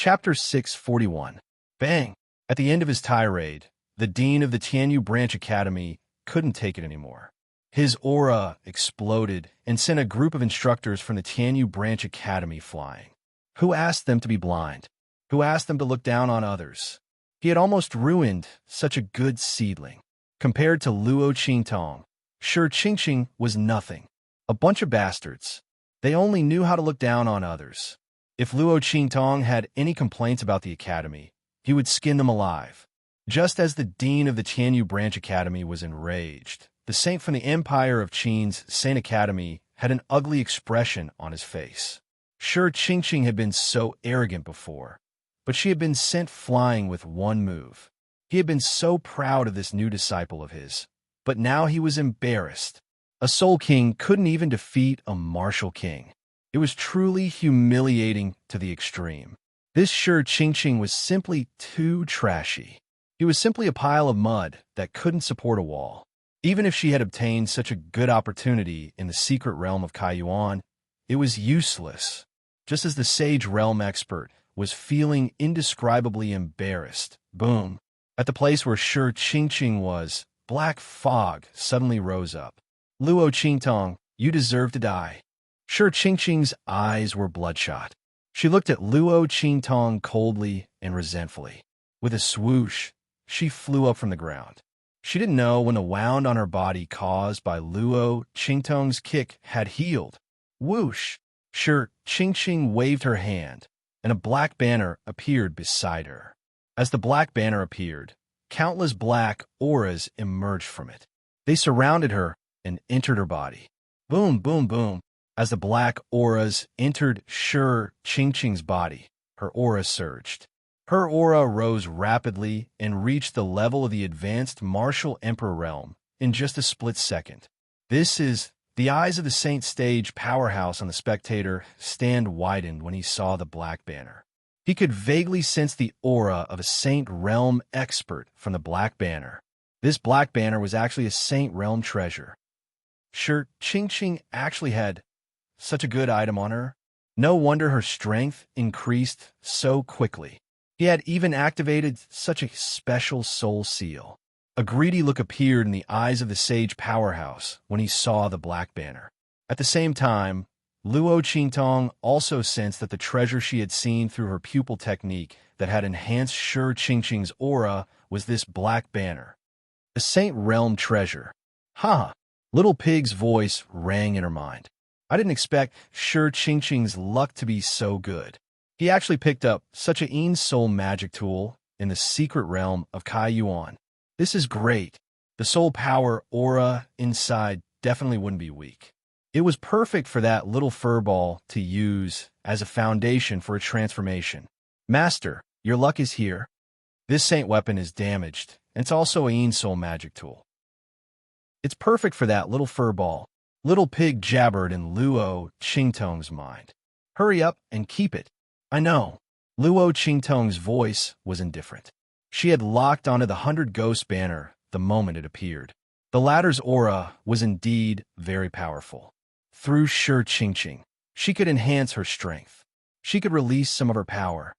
Chapter 641. Bang! At the end of his tirade, the dean of the Tianyu Branch Academy couldn't take it anymore. His aura exploded and sent a group of instructors from the Tianyu Branch Academy flying. Who asked them to be blind? Who asked them to look down on others? He had almost ruined such a good seedling. Compared to Luo Qingtong, Shi Qingqing was nothing. A bunch of bastards. They only knew how to look down on others. If Luo Qingtong had any complaints about the academy, he would skin them alive. Just as the dean of the Tianyu Branch Academy was enraged, the saint from the Empire of Qin's Saint Academy had an ugly expression on his face. Shi Qingqing had been so arrogant before, but she had been sent flying with one move. He had been so proud of this new disciple of his, but now he was embarrassed. A Soul King couldn't even defeat a martial king. It was truly humiliating to the extreme. This Shi Qingqing was simply too trashy. He was simply a pile of mud that couldn't support a wall. Even if she had obtained such a good opportunity in the secret realm of Kaiyuan, it was useless. Just as the Sage Realm expert was feeling indescribably embarrassed, boom, at the place where Shi Qingqing was, black fog suddenly rose up. Luo Qingtong, you deserve to die. Shi Qingqing's eyes were bloodshot. She looked at Luo Qingtong coldly and resentfully. With a swoosh, she flew up from the ground. She didn't know when the wound on her body caused by Luo Qingtong's kick had healed. Whoosh! Shi Qingqing waved her hand, and a black banner appeared beside her. As the black banner appeared, countless black auras emerged from it. They surrounded her and entered her body. Boom, boom, boom. As the black auras entered Shi Qingqing's body, her aura surged. Her aura rose rapidly and reached the level of the advanced martial emperor realm in just a split second. The eyes of the Saint Stage powerhouse on the spectator stand widened when he saw the black banner. He could vaguely sense the aura of a Saint Realm expert from the black banner. This black banner was actually a Saint Realm treasure. Shi Qingqing actually had such a good item on her. No wonder her strength increased so quickly. He had even activated such a special soul seal. A greedy look appeared in the eyes of the sage powerhouse when he saw the black banner. At the same time, Luo Qingtong also sensed that the treasure she had seen through her pupil technique that had enhanced Shi Qingqing's aura was this black banner. A Saint Realm treasure. Ha! Little Pig's voice rang in her mind. I didn't expect Shi Qingqing's luck to be so good. He actually picked up such a soul magic tool in the secret realm of Kaiyuan. This is great. The soul power aura inside definitely wouldn't be weak. It was perfect for that little furball to use as a foundation for a transformation. Master, your luck is here. This saint weapon is damaged, and it's also a soul magic tool. It's perfect for that little furball. Little Pig jabbered in Luo Qingtong's mind. Hurry up and keep it. I know. Luo Qingtong's voice was indifferent. She had locked onto the 100 Ghost banner the moment it appeared. The latter's aura was indeed very powerful. Through Shi Qingqing, she could enhance her strength. She could release some of her power.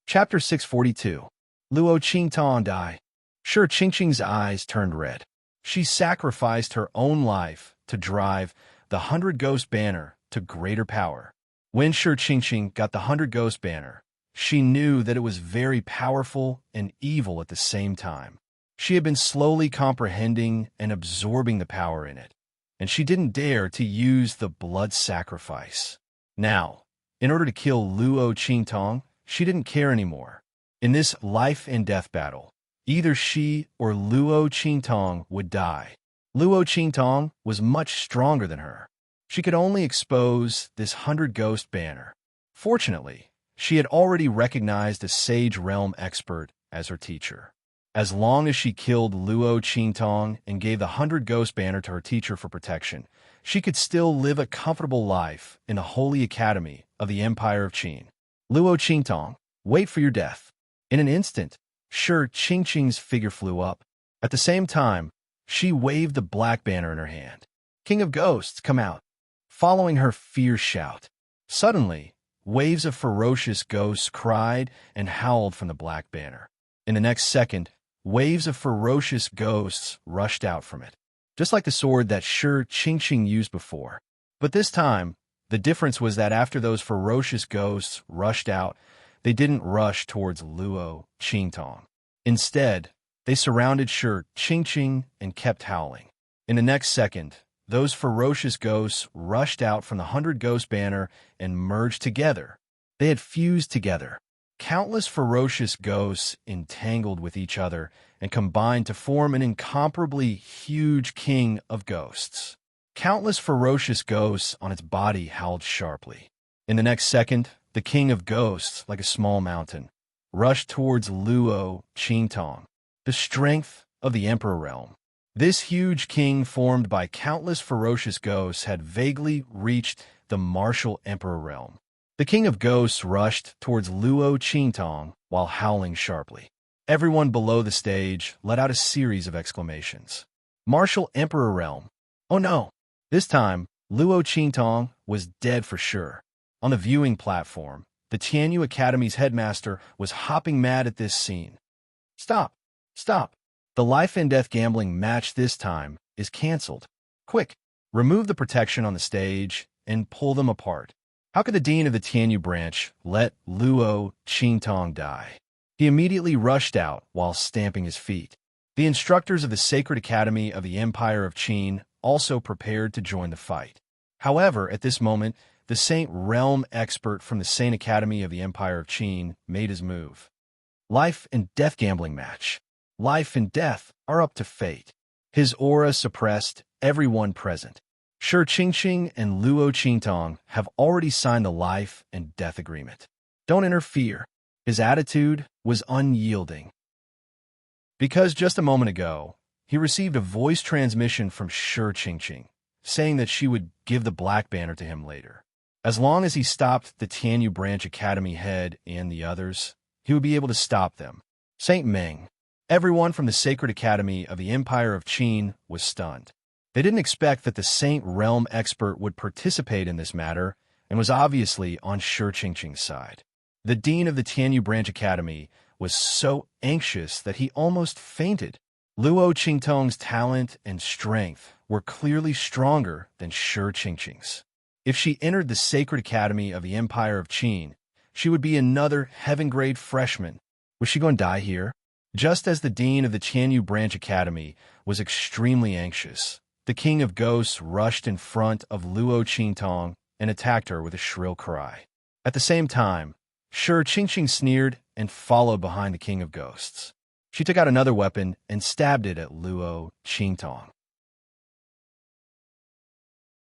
Chapter 642. Luo Qingtong died. Shi Qingqing's eyes turned red. She sacrificed her own life to drive the 100 Ghost banner to greater power. When Shi Qingqing got the 100 Ghost banner, she knew that it was very powerful and evil at the same time. She had been slowly comprehending and absorbing the power in it, and she didn't dare to use the blood sacrifice. Now, in order to kill Luo Qingtong, she didn't care anymore. In this life and death battle, either she or Luo Qingtong would die. Luo Qingtong was much stronger than her. She could only expose this 100 Ghost banner. Fortunately, she had already recognized a Sage Realm expert as her teacher. As long as she killed Luo Qingtong and gave the 100 Ghost banner to her teacher for protection, she could still live a comfortable life in the Holy Academy of the Empire of Qin. Luo Qingtong, wait for your death. In an instant, Shi Qingqing's figure flew up. At the same time, she waved the black banner in her hand. King of Ghosts, come out. Following her fierce shout. Suddenly, waves of ferocious ghosts cried and howled from the black banner. In the next second, waves of ferocious ghosts rushed out from it, just like the sword that Qingqing used before. But this time, the difference was that after those ferocious ghosts rushed out, they didn't rush towards Luo Qingtong. Instead, they surrounded Qingqing and kept howling. In the next second, those ferocious ghosts rushed out from the 100-ghost banner and merged together. They had fused together. Countless ferocious ghosts entangled with each other and combined to form an incomparably huge king of ghosts. Countless ferocious ghosts on its body howled sharply. In the next second, the king of ghosts, like a small mountain, rushed towards Luo Qingtong, the strength of the Emperor realm. This huge king formed by countless ferocious ghosts had vaguely reached the martial Emperor realm. The king of ghosts rushed towards Luo Qingtong while howling sharply. Everyone below the stage let out a series of exclamations. Martial Emperor realm. Oh no! This time, Luo Qingtong was dead for sure. On the viewing platform, the Tianyu Academy's headmaster was hopping mad at this scene. Stop! Stop! The life and death gambling match this time is cancelled. Quick, remove the protection on the stage and pull them apart. How could the dean of the Tianyu branch let Luo Qingtong die? He immediately rushed out while stamping his feet. The instructors of the Sacred Academy of the Empire of Qin also prepared to join the fight. However, at this moment, the Saint Realm expert from the Saint Academy of the Empire of Qin made his move. Life and death gambling match. Life and death are up to fate. His aura suppressed everyone present. Qingqing and Luo Qingtong have already signed the life and death agreement. Don't interfere. His attitude was unyielding. Because just a moment ago, he received a voice transmission from Qingqing, saying that she would give the black banner to him later. As long as he stopped the Tianyu Branch Academy head and the others, he would be able to stop them. Saint Meng, everyone from the Sacred Academy of the Empire of Qin was stunned. They didn't expect that the Saint Realm expert would participate in this matter and was obviously on Qingqing's side. The dean of the Tianyu Branch Academy was so anxious that he almost fainted. Luo Qingtong's talent and strength were clearly stronger than Qingqing's. If she entered the Sacred Academy of the Empire of Qin, she would be another heaven-grade freshman. Was she going to die here? Just as the dean of the Tianyu Branch Academy was extremely anxious, the king of ghosts rushed in front of Luo Qingtong and attacked her with a shrill cry. At the same time, Qingqing sneered and followed behind the king of ghosts. She took out another weapon and stabbed it at Luo Qingtong.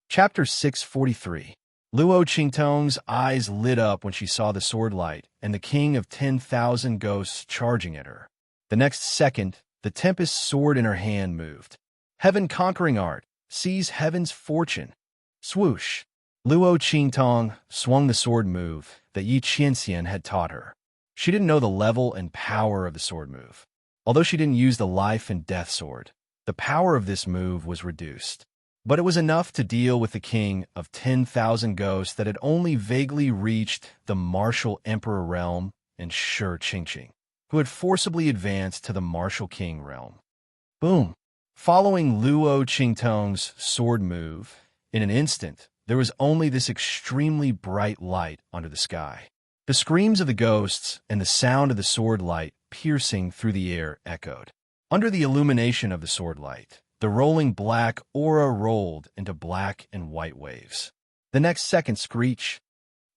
Chapter 643. Luo Qingtong's eyes lit up when she saw the sword light and the king of 10,000 ghosts charging at her. The next second, the Tempest sword in her hand moved. Heaven-conquering art, seize heaven's fortune. Swoosh! Luo Qingtong swung the sword move that Yi Qianxian had taught her. She didn't know the level and power of the sword move. Although she didn't use the life and death sword, the power of this move was reduced. But it was enough to deal with the king of 10,000 ghosts that had only vaguely reached the martial Emperor realm and Qingqing, who had forcibly advanced to the martial king realm. Boom! Following Luo Qingtong's sword move, in an instant, there was only this extremely bright light under the sky. The screams of the ghosts and the sound of the sword light piercing through the air echoed. Under the illumination of the sword light, the rolling black aura rolled into black and white waves. The next second screech,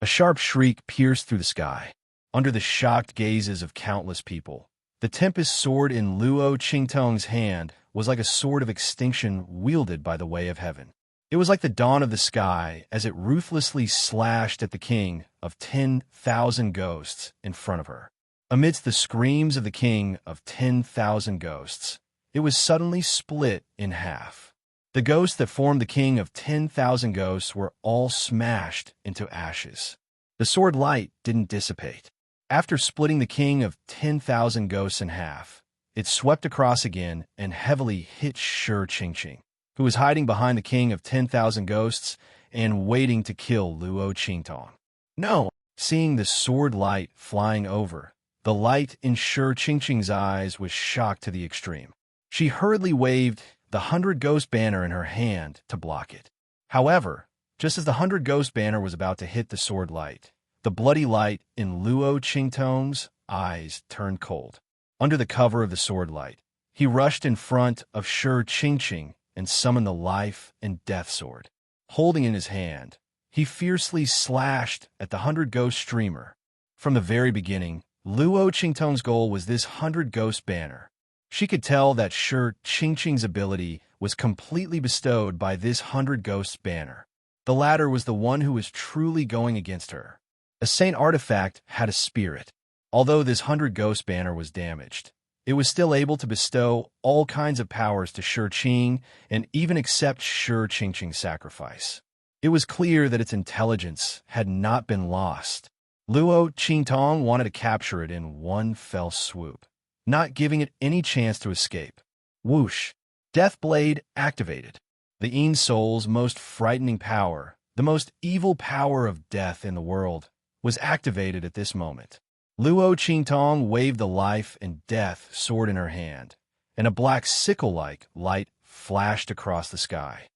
a sharp shriek pierced through the sky. Under the shocked gazes of countless people, the Tempest sword in Luo Qingtong's hand was like a sword of extinction wielded by the way of heaven. It was like the dawn of the sky as it ruthlessly slashed at the king of 10,000 ghosts in front of her. Amidst the screams of the king of 10,000 ghosts, it was suddenly split in half. The ghosts that formed the king of 10,000 ghosts were all smashed into ashes. The sword light didn't dissipate. After splitting the king of 10,000 ghosts in half, it swept across again and heavily hit Qingqing, who was hiding behind the king of 10,000 ghosts and waiting to kill Luo Qingtong. No! Seeing the sword light flying over, the light in Shi Qingqing's eyes was shocked to the extreme. She hurriedly waved the 100-ghost banner in her hand to block it. However, just as the 100-ghost banner was about to hit the sword light, the bloody light in Luo Qingtong's eyes turned cold. Under the cover of the sword light, he rushed in front of Shi Qingqing and summoned the life and death sword. Holding in his hand, he fiercely slashed at the 100-ghost streamer. From the very beginning, Luo Qingtong's goal was this 100-ghost banner. She could tell that Shi Qingqing's ability was completely bestowed by this 100-ghost banner. The latter was the one who was truly going against her. A saint artifact had a spirit. Although this 100-ghost banner was damaged, it was still able to bestow all kinds of powers to Shi Qing and even accept Shi Qingqing's sacrifice. It was clear that its intelligence had not been lost. Luo Qingtong wanted to capture it in one fell swoop, not giving it any chance to escape. Whoosh! Death Blade activated. The Yin Soul's most frightening power, the most evil power of death in the world, was activated at this moment. Luo Qingtong waved the life and death sword in her hand, and a black sickle-like light flashed across the sky.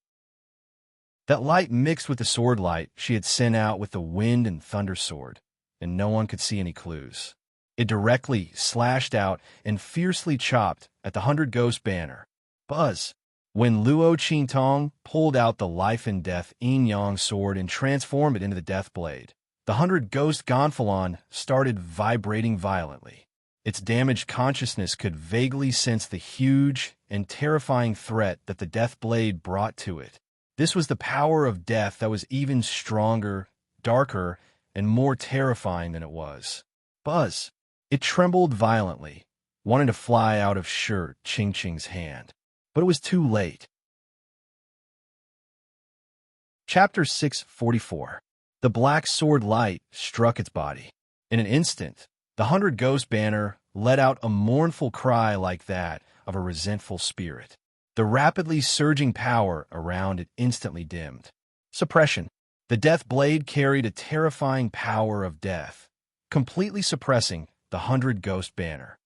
That light mixed with the sword light she had sent out with the wind and thunder sword, and no one could see any clues. It directly slashed out and fiercely chopped at the 100-ghost banner. Buzz! When Luo Qingtong pulled out the life and death yin-yang sword and transformed it into the death blade, the 100-ghost gonfalon started vibrating violently. Its damaged consciousness could vaguely sense the huge and terrifying threat that the death blade brought to it. This was the power of death that was even stronger, darker, and more terrifying than it was. Buzz! It trembled violently, wanting to fly out of Shi Qingqing's hand. But it was too late. Chapter 644. The black sword light struck its body. In an instant, the 100-ghost banner let out a mournful cry like that of a resentful spirit. The rapidly surging power around it instantly dimmed. Suppression. The death blade carried a terrifying power of death, completely suppressing the 100-ghost banner.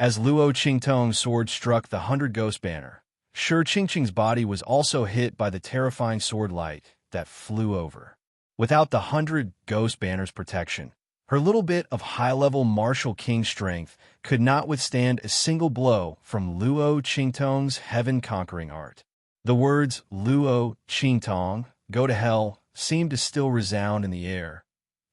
As Luo Qingtong's sword struck the 100-ghost banner, Shi Qingqing's body was also hit by the terrifying sword light that flew over. Without the 100-ghost banner's protection, her little bit of high-level martial king strength could not withstand a single blow from Luo Qingtong's heaven-conquering art. The words Luo Qingtong, go to hell, seemed to still resound in the air.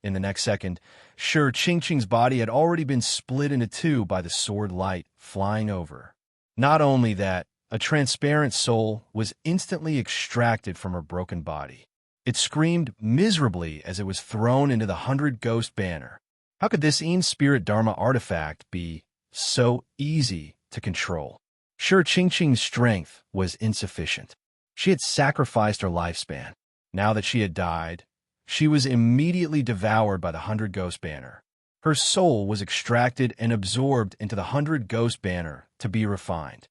In the next second, Shi Qingqing's body had already been split into two by the sword light flying over. Not only that, a transparent soul was instantly extracted from her broken body. It screamed miserably as it was thrown into the 100-ghost banner. How could this Yin Spirit Dharma artifact be so easy to control? Shi Qingqing's strength was insufficient. She had sacrificed her lifespan. Now that she had died, she was immediately devoured by the 100-ghost banner. Her soul was extracted and absorbed into the 100-ghost banner to be refined.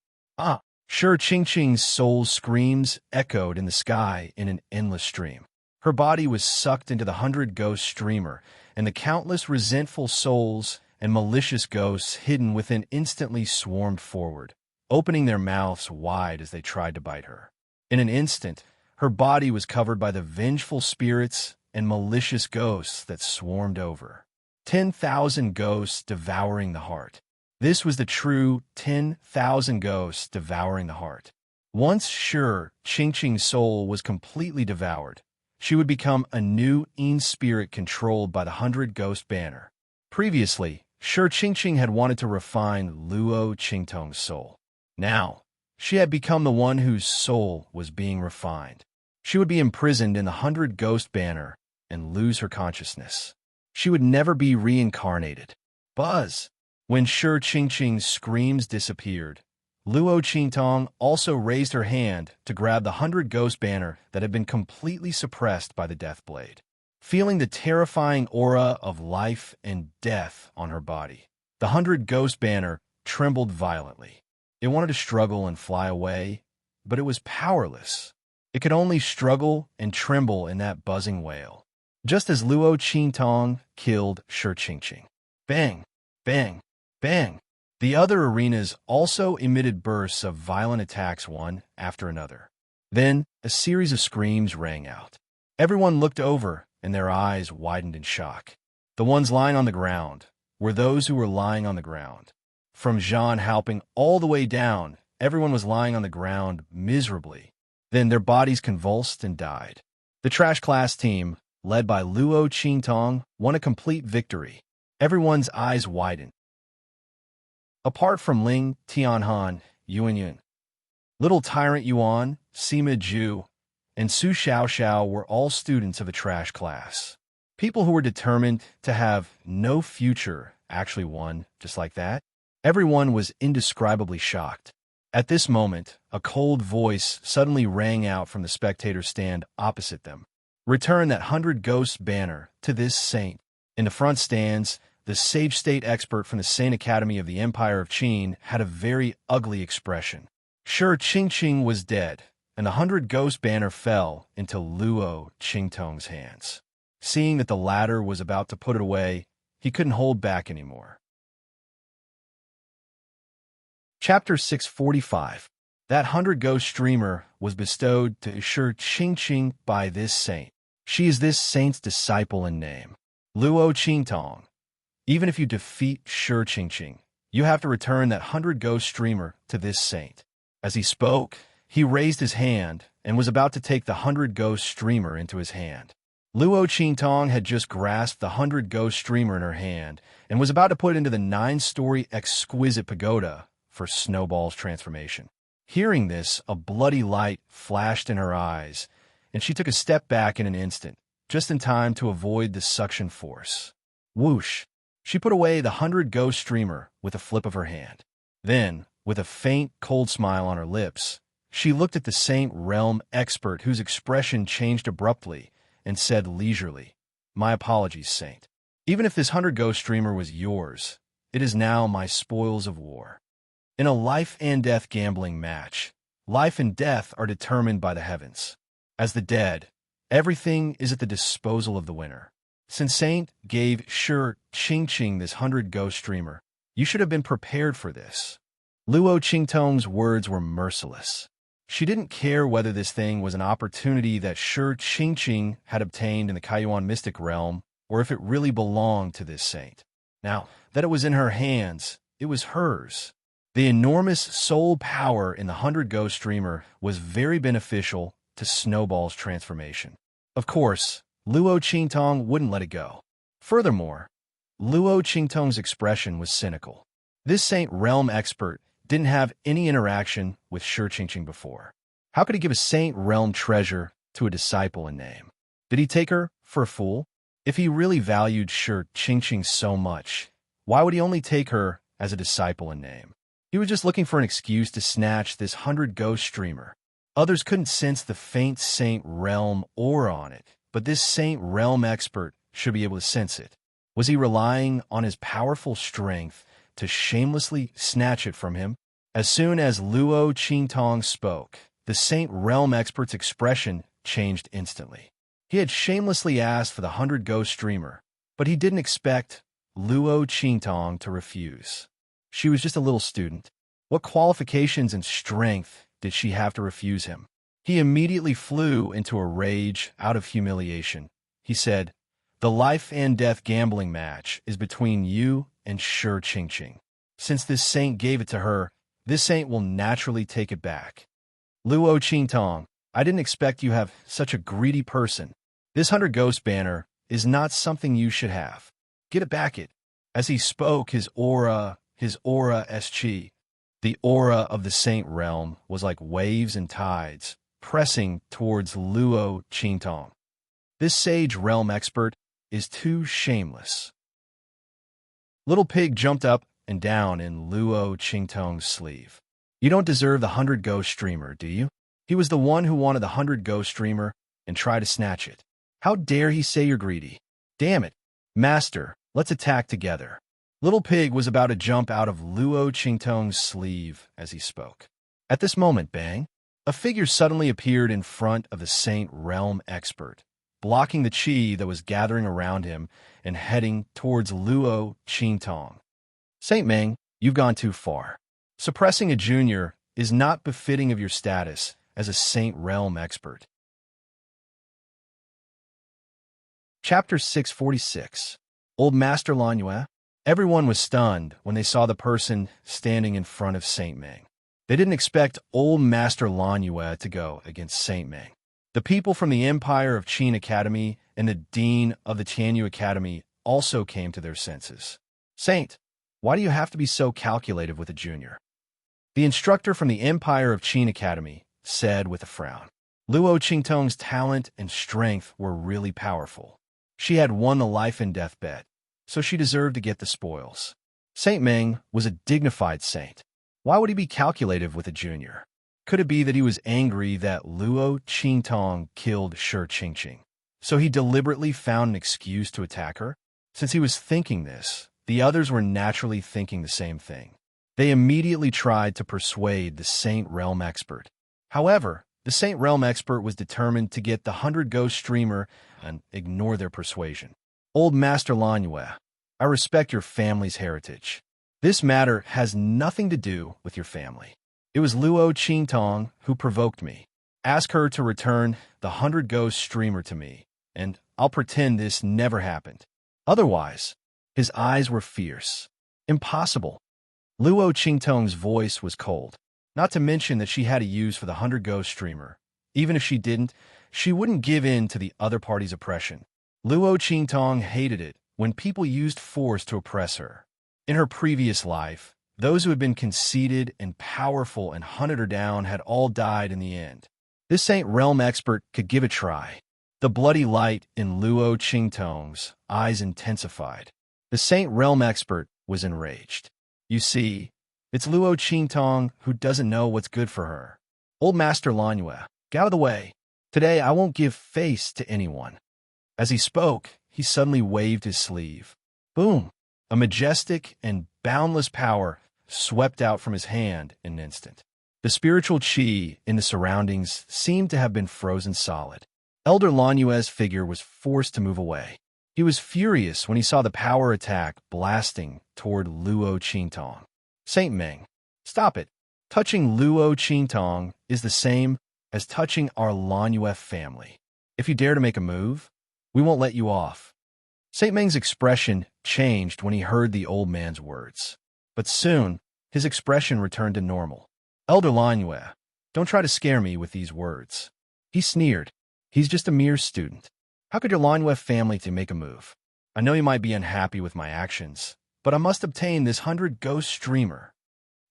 Shi Qingqing's soul's screams echoed in the sky in an endless stream. Her body was sucked into the 100-ghost streamer, and the countless resentful souls and malicious ghosts hidden within instantly swarmed forward, opening their mouths wide as they tried to bite her. In an instant, her body was covered by the vengeful spirits and malicious ghosts that swarmed over. 10,000 ghosts devouring the heart. This was the true 10,000 ghosts devouring the heart. Once Shi Qingqing's soul was completely devoured, she would become a new Yin spirit controlled by the 100-ghost banner. Previously, Shi Qingqing had wanted to refine Luo Qingtong's soul. Now, she had become the one whose soul was being refined. She would be imprisoned in the 100-ghost banner and lose her consciousness. She would never be reincarnated. Buzz! When Shi Qingqing's screams disappeared, Luo Qingtong also raised her hand to grab the 100-ghost banner that had been completely suppressed by the death blade. Feeling the terrifying aura of life and death on her body, the 100-ghost banner trembled violently. It wanted to struggle and fly away, but it was powerless. It could only struggle and tremble in that buzzing wail. just as Luo Qingtong killed Shi Qingqing. Bang, bang, bang. The other arenas also emitted bursts of violent attacks one after another. Then, a series of screams rang out. Everyone looked over, and their eyes widened in shock. The ones lying on the ground were those who were lying on the ground. From Zhang Haoping all the way down, everyone was lying on the ground miserably. Then their bodies convulsed and died. The trash class team, led by Luo Qingtong, won a complete victory. Everyone's eyes widened. Apart from Ling Tianhan, Yuanyuan, Little Tyrant Yuan, Sima Zhu, and Su Xiaoxiao were all students of the trash class. People who were determined to have no future actually won, just like that. Everyone was indescribably shocked. At this moment, a cold voice suddenly rang out from the spectator stand opposite them. Return that 100 Ghosts banner to this saint. In the front stands, the Sage State expert from the Saint Academy of the Empire of Qin had a very ugly expression. Shi Qingqing was dead, and the 100 Ghost banner fell into Luo Qingtong's hands. Seeing that the latter was about to put it away, he couldn't hold back anymore. Chapter 645. That 100 Ghost streamer was bestowed to Shi Qingqing by this saint. She is this saint's disciple in name, Luo Qingtong. Even if you defeat Shi Qingqing, you have to return that 100 Ghost streamer to this saint. As he spoke, he raised his hand and was about to take the 100 Ghost streamer into his hand. Luo Qingtong had just grasped the 100 Ghost streamer in her hand and was about to put it into the 9-story exquisite pagoda for Snowball's transformation. Hearing this, a bloody light flashed in her eyes, and she took a step back in an instant, just in time to avoid the suction force. Whoosh! She put away the 100 Ghost streamer with a flip of her hand. Then, with a faint, cold smile on her lips, she looked at the Saint Realm expert whose expression changed abruptly and said leisurely, "My apologies, Saint. Even if this 100 Ghost streamer was yours, it is now my spoils of war. In a life-and-death gambling match, life and death are determined by the heavens. As the dead, everything is at the disposal of the winner. Since Saint gave Shi Qingqing this 100 Ghost streamer, you should have been prepared for this." Luo Qingtong's words were merciless. She didn't care whether this thing was an opportunity that Shi Qingqing had obtained in the Kaiyuan mystic realm, or if it really belonged to this saint. Now that it was in her hands, it was hers. The enormous soul power in the 100 Ghost streamer was very beneficial to Snowball's transformation. Of course, Luo Qingtong wouldn't let it go. Furthermore, Luo Qingtong's expression was cynical. This Saint Realm expert didn't have any interaction with Shi Qingqing before. How could he give a Saint Realm treasure to a disciple in name? Did he take her for a fool? If he really valued Shi Qingqing so much, why would he only take her as a disciple in name? He was just looking for an excuse to snatch this 100 Ghost streamer. Others couldn't sense the faint Saint Realm aura on it, but this Saint Realm expert should be able to sense it. Was he relying on his powerful strength to shamelessly snatch it from him? As soon as Luo Qingtong spoke, the Saint Realm expert's expression changed instantly. He had shamelessly asked for the 100 Ghost streamer, but he didn't expect Luo Qingtong to refuse. She was just a little student. What qualifications and strength did she have to refuse him? He immediately flew into a rage out of humiliation. He said, "The life and death gambling match is between you and Shi Qingqing. Since this saint gave it to her, this saint will naturally take it back. Luo Qingtong, I didn't expect you to have such a greedy person. This 100 Ghost banner is not something you should have. Get it back it." As he spoke, his aura eschyi, the aura of the Saint Realm, was like waves and tides, pressing towards Luo Qingtong. This Sage Realm expert is too shameless. Little Pig jumped up and down in Luo Qingtong's sleeve. "You don't deserve the 100 Ghost streamer, do you? He was the one who wanted the 100 Ghost streamer and tried to snatch it. How dare he say you're greedy? Damn it. Master, let's attack together." Little Pig was about to jump out of Luo Qingtong's sleeve as he spoke. At this moment, bang, a figure suddenly appeared in front of the Saint Realm expert. blocking the qi that was gathering around him and heading towards Luo Qingtong. Saint Meng, you've gone too far. Suppressing a junior is not befitting of your status as a Saint Realm expert. Chapter 646. Old Master Lanyue. Everyone was stunned when they saw the person standing in front of Saint Meng. They didn't expect Old Master Lanyue to go against Saint Meng. The people from the Empire of Qin Academy and the Dean of the Tianyu Academy also came to their senses. Saint, why do you have to be so calculative with a junior? The instructor from the Empire of Qin Academy said with a frown. Luo Qingtong's talent and strength were really powerful. She had won the life and death bet, so she deserved to get the spoils. Saint Meng was a dignified saint. Why would he be calculative with a junior? Could it be that he was angry that Luo Qingtong killed Shi Qingqing? So he deliberately found an excuse to attack her? Since he was thinking this, the others were naturally thinking the same thing. They immediately tried to persuade the Saint Realm expert. However, the Saint Realm expert was determined to get the 100 Ghost streamer and ignore their persuasion. Old Master Lanyue, I respect your family's heritage. This matter has nothing to do with your family. It was Luo Qingtong who provoked me. Ask her to return the 100 Ghost streamer to me, and I'll pretend this never happened. Otherwise, his eyes were fierce. Impossible. Luo Qingtong's voice was cold. Not to mention that she had a use for the 100 Ghost streamer. Even if she didn't, she wouldn't give in to the other party's oppression. Luo Qingtong hated it when people used force to oppress her. In her previous life, those who had been conceited and powerful and hunted her down had all died in the end. This Saint Realm expert could give a try. The bloody light in Luo Qingtong's eyes intensified. The Saint Realm expert was enraged. You see, it's Luo Qingtong who doesn't know what's good for her. Old Master Lanyue, get out of the way. Today I won't give face to anyone. As he spoke, he suddenly waved his sleeve. Boom! A majestic and boundless power swept out from his hand in an instant. The spiritual qi in the surroundings seemed to have been frozen solid. Elder Lanyue's figure was forced to move away. He was furious when he saw the power attack blasting toward Luo Qingtong. Saint Meng, stop it. Touching Luo Qingtong is the same as touching our Lanyue family. If you dare to make a move, we won't let you off. Saint Meng's expression changed when he heard the old man's words. But soon, his expression returned to normal. Elder Lanyue, don't try to scare me with these words. He sneered. He's just a mere student. How could your Lanyue family to make a move? I know you might be unhappy with my actions, but I must obtain this 100 Ghost streamer.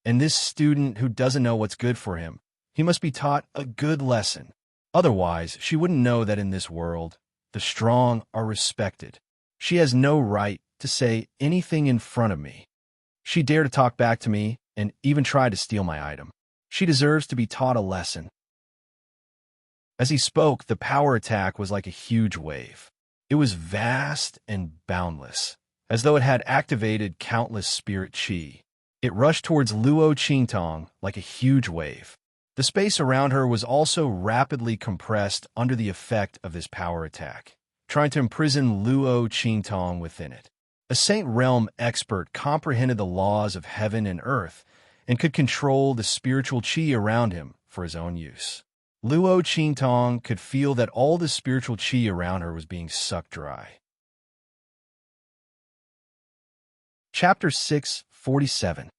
And this student who doesn't know what's good for him, he must be taught a good lesson. Otherwise, she wouldn't know that in this world, the strong are respected. She has no right to say anything in front of me. She dared to talk back to me and even try to steal my item. She deserves to be taught a lesson. As he spoke, the power attack was like a huge wave. It was vast and boundless, as though it had activated countless spirit qi. It rushed towards Luo Qingtong like a huge wave. The space around her was also rapidly compressed under the effect of this power attack, trying to imprison Luo Qingtong within it. A Saint Realm expert comprehended the laws of heaven and earth and could control the spiritual qi around him for his own use. Luo Qingtong could feel that all the spiritual qi around her was being sucked dry. Chapter 647.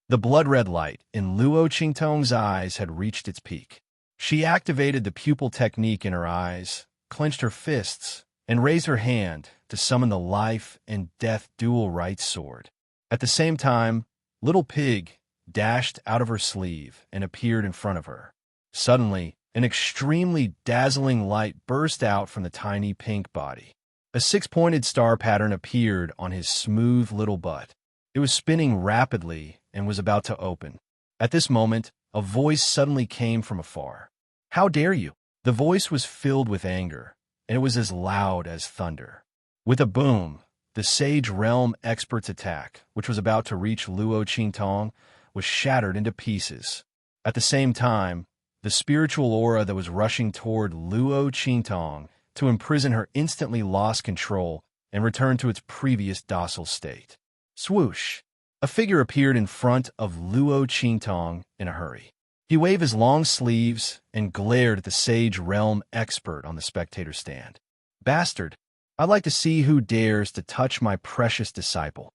The blood-red light in Luo Qingtong's eyes had reached its peak. She activated the pupil technique in her eyes, clenched her fists, and raised her hand to summon the life and death dual right sword. At the same time, Little Pig dashed out of her sleeve and appeared in front of her. Suddenly, an extremely dazzling light burst out from the tiny pink body. A six-pointed star pattern appeared on his smooth little butt. It was spinning rapidly and was about to open. At this moment, a voice suddenly came from afar. How dare you? The voice was filled with anger, and it was as loud as thunder. With a boom, the Sage Realm expert's attack, which was about to reach Luo Qingtong, was shattered into pieces. At the same time, the spiritual aura that was rushing toward Luo Qingtong to imprison her instantly lost control and return to its previous docile state. Swoosh! A figure appeared in front of Luo Qingtong in a hurry. He waved his long sleeves and glared at the Sage Realm expert on the spectator stand. Bastard! I'd like to see who dares to touch my precious disciple.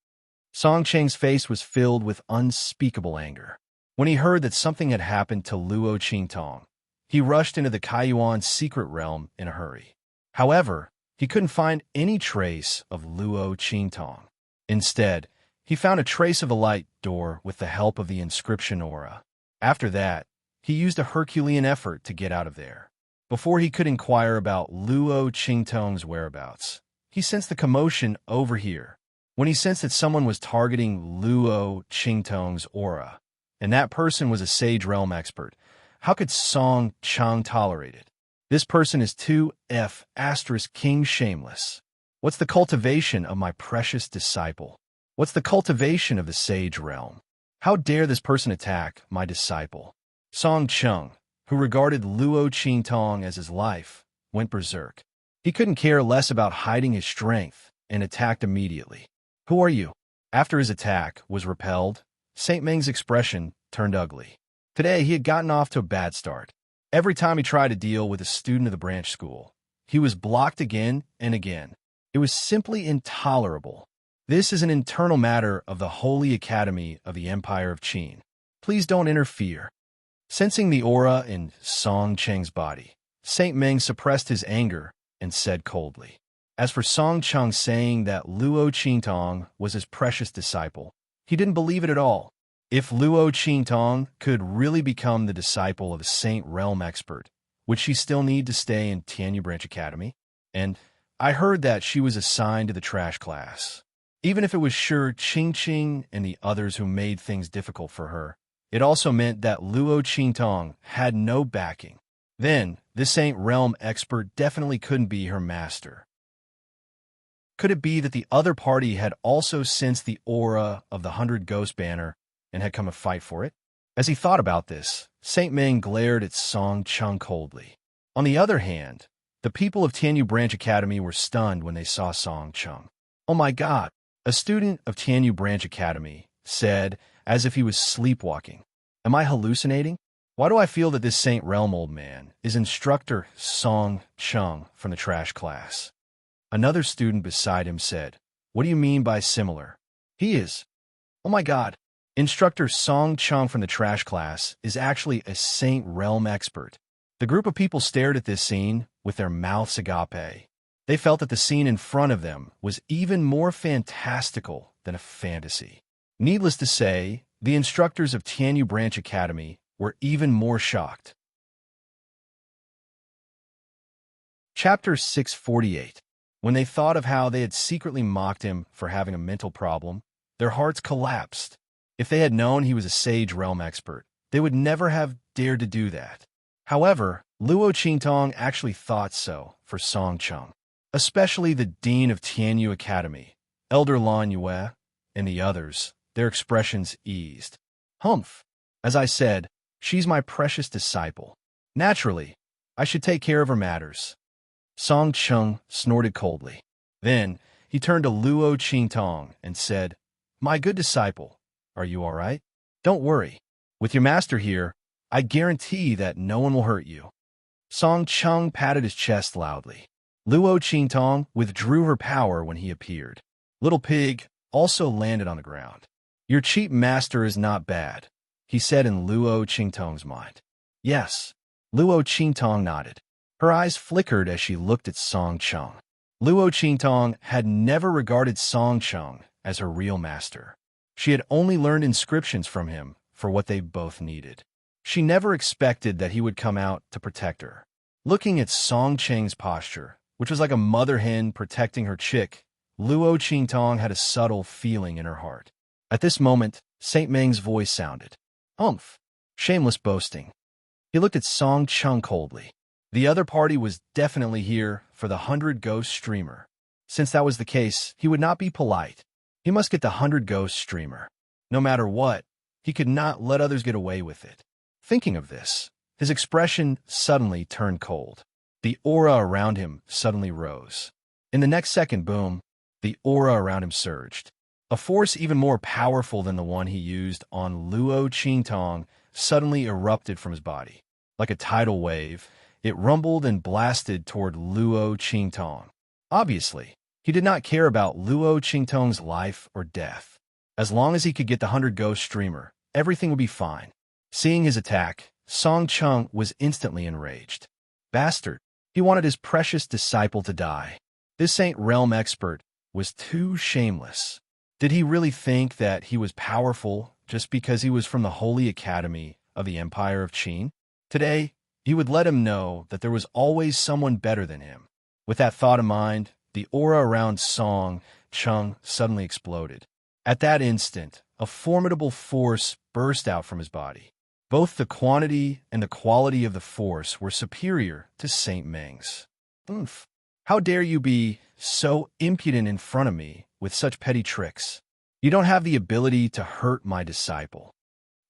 Song Cheng's face was filled with unspeakable anger. When he heard that something had happened to Luo Qingtong, he rushed into the Kaiyuan's secret realm in a hurry. However, he couldn't find any trace of Luo Qingtong. Instead, he found a trace of a light door with the help of the inscription aura. After that, he used a Herculean effort to get out of there. Before he could inquire about Luo Qingtong's whereabouts, he sensed the commotion over here. When he sensed that someone was targeting Luo Qingtong's aura, and that person was a Sage Realm expert, how could Song Chang tolerate it? This person is too King shameless. What's the cultivation of my precious disciple? What's the cultivation of the Sage Realm? How dare this person attack my disciple? Song Chang, who regarded Luo Qingtong as his life, went berserk. He couldn't care less about hiding his strength and attacked immediately. Who are you? After his attack was repelled, Saint Meng's expression turned ugly. Today, he had gotten off to a bad start. Every time he tried to deal with a student of the branch school, he was blocked again and again. It was simply intolerable. This is an internal matter of the Holy Academy of the Empire of Qin. Please don't interfere. Sensing the aura in Song Cheng's body, Saint Meng suppressed his anger and said coldly. As for Song Chang saying that Luo Qingtong was his precious disciple, he didn't believe it at all. If Luo Qingtong could really become the disciple of a Saint Realm expert, would she still need to stay in Tianyu Branch Academy? And I heard that she was assigned to the trash class. Even if it was sure Qing and the others who made things difficult for her, it also meant that Luo Qingtong had no backing. Then, this Saint Realm expert definitely couldn't be her master. Could it be that the other party had also sensed the aura of the 100 Ghost banner and had come to fight for it? As he thought about this, Saint Meng glared at Song Chang coldly. On the other hand, the people of Tianyu Branch Academy were stunned when they saw Song Chang. Oh my God! A student of Tianyu Branch Academy said, as if he was sleepwalking. Am I hallucinating? Why do I feel that this Saint Realm old man is instructor Song Chang from the trash class? Another student beside him said, what do you mean by similar? He is. Oh my God. Instructor Song Chang from the trash class is actually a Saint Realm expert. The group of people stared at this scene with their mouths agape. They felt that the scene in front of them was even more fantastical than a fantasy. Needless to say, the instructors of Tianyu Branch Academy were even more shocked. Chapter 648. When they thought of how they had secretly mocked him for having a mental problem, their hearts collapsed. If they had known he was a Sage Realm expert, they would never have dared to do that. However, Luo Qingtong actually thought so for Song Chang. Especially the Dean of Tianyu Academy, Elder Lan Yue, and the others, their expressions eased. Humph! As I said, she's my precious disciple. Naturally, I should take care of her matters. Song Chang snorted coldly. Then, he turned to Luo Qingtong and said, my good disciple, are you all right? Don't worry. With your master here, I guarantee that no one will hurt you. Song Chang patted his chest loudly. Luo Qingtong withdrew her power when he appeared. Little Pig also landed on the ground. Your cheap master is not bad, he said in Luo Qingtong's mind. Yes. Luo Qingtong nodded. Her eyes flickered as she looked at Song Chang. Luo Qingtong had never regarded Song Chang as her real master. She had only learned inscriptions from him for what they both needed. She never expected that he would come out to protect her. Looking at Song Chang's posture, which was like a mother hen protecting her chick, Luo Qingtong had a subtle feeling in her heart. At this moment, Saint Meng's voice sounded. Umph! Shameless boasting. He looked at Song Chang coldly. The other party was definitely here for the 100 Ghost streamer. Since that was the case, he would not be polite. He must get the 100 Ghost streamer. No matter what, he could not let others get away with it. Thinking of this, his expression suddenly turned cold. The aura around him suddenly rose. In the next second, boom, the aura around him surged. A force even more powerful than the one he used on Luo Qingtong suddenly erupted from his body. Like a tidal wave, it rumbled and blasted toward Luo Qingtong. Obviously, he did not care about Luo Qingtong's life or death. As long as he could get the 100-ghost streamer, everything would be fine. Seeing his attack, Song Chung was instantly enraged. Bastard! He wanted his precious disciple to die. This Saint Realm expert was too shameless. Did he really think that he was powerful just because he was from the Holy Academy of the Empire of Qin? Today, he would let him know that there was always someone better than him. With that thought in mind, the aura around Song Chung suddenly exploded. At that instant, a formidable force burst out from his body. Both the quantity and the quality of the force were superior to Saint Meng's. Oomph! How dare you be so impudent in front of me with such petty tricks? You don't have the ability to hurt my disciple.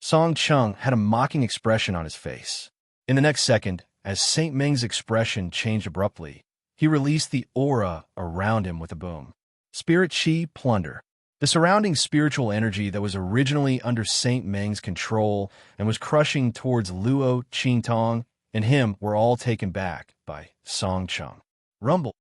Song Chung had a mocking expression on his face. In the next second, as Saint Meng's expression changed abruptly, he released the aura around him with a boom. Spirit Chi Plunder. The surrounding spiritual energy that was originally under Saint Meng's control and was crushing towards Luo Qingtong and him were all taken back by Song Chung. Rumble.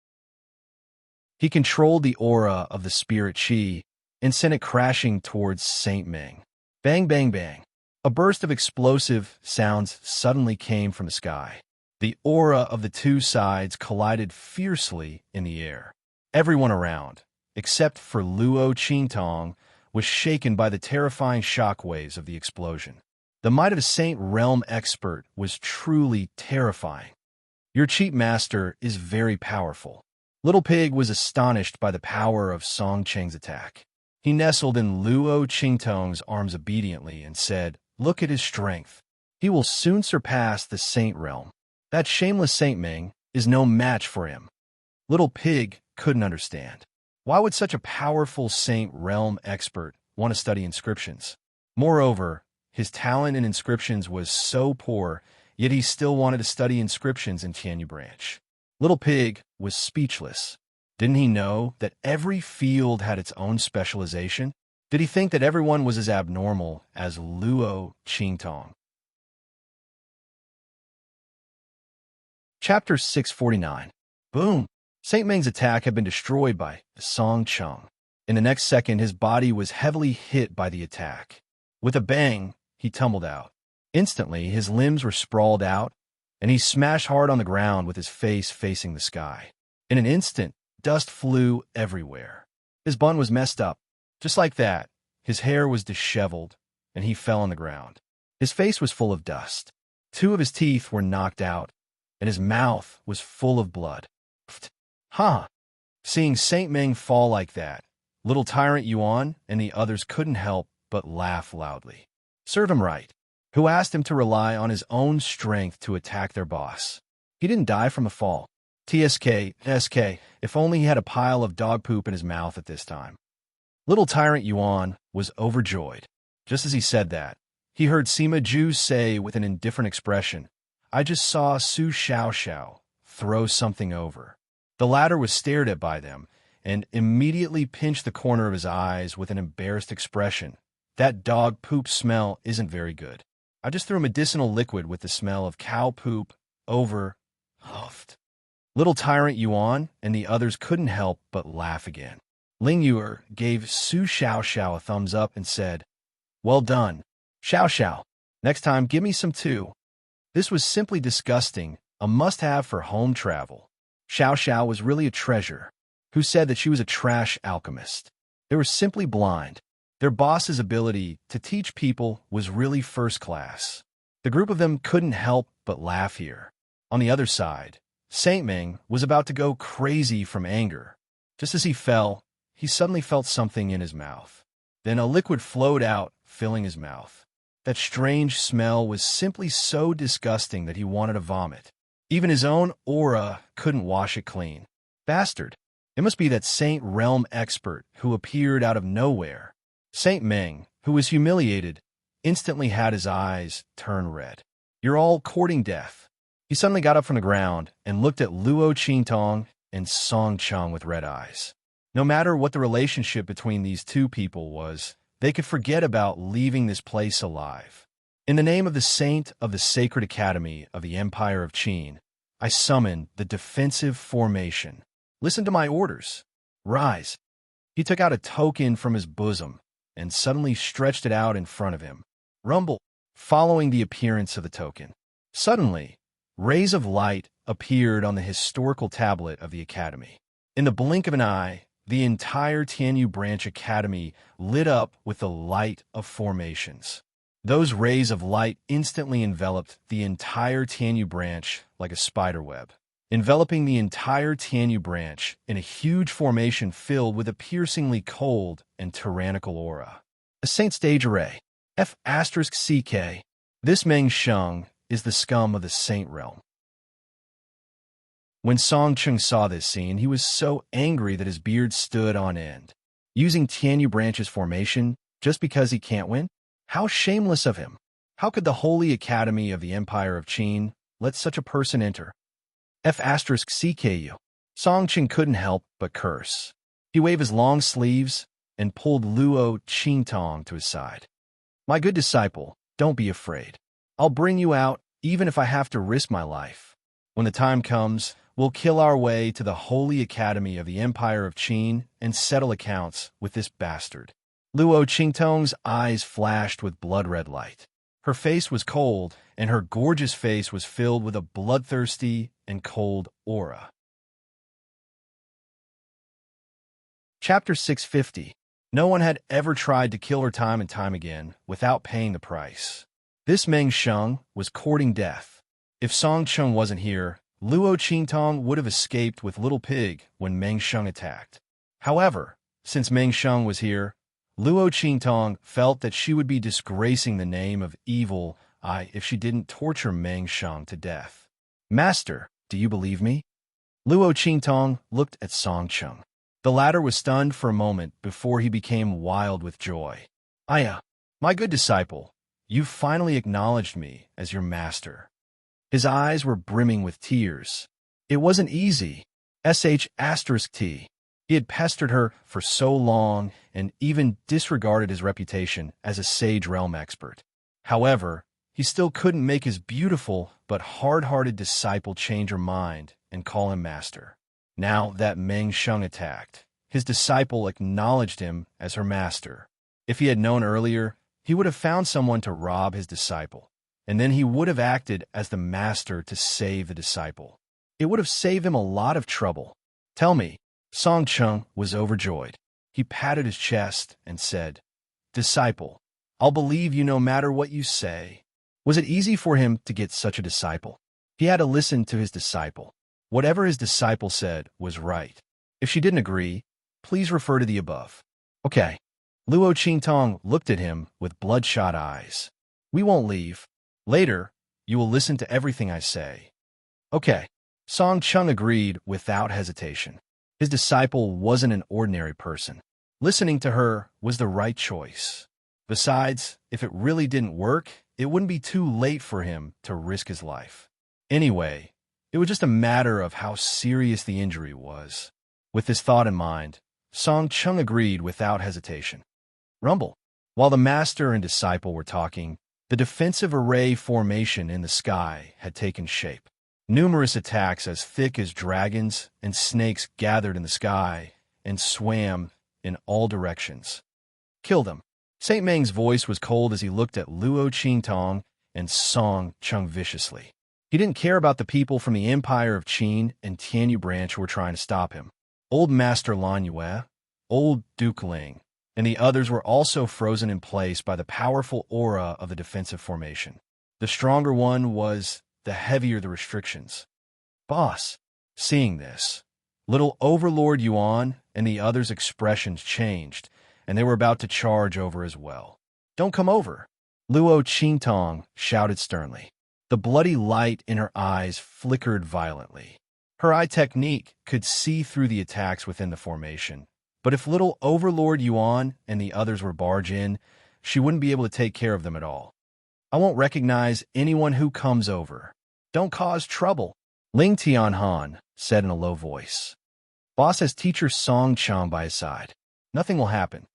He controlled the aura of the Spirit Chi and sent it crashing towards Saint Meng. Bang, bang, bang. A burst of explosive sounds suddenly came from the sky. The aura of the two sides collided fiercely in the air. Everyone around, except for Luo Qingtong, was shaken by the terrifying shockwaves of the explosion. The might of a Saint Realm expert was truly terrifying. Your cheat master is very powerful. Little Pig was astonished by the power of Song Cheng's attack. He nestled in Luo Qingtong's arms obediently and said, "Look at his strength. He will soon surpass the Saint Realm. That shameless Saint Meng is no match for him." Little Pig couldn't understand. Why would such a powerful Saint Realm expert want to study inscriptions? Moreover, his talent in inscriptions was so poor, yet he still wanted to study inscriptions in Tianyu Branch. Little Pig was speechless. Didn't he know that every field had its own specialization? Did he think that everyone was as abnormal as Luo Qingtong? Chapter 649. Boom! Saint Meng's attack had been destroyed by Song Chung. In the next second, his body was heavily hit by the attack. With a bang, he tumbled out. Instantly, his limbs were sprawled out, and he smashed hard on the ground with his face facing the sky. In an instant, dust flew everywhere. His bun was messed up. Just like that, his hair was disheveled, and he fell on the ground. His face was full of dust. 2 of his teeth were knocked out, and his mouth was full of blood. Huh! Seeing Saint Meng fall like that, little Tyrant Yuan and the others couldn't help but laugh loudly. Serve him right. Who asked him to rely on his own strength to attack their boss? He didn't die from a fall. SK, if only he had a pile of dog poop in his mouth at this time. Little Tyrant Yuan was overjoyed. Just as he said that, he heard Sima Ju say with an indifferent expression, "I just saw Su Xiaoxiao throw something over." The latter was stared at by them and immediately pinched the corner of his eyes with an embarrassed expression. "That dog poop smell isn't very good. I just threw medicinal liquid with the smell of cow poop over." Huffed. Little Tyrant Yuan and the others couldn't help but laugh again. Ling Yuer gave Su Xiaoxiao a thumbs up and said, "Well done, Xiaoxiao. Next time, give me some too." This was simply disgusting, a must-have for home travel. Xiaoxiao was really a treasure. Who said that she was a trash alchemist? They were simply blind. Their boss's ability to teach people was really first class. The group of them couldn't help but laugh here. On the other side, Saint Meng was about to go crazy from anger. Just as he fell, he suddenly felt something in his mouth. Then a liquid flowed out, filling his mouth. That strange smell was simply so disgusting that he wanted to vomit. Even his own aura couldn't wash it clean. Bastard! It must be that Saint Realm expert who appeared out of nowhere. Saint Meng, who was humiliated, instantly had his eyes turn red. "You're all courting death. He suddenly got up from the ground and looked at Luo Qingtong and Song Chung with red eyes. No matter what the relationship between these two people was, they could forget about leaving this place alive. In the name of the saint of the Sacred Academy of the Empire of Qin, I summon the defensive formation. Listen to my orders. Rise. He took out a token from his bosom and suddenly stretched it out in front of him. Rumble, following the appearance of the token. Suddenly, rays of light appeared on the historical tablet of the Academy. In the blink of an eye, the entire Tianyu Branch Academy lit up with the light of formations. Those rays of light instantly enveloped the entire Tianyu Branch like a spiderweb, enveloping the entire Tianyu Branch in a huge formation filled with a piercingly cold and tyrannical aura. A Saint Stage Array. F***CK. This Meng Sheng is the scum of the Saint Realm. When Song Chung saw this scene, he was so angry that his beard stood on end. Using Tianyu Branch's formation just because he can't win? How shameless of him! How could the Holy Academy of the Empire of Qin let such a person enter? F***CKU. Song Chung couldn't help but curse. He waved his long sleeves and pulled Luo Qingtong to his side. My good disciple, don't be afraid. I'll bring you out even if I have to risk my life. When the time comes, we'll kill our way to the Holy Academy of the Empire of Qin and settle accounts with this bastard. Luo Qingtong's eyes flashed with blood-red light. Her face was cold, and her gorgeous face was filled with a bloodthirsty and cold aura. Chapter 650. No one had ever tried to kill her time and time again without paying the price. This Meng Sheng was courting death. If Song Chung wasn't here, Luo Qingtong would have escaped with Little Pig when Meng Sheng attacked. However, since Meng Sheng was here, Luo Qingtong felt that she would be disgracing the name of Evil Eye if she didn't torture Meng Sheng to death. Master, do you believe me? Luo Qingtong looked at Song Chung. The latter was stunned for a moment before he became wild with joy. Aya, my good disciple, you've finally acknowledged me as your master. His eyes were brimming with tears. It wasn't easy. **T. He had pestered her for so long and even disregarded his reputation as a sage realm expert. However, he still couldn't make his beautiful but hard-hearted disciple change her mind and call him master. Now that Meng Sheng attacked, his disciple acknowledged him as her master. If he had known earlier, he would have found someone to rob his disciple, and then he would have acted as the master to save the disciple. It would have saved him a lot of trouble. Tell me. Song Chung was overjoyed. He patted his chest and said, Disciple, I'll believe you no matter what you say. Was it easy for him to get such a disciple? He had to listen to his disciple. Whatever his disciple said was right. If she didn't agree, please refer to the above. Okay. Luo Qingtong looked at him with bloodshot eyes. We won't leave. Later, you will listen to everything I say. Okay. Song Chung agreed without hesitation. His disciple wasn't an ordinary person. Listening to her was the right choice. Besides, if it really didn't work, it wouldn't be too late for him to risk his life. Anyway, it was just a matter of how serious the injury was. With this thought in mind, Song Chung agreed without hesitation. Rumble. While the master and disciple were talking, the defensive array formation in the sky had taken shape. Numerous attacks as thick as dragons and snakes gathered in the sky and swam in all directions. Kill them. Saint Meng's voice was cold as he looked at Luo Qingtong and Song Chung viciously. He didn't care about the people from the Empire of Qin and Tianyu Branch who were trying to stop him. Old Master Lan Yue, Old Duke Ling, and the others were also frozen in place by the powerful aura of the defensive formation. The stronger one was, the heavier the restrictions. Boss. Seeing this, little Overlord Yuan and the others' expressions changed, and they were about to charge over as well. Don't come over. Luo Qingtong shouted sternly. The bloody light in her eyes flickered violently. Her eye technique could see through the attacks within the formation, but if little Overlord Yuan and the others were barge in, she wouldn't be able to take care of them at all. I won't recognize anyone who comes over. Don't cause trouble. Ling Tianhan said in a low voice. Boss has teacher Song Chang by his side. Nothing will happen.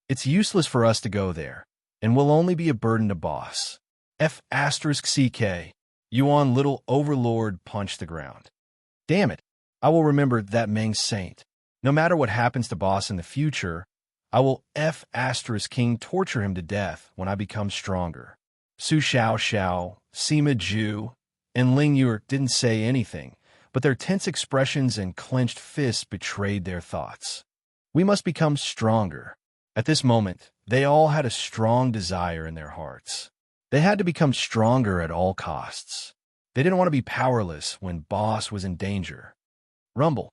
It's useless for us to go there, and will only be a burden to boss. F***CK. Yuan little overlord punched the ground. Damn it. I will remember that Meng saint. No matter what happens to boss in the future, I will F***king torture him to death when I become stronger. Su Xiao, Sima Ju, and Ling Yur didn't say anything, but their tense expressions and clenched fists betrayed their thoughts. We must become stronger. At this moment, they all had a strong desire in their hearts. They had to become stronger at all costs. They didn't want to be powerless when boss was in danger. Rumble.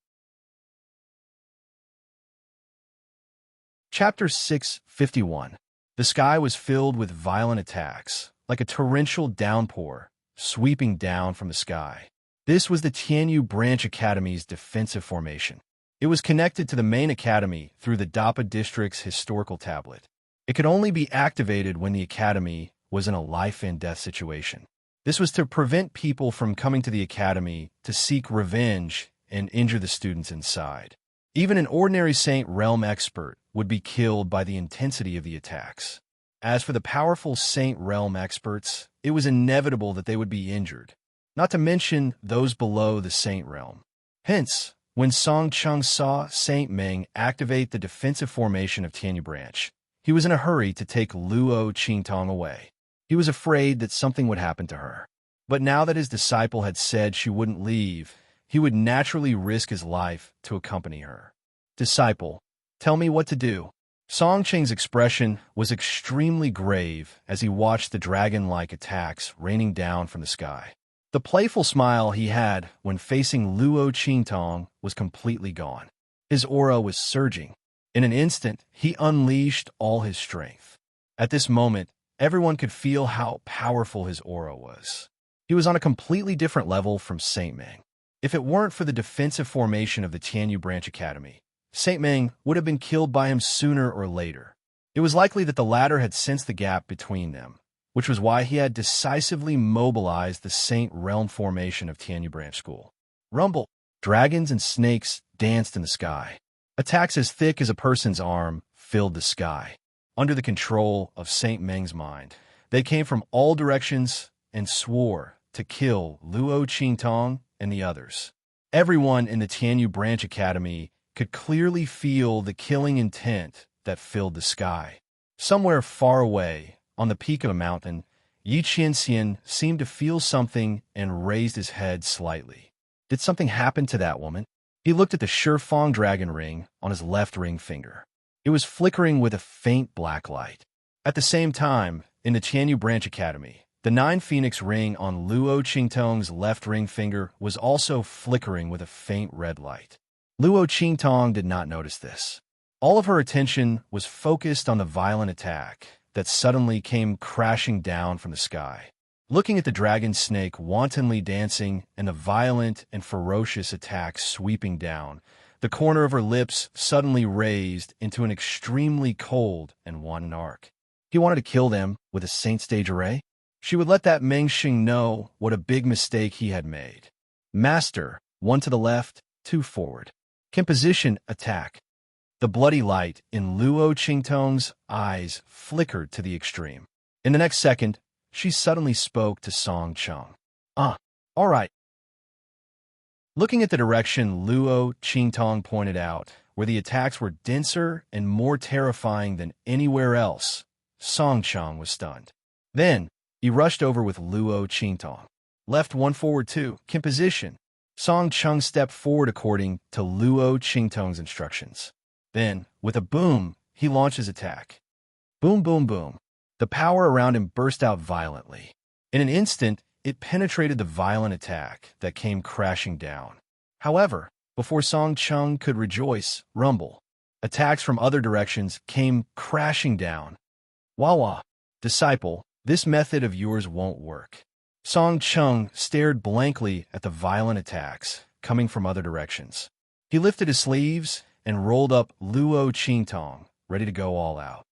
Chapter 651. The sky was filled with violent attacks, like a torrential downpour, sweeping down from the sky. This was the Tianyu Branch Academy's defensive formation. It was connected to the main academy through the Dapa District's historical tablet. It could only be activated when the academy was in a life-and-death situation. This was to prevent people from coming to the academy to seek revenge and injure the students inside. Even an ordinary Saint Realm expert would be killed by the intensity of the attacks. As for the powerful Saint Realm experts, it was inevitable that they would be injured, not to mention those below the Saint Realm. Hence, when Song Chang saw Saint Meng activate the defensive formation of Tianyu Branch, he was in a hurry to take Luo Qingtong away. He was afraid that something would happen to her. But now that his disciple had said she wouldn't leave, he would naturally risk his life to accompany her. Disciple, tell me what to do. Song Cheng's expression was extremely grave as he watched the dragon-like attacks raining down from the sky. The playful smile he had when facing Luo Qingtong was completely gone. His aura was surging. In an instant, he unleashed all his strength. At this moment, everyone could feel how powerful his aura was. He was on a completely different level from Saint Meng. If it weren't for the defensive formation of the Tianyu Branch Academy, Saint Meng would have been killed by him sooner or later. It was likely that the latter had sensed the gap between them, which was why he had decisively mobilized the Saint Realm formation of Tianyu Branch School. Rumble. Dragons and snakes danced in the sky. Attacks as thick as a person's arm filled the sky. Under the control of Saint Meng's mind, they came from all directions and swore to kill Luo Qingtong and the others. Everyone in the Tianyu Branch Academy could clearly feel the killing intent that filled the sky. Somewhere far away, on the peak of a mountain, Yi Qianxian seemed to feel something and raised his head slightly. Did something happen to that woman? He looked at the Shifang dragon ring on his left ring finger. It was flickering with a faint black light. At the same time, in the Tianyu Branch Academy, the 9 Phoenix ring on Luo Qingtong's left ring finger was also flickering with a faint red light. Luo Qingtong did not notice this. All of her attention was focused on the violent attack that suddenly came crashing down from the sky. Looking at the dragon snake wantonly dancing and the violent and ferocious attack sweeping down, the corner of her lips suddenly raised into an extremely cold and wanton arc. He wanted to kill them with a Saint Stage Array? She would let that Meng Xing know what a big mistake he had made. Master, 1 to the left, 2 forward. Composition attack. The bloody light in Luo Qingtong's eyes flickered to the extreme. In the next second, she suddenly spoke to Song Chang. All right. Looking at the direction Luo Qingtong pointed out, where the attacks were denser and more terrifying than anywhere else, Song Chang was stunned. Then, he rushed over with Luo Qingtong. Left 1 forward 2, composition. Song Chang stepped forward according to Luo Qingtong's instructions. Then, with a boom, he launched his attack. Boom, boom, boom. The power around him burst out violently. In an instant, it penetrated the violent attack that came crashing down. However, before Song Chang could rejoice, rumble, attacks from other directions came crashing down. Wawa, disciple, this method of yours won't work. Song Chang stared blankly at the violent attacks coming from other directions. He lifted his sleeves and rolled up Luo Qingtong, ready to go all out.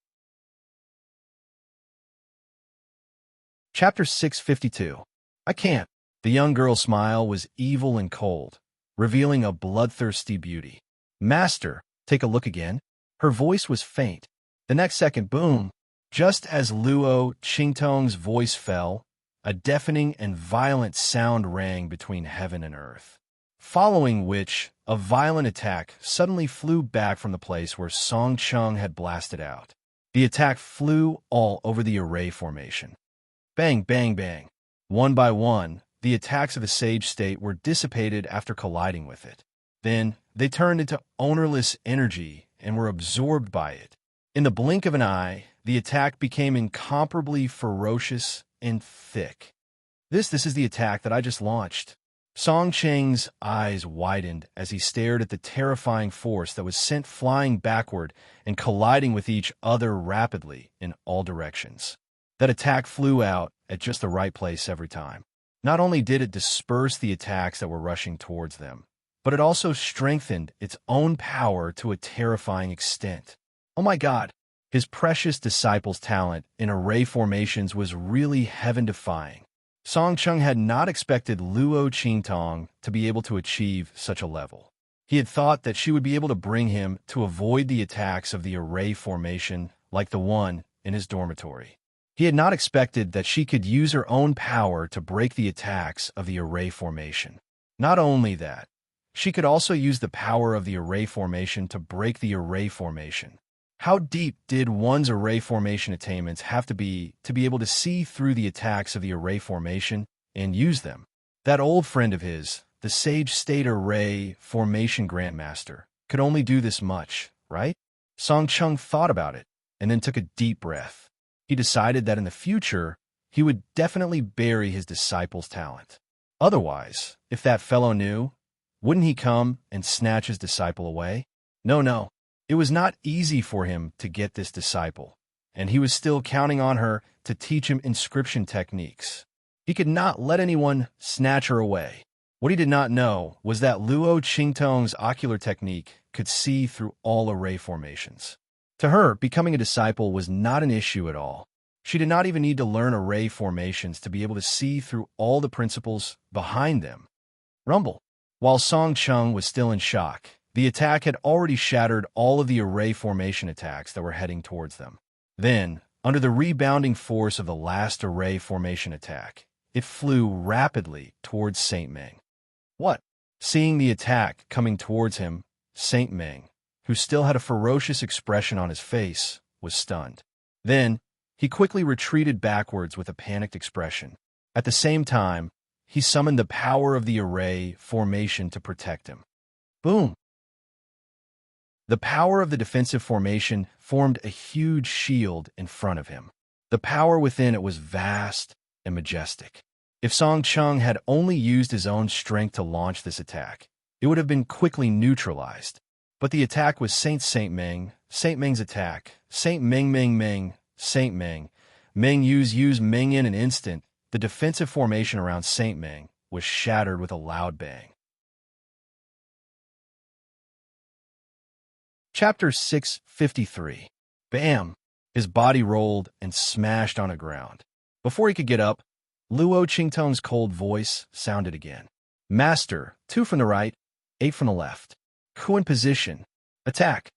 Chapter 652. I can't. The young girl's smile was evil and cold, revealing a bloodthirsty beauty. Master, take a look again. Her voice was faint. The next second, boom. Just as Luo Qingtong's voice fell, a deafening and violent sound rang between heaven and earth, following which a violent attack suddenly flew back from the place where Song Chung had blasted out. The attack flew all over the array formation. Bang, bang, bang. One by one, the attacks of the Sage State were dissipated after colliding with it. Then, they turned into ownerless energy and were absorbed by it. In the blink of an eye, the attack became incomparably ferocious and thick. This is the attack that I just launched. Song Cheng's eyes widened as he stared at the terrifying force that was sent flying backward and colliding with each other rapidly in all directions. That attack flew out at just the right place every time. Not only did it disperse the attacks that were rushing towards them, but it also strengthened its own power to a terrifying extent. Oh my God! His precious disciple's talent in array formations was really heaven-defying. Song Chung had not expected Luo Qingtong to be able to achieve such a level. He had thought that she would be able to bring him to avoid the attacks of the array formation like the one in his dormitory. He had not expected that she could use her own power to break the attacks of the array formation. Not only that, she could also use the power of the array formation to break the array formation. How deep did one's array formation attainments have to be able to see through the attacks of the array formation and use them? That old friend of his, the Sage State Array Formation Grandmaster, could only do this much, right? Song Chung thought about it and then took a deep breath. He decided that in the future, he would definitely bury his disciple's talent. Otherwise, if that fellow knew, wouldn't he come and snatch his disciple away? No. It was not easy for him to get this disciple, and he was still counting on her to teach him inscription techniques. He could not let anyone snatch her away. What he did not know was that Luo Qingtong's ocular technique could see through all array formations. To her, becoming a disciple was not an issue at all. She did not even need to learn array formations to be able to see through all the principles behind them. Rumble. While Song Chung was still in shock, the attack had already shattered all of the array formation attacks that were heading towards them. Then, under the rebounding force of the last array formation attack, it flew rapidly towards Saint Meng. What? Seeing the attack coming towards him, Saint Meng, who still had a ferocious expression on his face, was stunned. Then, he quickly retreated backwards with a panicked expression. At the same time, he summoned the power of the array formation to protect him. Boom! The power of the defensive formation formed a huge shield in front of him. The power within it was vast and majestic. If Song Chung had only used his own strength to launch this attack, it would have been quickly neutralized. But the attack was Saint Meng's attack. Saint Meng. Meng use Meng in an instant. The defensive formation around Saint Meng was shattered with a loud bang. Chapter 653. Bam! His body rolled and smashed on the ground. Before he could get up, Luo Qingtong's cold voice sounded again. Master, 2 from the right, 8 from the left. Ku in position. Attack.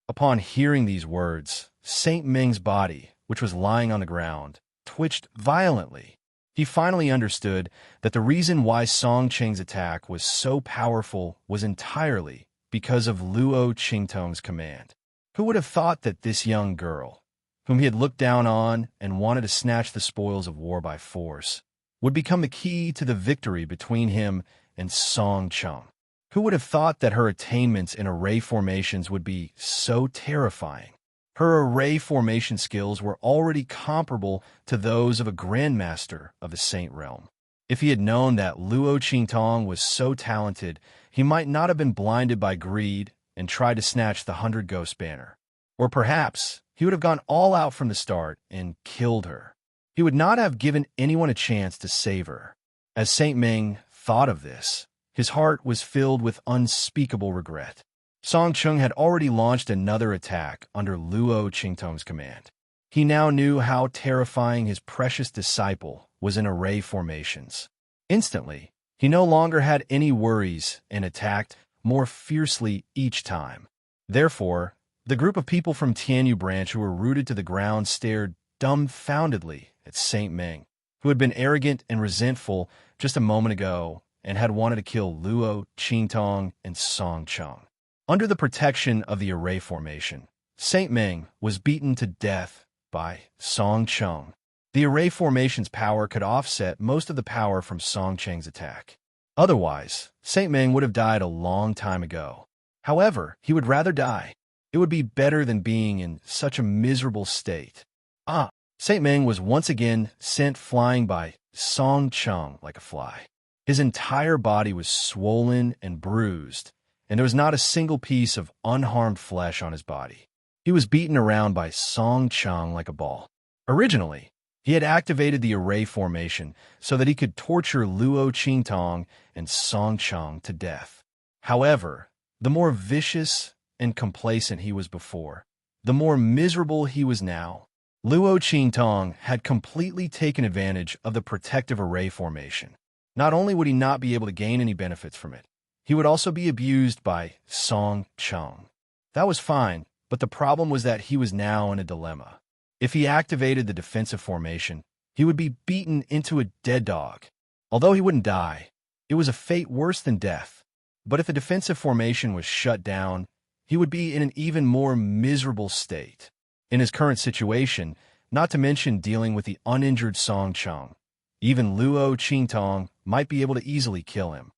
Upon hearing these words, Saint Meng's body, which was lying on the ground, twitched violently. He finally understood that the reason why Song Cheng's attack was so powerful was entirely because of Luo Qingtong's command. Who would have thought that this young girl, whom he had looked down on and wanted to snatch the spoils of war by force, would become the key to the victory between him and Song Chung? Who would have thought that her attainments in array formations would be so terrifying? Her array formation skills were already comparable to those of a grandmaster of the Saint Realm. If he had known that Luo Qingtong was so talented, he might not have been blinded by greed and tried to snatch the 100 Ghost banner. Or perhaps he would have gone all out from the start and killed her. He would not have given anyone a chance to save her. As Saint Meng thought of this, his heart was filled with unspeakable regret. Song Chung had already launched another attack under Luo Qingtong's command. He now knew how terrifying his precious disciple was in array formations. Instantly, he no longer had any worries and attacked more fiercely each time. Therefore, the group of people from Tianyu branch who were rooted to the ground stared dumbfoundedly at Saint Ming, who had been arrogant and resentful just a moment ago and had wanted to kill Luo, Qingtong, and Song Cheng. Under the protection of the array formation, Saint Ming was beaten to death by Song Cheng. The array formation's power could offset most of the power from Song Cheng's attack. Otherwise, Saint Ming would have died a long time ago. However, he would rather die. It would be better than being in such a miserable state. Saint Ming was once again sent flying by Song Cheng like a fly. His entire body was swollen and bruised, and there was not a single piece of unharmed flesh on his body. He was beaten around by Song Cheng like a ball. Originally, he had activated the array formation so that he could torture Luo Qingtong and Song Cheng to death. However, the more vicious and complacent he was before, the more miserable he was now. Luo Qingtong had completely taken advantage of the protective array formation. Not only would he not be able to gain any benefits from it, he would also be abused by Song Cheng. That was fine, but the problem was that he was now in a dilemma. If he activated the defensive formation, he would be beaten into a dead dog. Although he wouldn't die, it was a fate worse than death. But if the defensive formation was shut down, he would be in an even more miserable state. In his current situation, not to mention dealing with the uninjured Song Cheng, even Luo Qingtong might be able to easily kill him.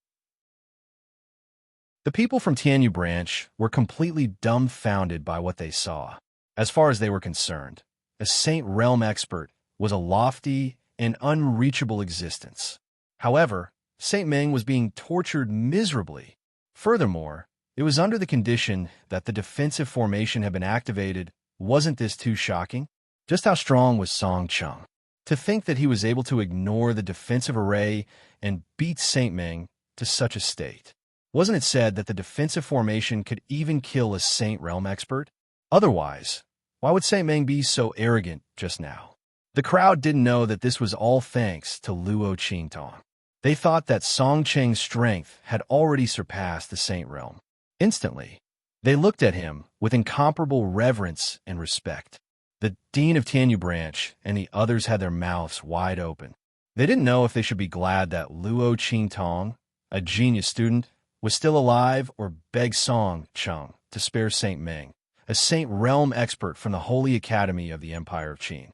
The people from Tianyu branch were completely dumbfounded by what they saw. As far as they were concerned, a Saint Realm expert was a lofty and unreachable existence. However, Saint Ming was being tortured miserably. Furthermore, it was under the condition that the defensive formation had been activated. Wasn't this too shocking? Just how strong was Song Cheng? To think that he was able to ignore the defensive array and beat Saint Ming to such a state. Wasn't it said that the defensive formation could even kill a Saint Realm expert? Otherwise, why would Saint Ming be so arrogant just now? The crowd didn't know that this was all thanks to Luo Qingtong. They thought that Song Cheng's strength had already surpassed the Saint Realm. Instantly, they looked at him with incomparable reverence and respect. The dean of Tianyu branch and the others had their mouths wide open. They didn't know if they should be glad that Luo Qingtong, a genius student, was still alive or beg Song Cheng to spare Saint Ming, a Saint Realm expert from the Holy Academy of the Empire of Qin.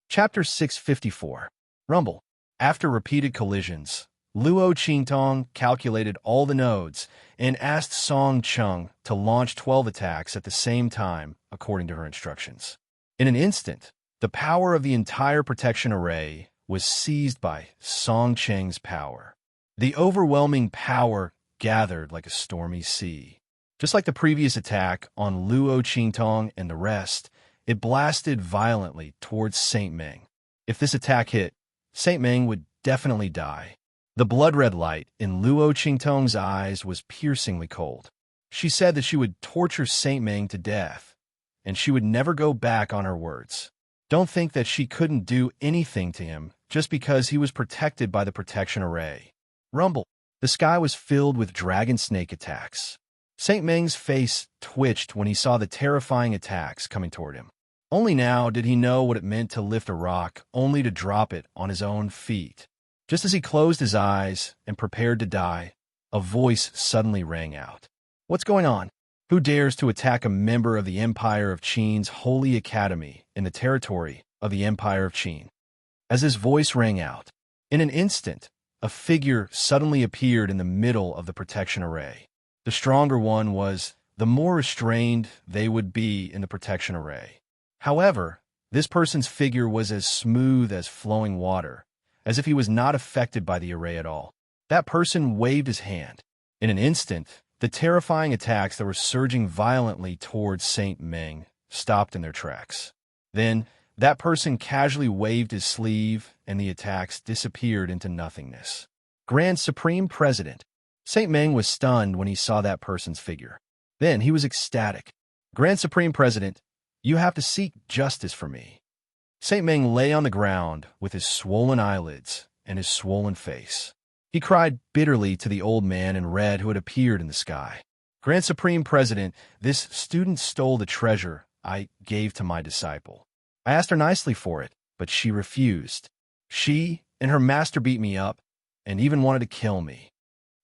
Chapter 654. Rumble. After repeated collisions, Luo Qingtong calculated all the nodes and asked Song Cheng to launch 12 attacks at the same time, according to her instructions. In an instant, the power of the entire protection array was seized by Song Cheng's power. The overwhelming power gathered like a stormy sea. Just like the previous attack on Luo Qingtong and the rest, it blasted violently towards Saint Ming. If this attack hit, Saint Ming would definitely die. The blood-red light in Luo Qingtong's eyes was piercingly cold. She said that she would torture Saint Ming to death, and she would never go back on her words. Don't think that she couldn't do anything to him just because he was protected by the protection array. Rumble. The sky was filled with dragon snake attacks. Saint Ming's face twitched when he saw the terrifying attacks coming toward him. Only now did he know what it meant to lift a rock only to drop it on his own feet. Just as he closed his eyes and prepared to die, a voice suddenly rang out. What's going on? Who dares to attack a member of the Empire of Qin's Holy Academy in the territory of the Empire of Qin? As his voice rang out, in an instant, a figure suddenly appeared in the middle of the protection array. The stronger one was, the more restrained they would be in the protection array. However, this person's figure was as smooth as flowing water, as if he was not affected by the array at all. That person waved his hand. In an instant, the terrifying attacks that were surging violently towards Saint Ming stopped in their tracks. Then, that person casually waved his sleeve, and the attacks disappeared into nothingness. Grand Supreme President. Saint Ming was stunned when he saw that person's figure. Then he was ecstatic. Grand Supreme President, you have to seek justice for me. Saint Ming lay on the ground with his swollen eyelids and his swollen face. He cried bitterly to the old man in red who had appeared in the sky. Grand Supreme President, this student stole the treasure I gave to my disciple. I asked her nicely for it, but she refused. She and her master beat me up and even wanted to kill me.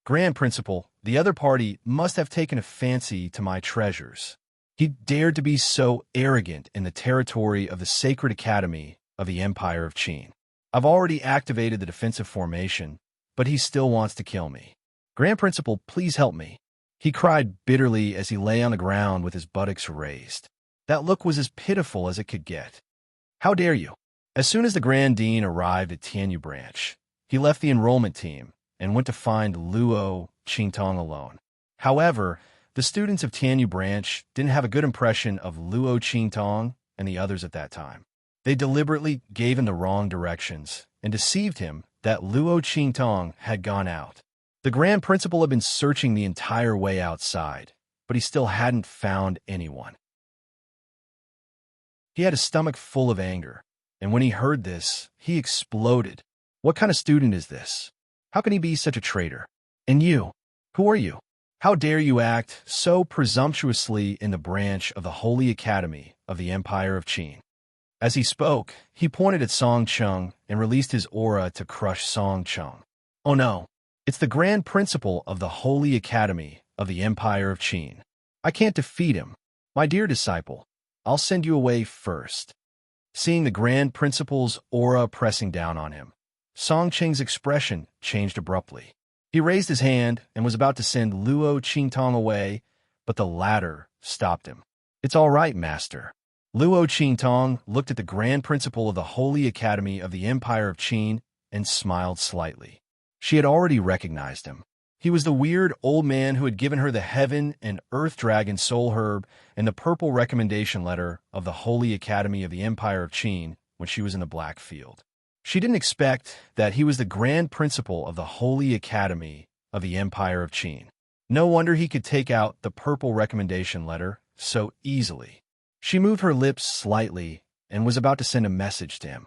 Grand Principal, the other party must have taken a fancy to my treasures. He dared to be so arrogant in the territory of the Sacred Academy of the Empire of Qin. I've already activated the defensive formation, but he still wants to kill me. Grand Principal, please help me. He cried bitterly as he lay on the ground with his buttocks raised. That look was as pitiful as it could get. How dare you? As soon as the Grand Dean arrived at Tianyu Branch, he left the enrollment team and went to find Luo Qingtong alone. However, the students of Tianyu Branch didn't have a good impression of Luo Qingtong and the others at that time. They deliberately gave him the wrong directions and deceived him that Luo Qingtong had gone out. The Grand Principal had been searching the entire way outside, but he still hadn't found anyone. He had a stomach full of anger, and when he heard this, he exploded. What kind of student is this? How can he be such a traitor? And you, who are you? How dare you act so presumptuously in the branch of the Holy Academy of the Empire of Qin? As he spoke, he pointed at Song Chung and released his aura to crush Song Chung. Oh no, it's the Grand Principal of the Holy Academy of the Empire of Qin. I can't defeat him. My dear disciple, I'll send you away first. Seeing the Grand Principal's aura pressing down on him, Song Cheng's expression changed abruptly. He raised his hand and was about to send Luo Qingtong away, but the latter stopped him. It's all right, master. Luo Qingtong looked at the Grand Principal of the Holy Academy of the Empire of Qin and smiled slightly. She had already recognized him. He was the weird old man who had given her the Heaven and Earth Dragon Soul Herb and the purple recommendation letter of the Holy Academy of the Empire of Qin when she was in the Black Field. She didn't expect that he was the Grand Principal of the Holy Academy of the Empire of Qin. No wonder he could take out the purple recommendation letter so easily. She moved her lips slightly and was about to send a message to him.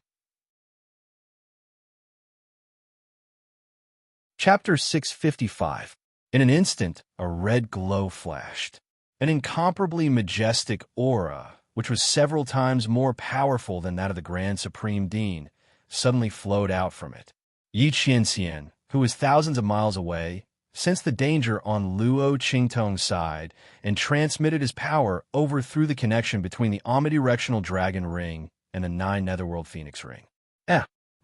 Chapter 655. In an instant, a red glow flashed. An incomparably majestic aura, which was several times more powerful than that of the Grand Supreme Dean, suddenly flowed out from it. Yi Qianxian, who was thousands of miles away, sensed the danger on Luo Qingtong's side and transmitted his power over through the connection between the omnidirectional dragon ring and the 9 Netherworld Phoenix ring.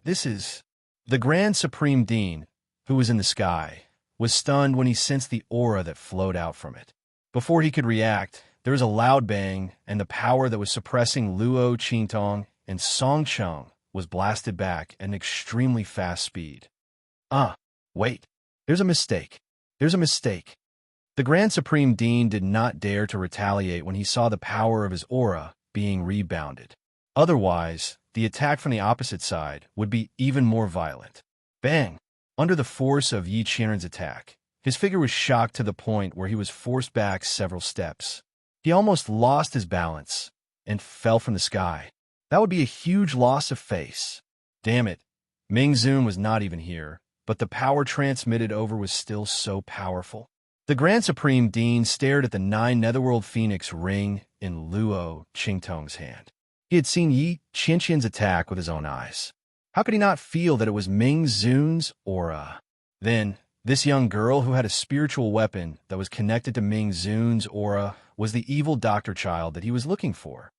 This is... The Grand Supreme Dean, who was in the sky, was stunned when he sensed the aura that flowed out from it. Before he could react, there was a loud bang, and the power that was suppressing Luo Qingtong and Song Chung was blasted back at an extremely fast speed. Wait. There's a mistake. There's a mistake. The Grand Supreme Dean did not dare to retaliate when he saw the power of his aura being rebounded. Otherwise, the attack from the opposite side would be even more violent. Bang! Under the force of Yi Qianren's attack, his figure was shocked to the point where he was forced back several steps. He almost lost his balance and fell from the sky. That would be a huge loss of face. Damn it, Ming Zun was not even here, but the power transmitted over was still so powerful. The Grand Supreme Dean stared at the 9 Netherworld Phoenix ring in Luo Qingtong's hand. He had seen Yi Qianxian's attack with his own eyes. How could he not feel that it was Ming Zun's aura? Then, this young girl who had a spiritual weapon that was connected to Ming Zun's aura was the evil doctor child that he was looking for.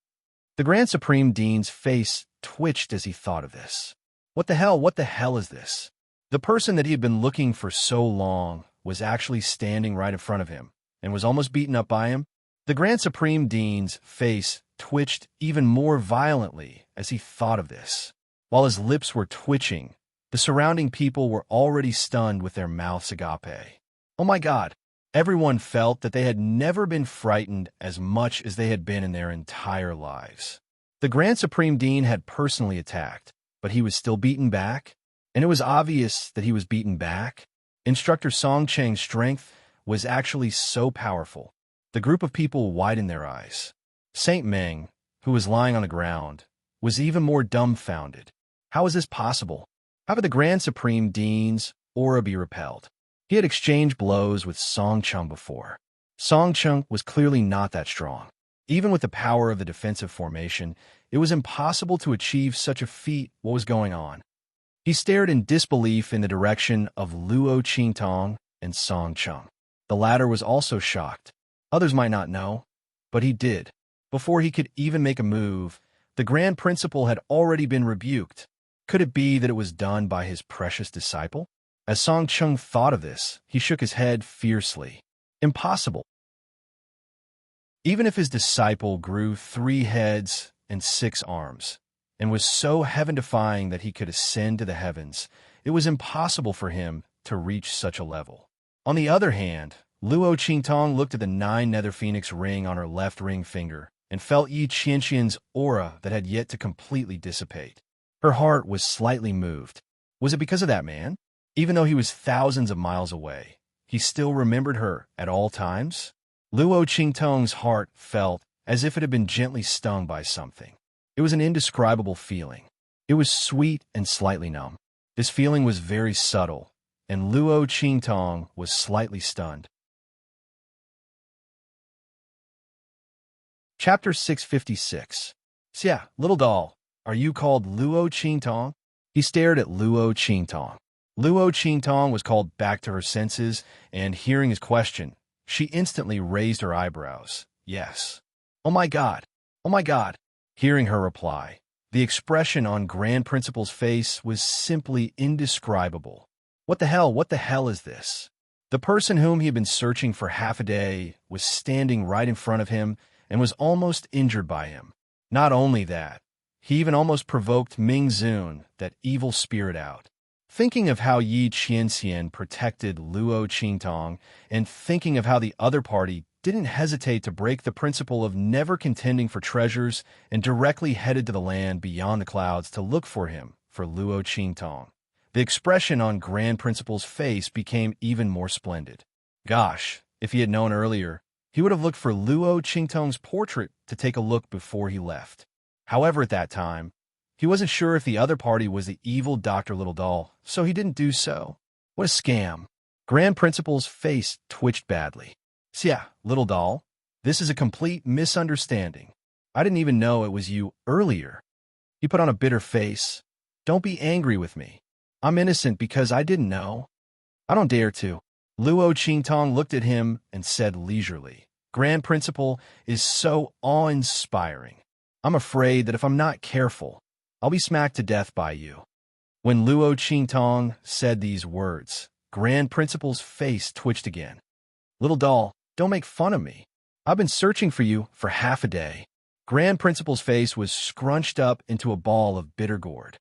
The Grand Supreme Dean's face twitched as he thought of this. What the hell is this? The person that he had been looking for so long was actually standing right in front of him and was almost beaten up by him. The Grand Supreme Dean's face twitched even more violently as he thought of this. While his lips were twitching, the surrounding people were already stunned with their mouths agape. Oh my God! Everyone felt that they had never been frightened as much as they had been in their entire lives. The Grand Supreme Dean had personally attacked, but he was still beaten back, and it was obvious that he was beaten back. Instructor Song Cheng's strength was actually so powerful. The group of people widened their eyes. Saint Meng, who was lying on the ground, was even more dumbfounded. How is this possible? How could the Grand Supreme Dean's aura be repelled? He had exchanged blows with Song Chung before. Song Chung was clearly not that strong. Even with the power of the defensive formation, it was impossible to achieve such a feat. What was going on? He stared in disbelief in the direction of Luo Qingtong and Song Chung. The latter was also shocked. Others might not know, but he did. Before he could even make a move, the Grand Principal had already been rebuked. Could it be that it was done by his precious disciple? As Song Chung thought of this, he shook his head fiercely. Impossible. Even if his disciple grew 3 heads and 6 arms, and was so heaven-defying that he could ascend to the heavens, it was impossible for him to reach such a level. On the other hand, Luo Qingtong looked at the 9 Nether Phoenix ring on her left ring finger and felt Yi Qianqian's aura that had yet to completely dissipate. Her heart was slightly moved. Was it because of that man? Even though he was thousands of miles away, he still remembered her at all times? Luo Qingtong's heart felt as if it had been gently stung by something. It was an indescribable feeling. It was sweet and slightly numb. This feeling was very subtle, and Luo Qingtong was slightly stunned. Chapter 656. Xia, little doll, are you called Luo Qingtong? He stared at Luo Qingtong. Luo Qingtong was called back to her senses, and hearing his question, she instantly raised her eyebrows. Yes. Oh my God. Oh my God. Hearing her reply, the expression on Grand Principal's face was simply indescribable. What the hell is this? The person whom he had been searching for half a day was standing right in front of him and was almost injured by him. Not only that, he even almost provoked Ming Zun, that evil spirit, out. Thinking of how Yi Qianxian protected Luo Qingtong, and thinking of how the other party didn't hesitate to break the principle of never contending for treasures and directly headed to the land beyond the clouds to look for him, for Luo Qingtong, the expression on Grand Principal's face became even more splendid. Gosh, if he had known earlier, he would have looked for Luo Qingtong's portrait to take a look before he left. However, at that time, he wasn't sure if the other party was the evil Dr. Little Doll, so he didn't do so. What a scam. Grand Principal's face twitched badly. Xia, little doll, this is a complete misunderstanding. I didn't even know it was you earlier. He put on a bitter face. Don't be angry with me. I'm innocent because I didn't know. I don't dare to. Luo Qingtong looked at him and said leisurely, Grand Principal is so awe-inspiring. I'm afraid that if I'm not careful, I'll be smacked to death by you. When Luo Qingtong said these words, Grand Principal's face twitched again. Little doll, don't make fun of me. I've been searching for you for half a day. Grand Principal's face was scrunched up into a ball of bitter gourd.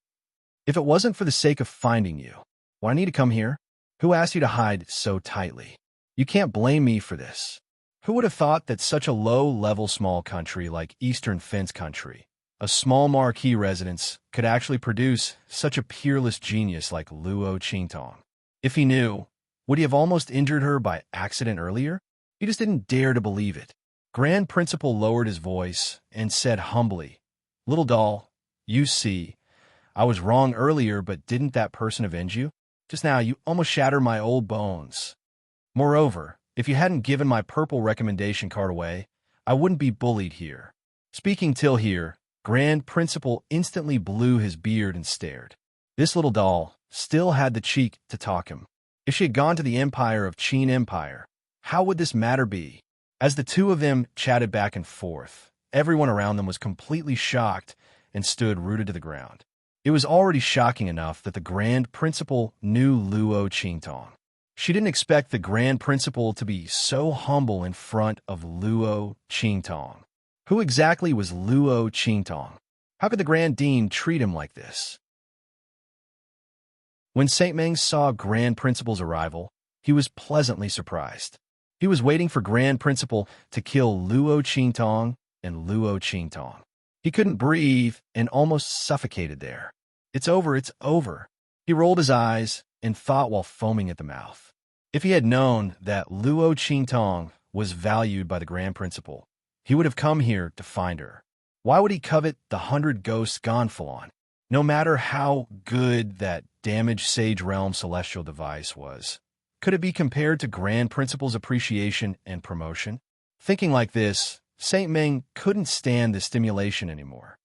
If it wasn't for the sake of finding you, would I need to come here? Who asked you to hide so tightly? You can't blame me for this. Who would have thought that such a low-level small country like Eastern Fence Country, a small marquee residence, could actually produce such a peerless genius like Luo Qingtong? If he knew, would he have almost injured her by accident earlier? He just didn't dare to believe it. Grand Principal lowered his voice and said humbly, Little doll, you see, I was wrong earlier, but didn't that person avenge you? Just now, you almost shattered my old bones. Moreover, if you hadn't given my purple recommendation card away, I wouldn't be bullied here. Speaking till here, Grand Principal instantly blew his beard and stared. This little doll still had the cheek to talk him. If she had gone to the Empire of Qin Empire, how would this matter be? As the two of them chatted back and forth, everyone around them was completely shocked and stood rooted to the ground. It was already shocking enough that the Grand Principal knew Luo Qingtong. She didn't expect the Grand Principal to be so humble in front of Luo Qingtong. Who exactly was Luo Qingtong? How could the Grand Dean treat him like this? When Saint Meng saw Grand Principal's arrival, he was pleasantly surprised. He was waiting for Grand Principal to kill Luo Qingtong and Luo Qingtong. He couldn't breathe and almost suffocated there. It's over, it's over. He rolled his eyes and thought while foaming at the mouth. If he had known that Luo Qingtong was valued by the Grand Principal. He would have come here to find her. Why would he covet the 100 ghosts Gonfalon? No matter how good that damaged Sage Realm celestial device was, could it be compared to Grand Principal's appreciation and promotion? Thinking like this, Saint Ming couldn't stand the stimulation anymore.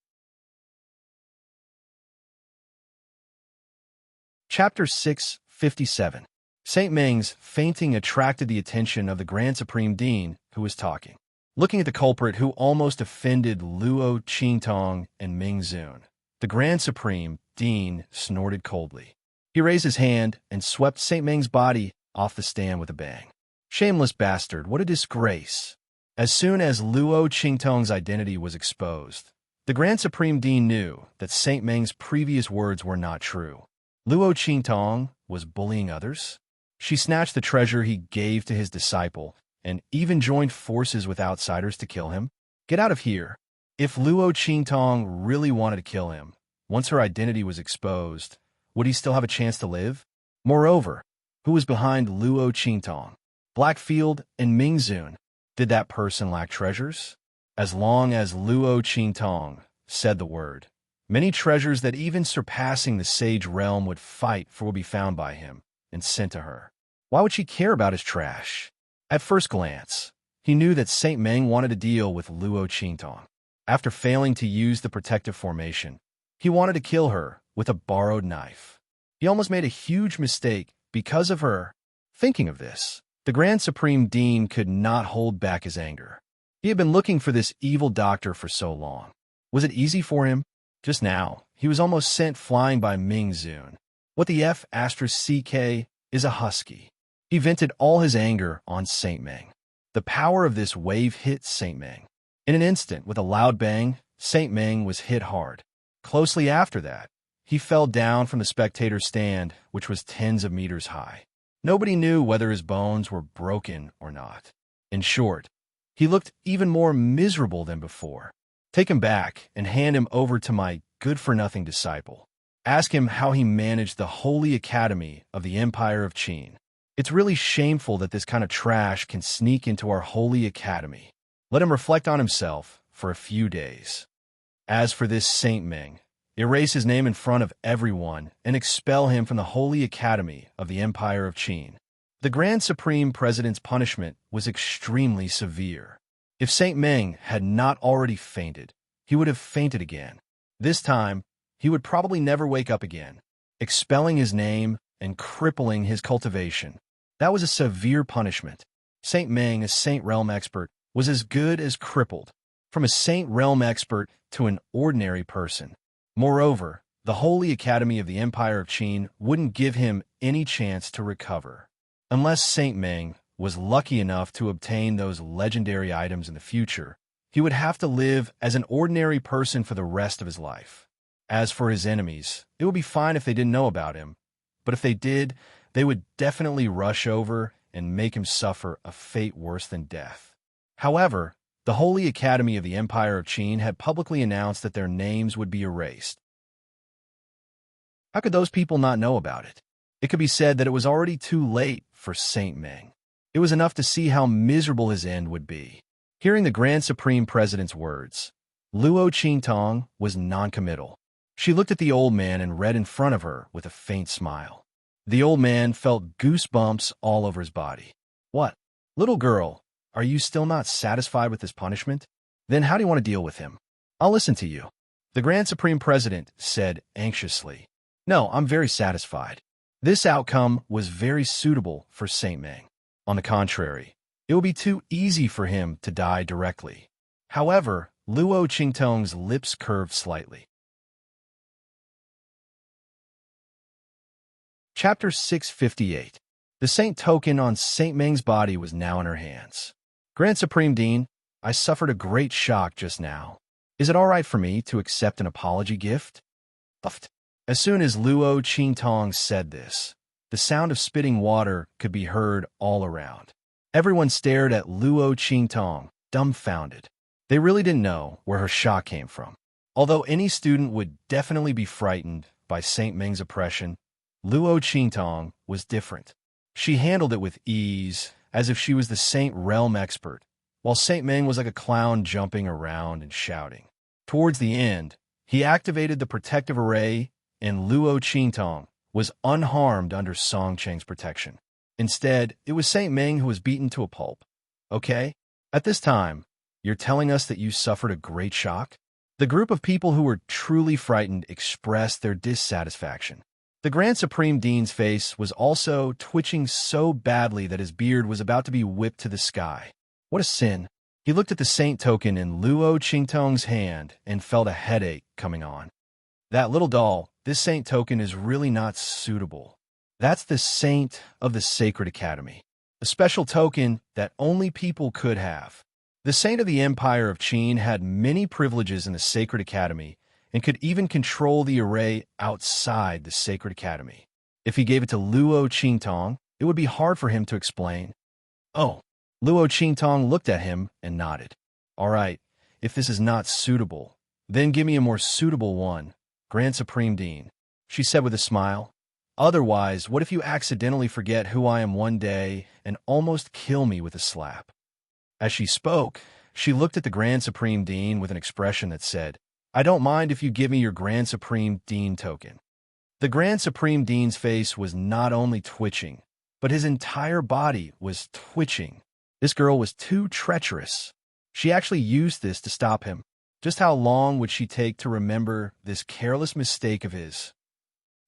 Chapter 657. Saint Ming's fainting attracted the attention of the Grand Supreme Dean, who was talking. Looking at the culprit who almost offended Luo Qingtong and Ming Zun, the Grand Supreme Dean snorted coldly. He raised his hand and swept Saint Ming's body off the stand with a bang. Shameless bastard, what a disgrace. As soon as Luo Qingtong's identity was exposed, the Grand Supreme Dean knew that Saint Ming's previous words were not true. Luo Qingtong was bullying others. She snatched the treasure he gave to his disciple and even joined forces with outsiders to kill him. Get out of here. If Luo Qingtong really wanted to kill him, once her identity was exposed, would he still have a chance to live? Moreover, who was behind Luo Qingtong? Blackfield and Ming Zun. Did that person lack treasures? As long as Luo Qingtong said the word, many treasures that even surpassing the Sage Realm would fight for will be found by him and sent to her. Why would she care about his trash? At first glance, he knew that Saint Ming wanted to deal with Luo Qingtong. After failing to use the protective formation, he wanted to kill her with a borrowed knife. He almost made a huge mistake because of her. Thinking of this, the Grand Supreme Dean could not hold back his anger. He had been looking for this evil doctor for so long. Was it easy for him? Just now, he was almost sent flying by Ming Zun. What the F***CK is a husky. He vented all his anger on Saint Ming. The power of this wave hit Saint Ming. In an instant, with a loud bang, Saint Ming was hit hard. Closely after that, he fell down from the spectator's stand, which was tens of meters high. Nobody knew whether his bones were broken or not. In short, he looked even more miserable than before. Take him back and hand him over to my good-for-nothing disciple. Ask him how he managed the Holy Academy of the Empire of Qin. It's really shameful that this kind of trash can sneak into our Holy Academy. Let him reflect on himself for a few days. As for this Saint Ming, erase his name in front of everyone and expel him from the Holy Academy of the Empire of Qin. The Grand Supreme President's punishment was extremely severe. If Saint Ming had not already fainted, he would have fainted again. This time, he would probably never wake up again, expelling his name and crippling his cultivation. That was a severe punishment. Saint Ming, a Saint Realm expert, was as good as crippled, from a Saint Realm expert to an ordinary person. Moreover, the Holy Academy of the Empire of Qin wouldn't give him any chance to recover. Unless Saint Ming was lucky enough to obtain those legendary items in the future, he would have to live as an ordinary person for the rest of his life. As for his enemies, it would be fine if they didn't know about him, but if they did, they would definitely rush over and make him suffer a fate worse than death. However, the Holy Academy of the Empire of Qin had publicly announced that their names would be erased. How could those people not know about it? It could be said that it was already too late for Saint Ming. It was enough to see how miserable his end would be. Hearing the Grand Supreme President's words, Luo Qingtong was noncommittal. She looked at the old man and read in front of her with a faint smile. The old man felt goosebumps all over his body. What? Little girl, are you still not satisfied with this punishment? Then how do you want to deal with him? I'll listen to you. The Grand Supreme President said anxiously. No, I'm very satisfied. This outcome was very suitable for Saint Ming. On the contrary, it would be too easy for him to die directly. However, Luo Qingtong's lips curved slightly. Chapter 658. The Saint token on Saint Ming's body was now in her hands. Grand Supreme Dean, I suffered a great shock just now. Is it all right for me to accept an apology gift? As soon as Luo Qingtong said this, the sound of spitting water could be heard all around. Everyone stared at Luo Qingtong, dumbfounded. They really didn't know where her shock came from. Although any student would definitely be frightened by Saint Ming's oppression, Luo Qingtong was different. She handled it with ease, as if she was the Saint Realm expert, while Saint Ming was like a clown jumping around and shouting. Towards the end, he activated the protective array, and Luo Qingtong was unharmed under Song Cheng's protection. Instead, it was Saint Ming who was beaten to a pulp. Okay? At this time, you're telling us that you suffered a great shock? The group of people who were truly frightened expressed their dissatisfaction. The Grand Supreme Dean's face was also twitching so badly that his beard was about to be whipped to the sky. What a sin. He looked at the saint token in Luo Qingtong's hand and felt a headache coming on. That little doll, this saint token is really not suitable. That's the saint of the Sacred Academy, a special token that only people could have. The saint of the Empire of Qin had many privileges in the Sacred Academy and could even control the array outside the Sacred Academy. If he gave it to Luo Qingtong, it would be hard for him to explain. Oh, Luo Qingtong looked at him and nodded. All right, if this is not suitable, then give me a more suitable one, Grand Supreme Dean, she said with a smile. Otherwise, what if you accidentally forget who I am one day and almost kill me with a slap? As she spoke, she looked at the Grand Supreme Dean with an expression that said, I don't mind if you give me your Grand Supreme Dean token. The Grand Supreme Dean's face was not only twitching, but his entire body was twitching. This girl was too treacherous. She actually used this to stop him. Just how long would she take to remember this careless mistake of his?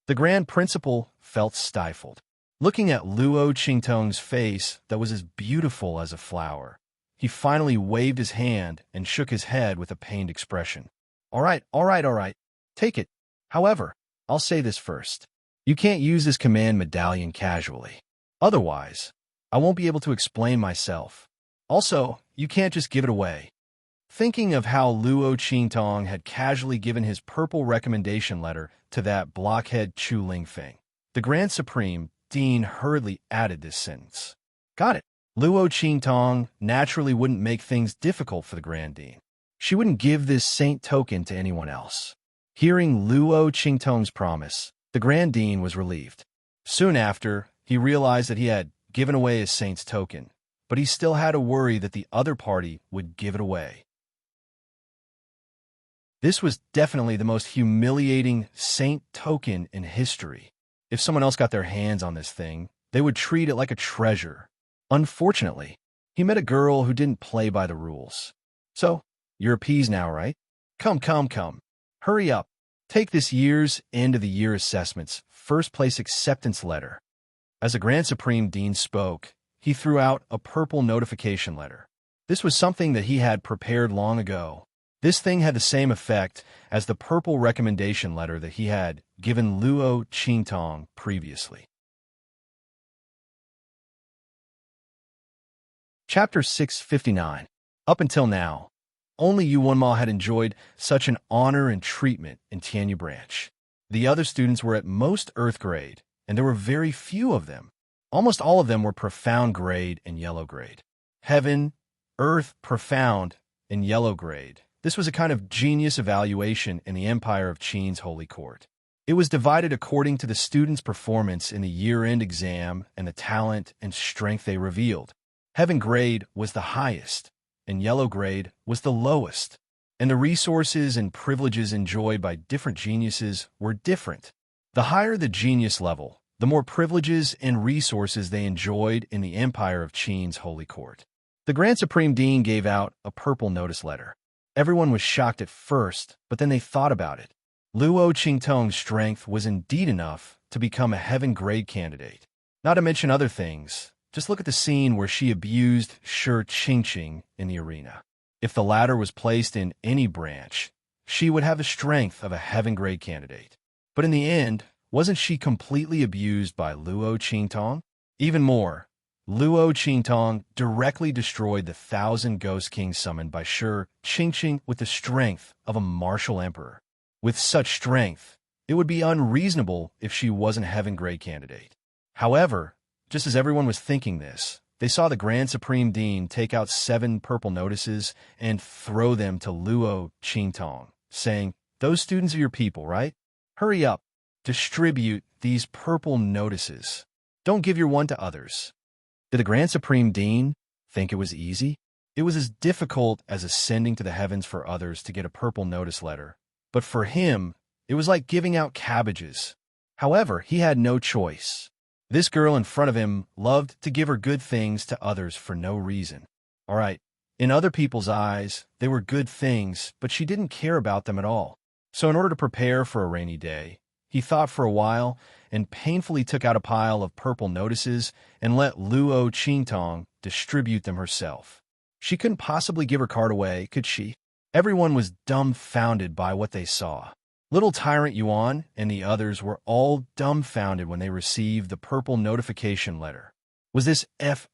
The Grand Principal felt stifled. Looking at Luo Qingtong's face that was as beautiful as a flower, he finally waved his hand and shook his head with a pained expression. All right. Take it. However, I'll say this first. You can't use this command medallion casually. Otherwise, I won't be able to explain myself. Also, you can't just give it away. Thinking of how Luo Qingtong had casually given his purple recommendation letter to that blockhead Chu Lingfeng, the Grand Supreme Dean hurriedly added this sentence. Got it. Luo Qingtong naturally wouldn't make things difficult for the Grand Dean. She wouldn't give this saint token to anyone else. Hearing Luo Qingtong's promise, the Grand Dean was relieved. Soon after, he realized that he had given away his saint's token, but he still had to worry that the other party would give it away. This was definitely the most humiliating saint token in history. If someone else got their hands on this thing, they would treat it like a treasure. Unfortunately, he met a girl who didn't play by the rules. So, you're appeased now, right? Come. Hurry up. Take this year's end-of-the-year assessment's first-place acceptance letter. As the Grand Supreme Dean spoke, he threw out a purple notification letter. This was something that he had prepared long ago. This thing had the same effect as the purple recommendation letter that he had given Luo Qingtong previously. Chapter 659. Up until now, only Yu Wenma had enjoyed such an honor and treatment in Tianyu Branch. The other students were at most Earth grade, and there were very few of them. Almost all of them were Profound grade and Yellow grade. Heaven, Earth, Profound, and Yellow grade. This was a kind of genius evaluation in the Empire of Qin's Holy Court. It was divided according to the students' performance in the year-end exam and the talent and strength they revealed. Heaven grade was the highest, and Yellow grade was the lowest. And the resources and privileges enjoyed by different geniuses were different. The higher the genius level, the more privileges and resources they enjoyed in the Empire of Qin's Holy Court. The Grand Supreme Dean gave out a purple notice letter. Everyone was shocked at first, but then they thought about it. Luo Qingtong's strength was indeed enough to become a heaven grade candidate. Not to mention other things, just look at the scene where she abused Shi Qingqing in the arena. If the latter was placed in any branch, she would have the strength of a heaven grade candidate. But in the end, wasn't she completely abused by Luo Qingtong? Even more, Luo Qingtong directly destroyed the 1,000 Ghost Kings summoned by Shi Qingqing with the strength of a martial emperor. With such strength, it would be unreasonable if she wasn't a heaven grade candidate. However, just as everyone was thinking this, they saw the Grand Supreme Dean take out 7 purple notices and throw them to Luo Qingtong, saying, "Those students are your people, right? Hurry up, distribute these purple notices. Don't give your one to others." Did the Grand Supreme Dean think it was easy? It was as difficult as ascending to the heavens for others to get a purple notice letter. But for him, it was like giving out cabbages. However, he had no choice. This girl in front of him loved to give her good things to others for no reason. All right, in other people's eyes, they were good things, but she didn't care about them at all. So in order to prepare for a rainy day, he thought for a while and painfully took out a pile of purple notices and let Luo Qingtong distribute them herself. She couldn't possibly give her card away, could she? Everyone was dumbfounded by what they saw. Little Tyrant Yuan and the others were all dumbfounded when they received the purple notification letter. Was this F**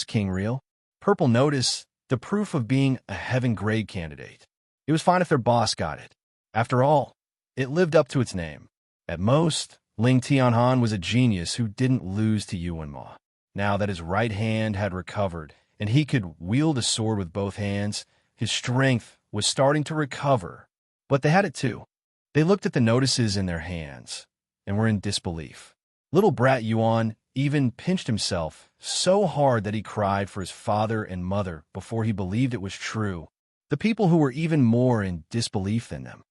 King real? Purple notice, the proof of being a heaven grade candidate. It was fine if their boss got it. After all, it lived up to its name. At most, Ling Tianhan was a genius who didn't lose to Yuanma. Now that his right hand had recovered and he could wield a sword with both hands, his strength was starting to recover. But they had it too. They looked at the notices in their hands and were in disbelief. Little brat Yuan even pinched himself so hard that he cried for his father and mother before he believed it was true, the people who were even more in disbelief than them.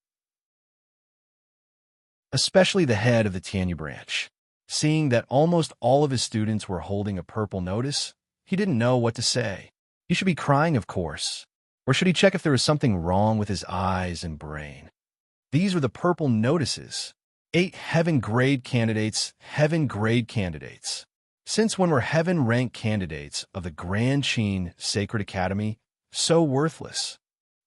Especially the head of the Tianyu branch. Seeing that almost all of his students were holding a purple notice, he didn't know what to say. He should be crying, of course. Or should he check if there was something wrong with his eyes and brain? These were the purple notices. 8 heaven grade candidates, heaven grade candidates. Since when were heaven rank candidates of the Grand Qin Sacred Academy so worthless?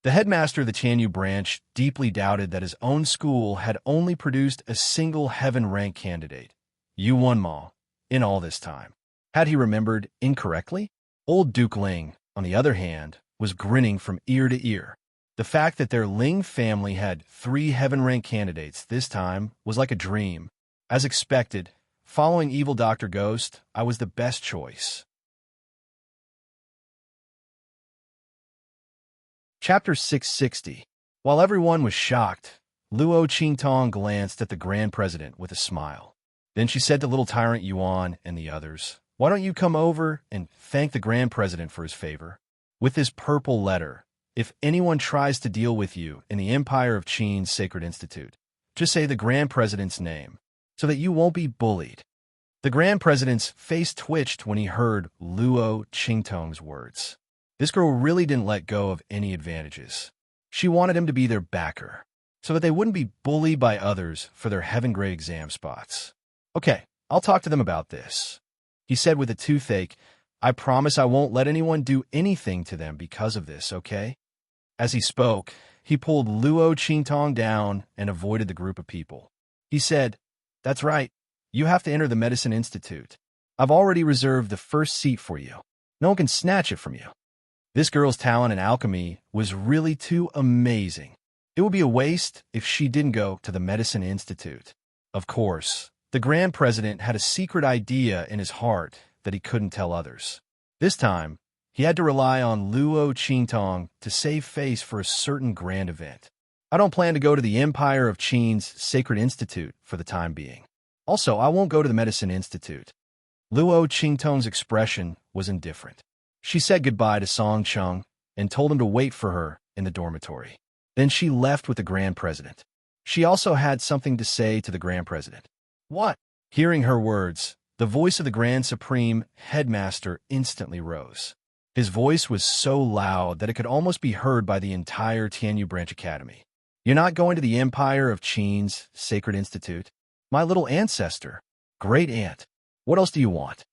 The headmaster of the Tianyu branch deeply doubted that his own school had only produced a single heaven rank candidate, Yu Wenma, in all this time. Had he remembered incorrectly? Old Duke Ling, on the other hand, was grinning from ear to ear. The fact that their Ling family had 3 heaven-ranked candidates this time was like a dream. As expected, following Evil Dr. Ghost, I was the best choice. Chapter 660. While everyone was shocked, Luo Qingtong glanced at the Grand President with a smile. Then she said to Little Tyrant Yuan and the others, "Why don't you come over and thank the Grand President for his favor? With this purple letter, if anyone tries to deal with you in the Empire of Qin's Sacred Institute, just say the Grand President's name, so that you won't be bullied." The Grand President's face twitched when he heard Luo Qingtong's words. This girl really didn't let go of any advantages. She wanted him to be their backer, so that they wouldn't be bullied by others for their heaven-grade exam spots. "Okay, I'll talk to them about this," he said with a toothache. "I promise I won't let anyone do anything to them because of this, okay?" As he spoke, he pulled Luo Qingtong down and avoided the group of people. He said, "That's right. You have to enter the Medicine Institute. I've already reserved the first seat for you. No one can snatch it from you." This girl's talent in alchemy was really too amazing. It would be a waste if she didn't go to the Medicine Institute. Of course, the Grand President had a secret idea in his heart that he couldn't tell others. This time, he had to rely on Luo Qingtong to save face for a certain grand event. "I don't plan to go to the Empire of Qin's Sacred Institute for the time being. Also, I won't go to the Medicine Institute." Luo Qingtong's expression was indifferent. She said goodbye to Song Chung and told him to wait for her in the dormitory. Then she left with the Grand President. She also had something to say to the Grand President. "What?" Hearing her words, the voice of the Grand Supreme Headmaster instantly rose. His voice was so loud that it could almost be heard by the entire Tianyu Branch Academy. "You're not going to the Empire of Qin's Sacred Institute? My little ancestor. Great aunt. What else do you want?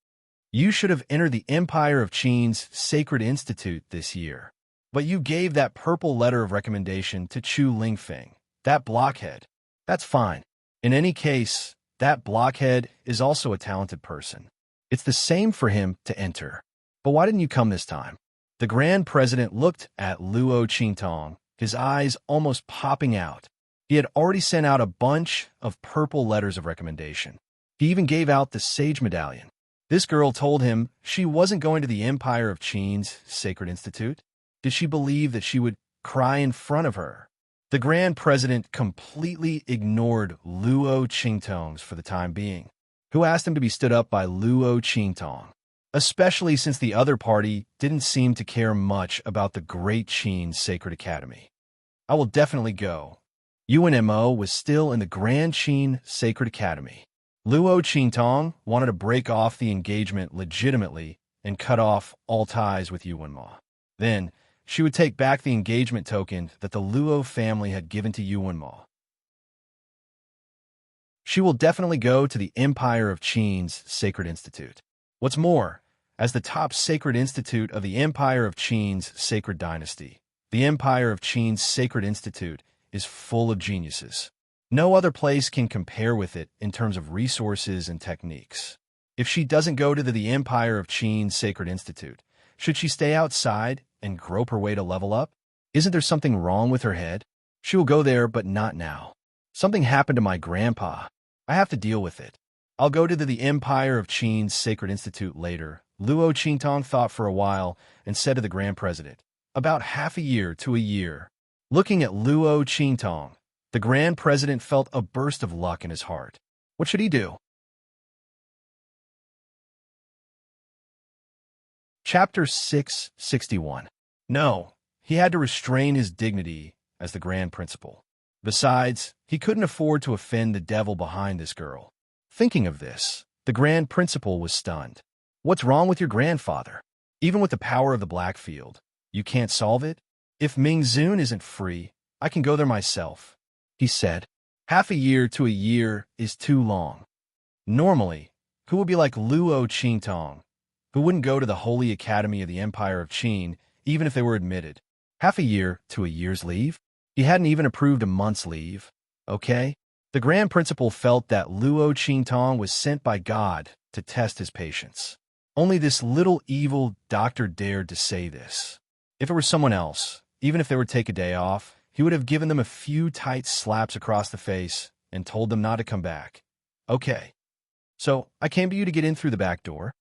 You should have entered the Empire of Qin's Sacred Institute this year. But you gave that purple letter of recommendation to Chu Lingfeng, that blockhead. That's fine. In any case, that blockhead is also a talented person. It's the same for him to enter. But why didn't you come this time?" The Grand President looked at Luo Qingtong, his eyes almost popping out. He had already sent out a bunch of purple letters of recommendation. He even gave out the Sage Medallion. This girl told him she wasn't going to the Empire of Qin's Sacred Institute. Did she believe that she would cry in front of her? The Grand President completely ignored Luo Qingtong's for the time being, who asked him to be stood up by Luo Qingtong. especially since the other party didn't seem to care much about the Great Qin's Sacred Academy. I will definitely go. UNMO was still in the Grand Qin Sacred Academy. Luo Qingtong wanted to break off the engagement legitimately and cut off all ties with Yuanma. Then, she would take back the engagement token that the Luo family had given to Yuanma. She will definitely go to the Empire of Qin's Sacred Institute. What's more, as the top sacred institute of the Empire of Qin's Sacred Dynasty, the Empire of Qin's Sacred Institute is full of geniuses. No other place can compare with it in terms of resources and techniques. If she doesn't go to the Empire of Qin's Sacred Institute, should she stay outside and grope her way to level up? Isn't there something wrong with her head? She will go there, but not now. Something happened to my grandpa. I have to deal with it. I'll go to the Empire of Qin's Sacred Institute later. Luo Qingtong thought for a while and said to the Grand President, about half a year to a year. Looking at Luo Qingtong, the Grand President felt a burst of luck in his heart. What should he do? Chapter 661. No, he had to restrain his dignity as the Grand Principal. Besides, he couldn't afford to offend the devil behind this girl. Thinking of this, the Grand Principal was stunned. What's wrong with your grandfather? Even with the power of the Blackfield, you can't solve it? If Mingzun isn't free, I can go there myself, he said. Half a year to a year is too long. Normally, who would be like Luo Qingtong, who wouldn't go to the Holy Academy of the Empire of Qin even if they were admitted? Half a year to a year's leave? He hadn't even approved a month's leave. Okay? The Grand Principal felt that Luo Qingtong was sent by God to test his patience. Only this little evil doctor dared to say this. If it were someone else, even if they would take a day off, he would have given them a few tight slaps across the face and told them not to come back. Okay. So, I came to you to get in through the back door.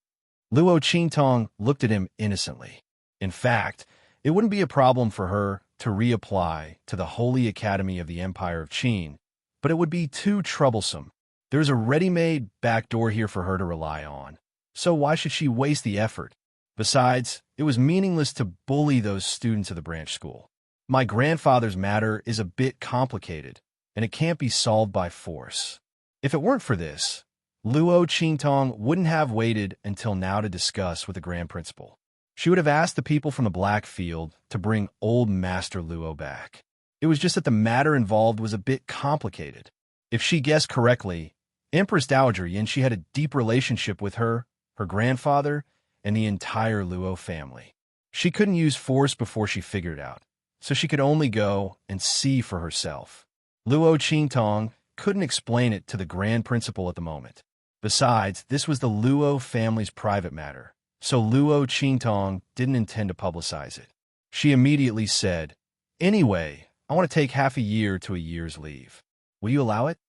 Luo Qingtong looked at him innocently. In fact, it wouldn't be a problem for her to reapply to the Holy Academy of the Empire of Qin, but it would be too troublesome. There's a ready-made back door here for her to rely on. So why should she waste the effort? Besides, it was meaningless to bully those students of the branch school. My grandfather's matter is a bit complicated, and it can't be solved by force. If it weren't for this, Luo Qingtong wouldn't have waited until now to discuss with the Grand Principal. She would have asked the people from the Blackfield to bring old Master Luo back. It was just that the matter involved was a bit complicated. If she guessed correctly, Empress Dowager Yanxi had a deep relationship with her grandfather, and the entire Luo family. She couldn't use force before she figured it out, so she could only go and see for herself. Luo Qingtong couldn't explain it to the Grand Principal at the moment. Besides, this was the Luo family's private matter, so Luo Qingtong didn't intend to publicize it. She immediately said, "Anyway, I want to take half a year to a year's leave. Will you allow it?"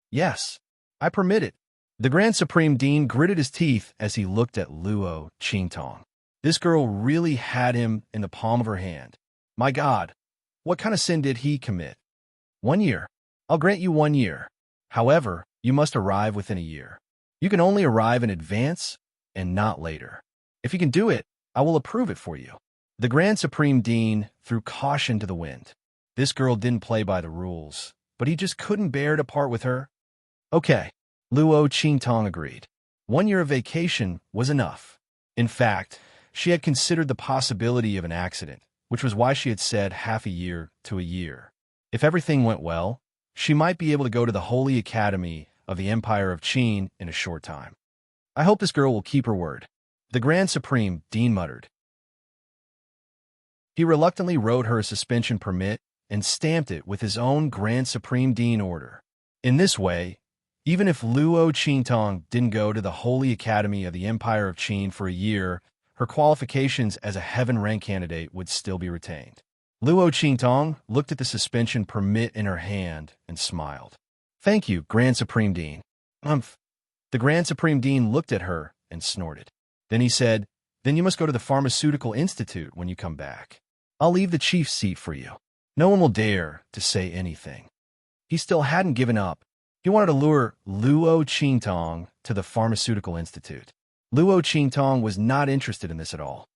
"Yes, I permit it." The Grand Supreme Dean gritted his teeth as he looked at Luo Qingtong. This girl really had him in the palm of her hand. My God, what kind of sin did he commit? 1 year. I'll grant you 1 year. However, you must arrive within a year. You can only arrive in advance and not later. If you can do it, I will approve it for you. The Grand Supreme Dean threw caution to the wind. This girl didn't play by the rules, but he just couldn't bear to part with her. Okay, Luo Qingtong agreed. 1 year of vacation was enough. In fact, she had considered the possibility of an accident, which was why she had said half a year to a year. If everything went well, she might be able to go to the Holy Academy of the Empire of Qin in a short time. I hope this girl will keep her word. The Grand Supreme Dean muttered. He reluctantly wrote her a suspension permit and stamped it with his own Grand Supreme Dean order. In this way, even if Luo Qingtong didn't go to the Holy Academy of the Empire of Qin for a year, her qualifications as a heaven rank candidate would still be retained. Luo Qingtong looked at the suspension permit in her hand and smiled. Thank you, Grand Supreme Dean. Umph. The Grand Supreme Dean looked at her and snorted. Then he said, Then you must go to the Pharmaceutical Institute when you come back. I'll leave the chief's seat for you. No one will dare to say anything. He still hadn't given up. He wanted to lure Luo Qingtong to the Pharmaceutical Institute. Luo Qingtong was not interested in this at all.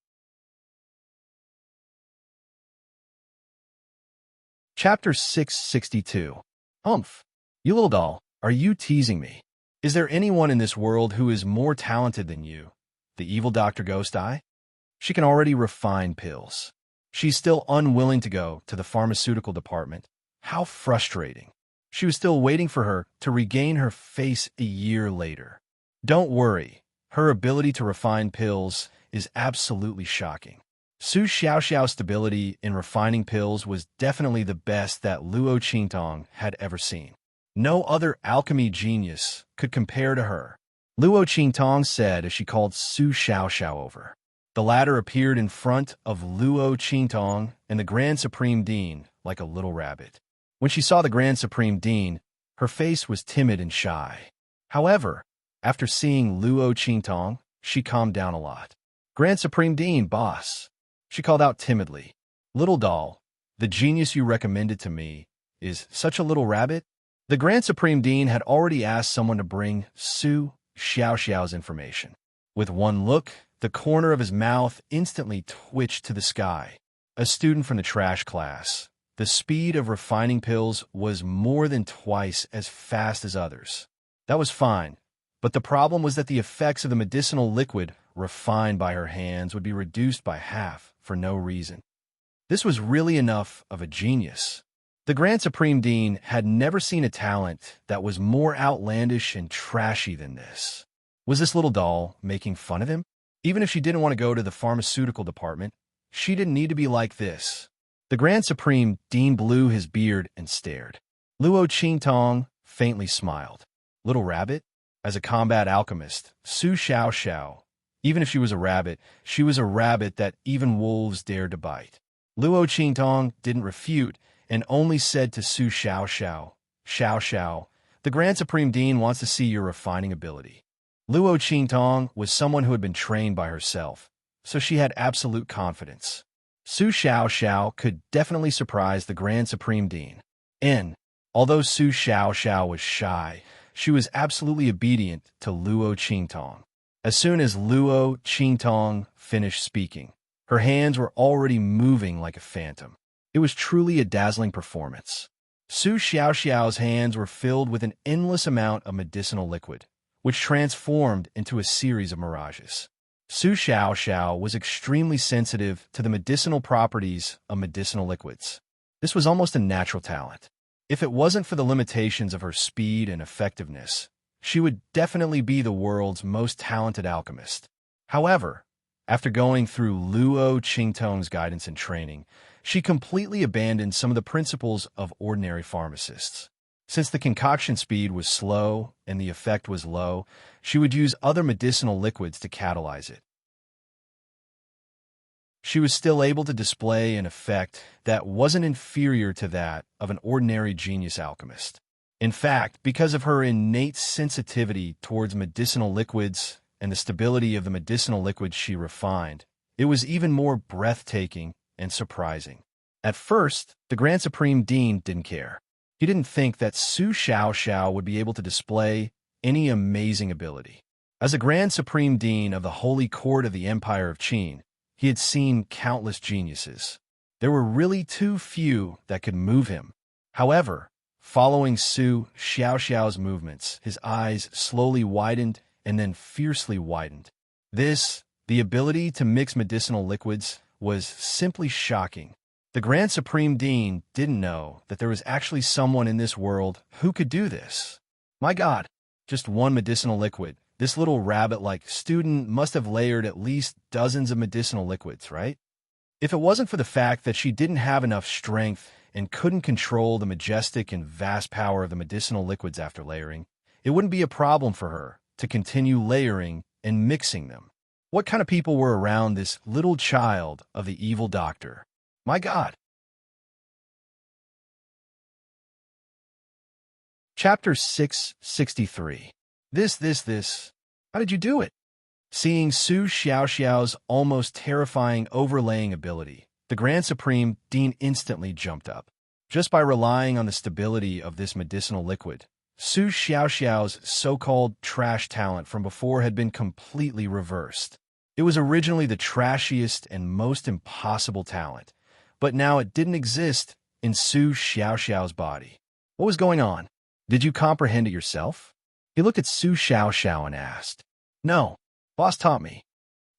Chapter 662. Humph. You little doll, are you teasing me? Is there anyone in this world who is more talented than you? The evil Dr. Ghost Eye? She can already refine pills. She's still unwilling to go to the pharmaceutical department. How frustrating. She was still waiting for her to regain her face a year later. Don't worry, her ability to refine pills is absolutely shocking. Su Xiaoxiao's stability in refining pills was definitely the best that Luo Qingtong had ever seen. No other alchemy genius could compare to her. Luo Qingtong said as she called Su Xiaoxiao over. The latter appeared in front of Luo Qingtong and the Grand Supreme Dean like a little rabbit. When she saw the Grand Supreme Dean, her face was timid and shy. However, after seeing Luo Qingtong, she calmed down a lot. Grand Supreme Dean, boss. She called out timidly. Little doll, the genius you recommended to me is such a little rabbit? The Grand Supreme Dean had already asked someone to bring Su Xiaoxiao's information. With one look, the corner of his mouth instantly twitched to the sky. A student from the trash class. The speed of refining pills was more than twice as fast as others. That was fine, but the problem was that the effects of the medicinal liquid refined by her hands would be reduced by half for no reason. This was really enough of a genius. The Grand Supreme Dean had never seen a talent that was more outlandish and trashy than this. Was this little doll making fun of him? Even if she didn't want to go to the pharmaceutical department, she didn't need to be like this. The Grand Supreme Dean blew his beard and stared. Luo Qingtong faintly smiled. Little rabbit? As a combat alchemist, Su Xiaoxiao, even if she was a rabbit that even wolves dared to bite. Luo Qingtong didn't refute and only said to Su Xiaoxiao, Xiaoxiao, the Grand Supreme Dean wants to see your refining ability. Luo Qingtong was someone who had been trained by herself, so she had absolute confidence. Su Xiaoxiao could definitely surprise the Grand Supreme Dean. Although Su Xiaoxiao was shy, she was absolutely obedient to Luo Qingtong. As soon as Luo Qingtong finished speaking, her hands were already moving like a phantom. It was truly a dazzling performance. Su Xiaoxiao's hands were filled with an endless amount of medicinal liquid, which transformed into a series of mirages. Su Xiaoxiao was extremely sensitive to the medicinal properties of medicinal liquids. This was almost a natural talent. If it wasn't for the limitations of her speed and effectiveness, she would definitely be the world's most talented alchemist. However, after going through Luo Qingtong's guidance and training, she completely abandoned some of the principles of ordinary pharmacists. Since the concoction speed was slow and the effect was low, she would use other medicinal liquids to catalyze it. She was still able to display an effect that wasn't inferior to that of an ordinary genius alchemist. In fact, because of her innate sensitivity towards medicinal liquids and the stability of the medicinal liquids she refined, it was even more breathtaking and surprising. At first, the Grand Supreme Dean didn't care. He didn't think that Su Xiaoxiao would be able to display any amazing ability. As a Grand Supreme Dean of the Holy Court of the Empire of Qin, he had seen countless geniuses. There were really too few that could move him. However, following Su Xiaoxiao's movements, his eyes slowly widened and then fiercely widened. The ability to mix medicinal liquids, was simply shocking. The Grand Supreme Dean didn't know that there was actually someone in this world who could do this. My God, just one medicinal liquid. This little rabbit-like student must have layered at least dozens of medicinal liquids, right? If it wasn't for the fact that she didn't have enough strength and couldn't control the majestic and vast power of the medicinal liquids after layering, it wouldn't be a problem for her to continue layering and mixing them. What kind of people were around this little child of the evil doctor? My God. Chapter 663. This. How did you do it? Seeing Su Xiaoxiao's almost terrifying overlaying ability, the Grand Supreme Dean instantly jumped up. Just by relying on the stability of this medicinal liquid, Su Xiaoxiao's so-called trash talent from before had been completely reversed. It was originally the trashiest and most impossible talent, but now it didn't exist in Su Xiaoxiao's body. What was going on? Did you comprehend it yourself? He looked at Su Xiaoxiao and asked. No, boss taught me.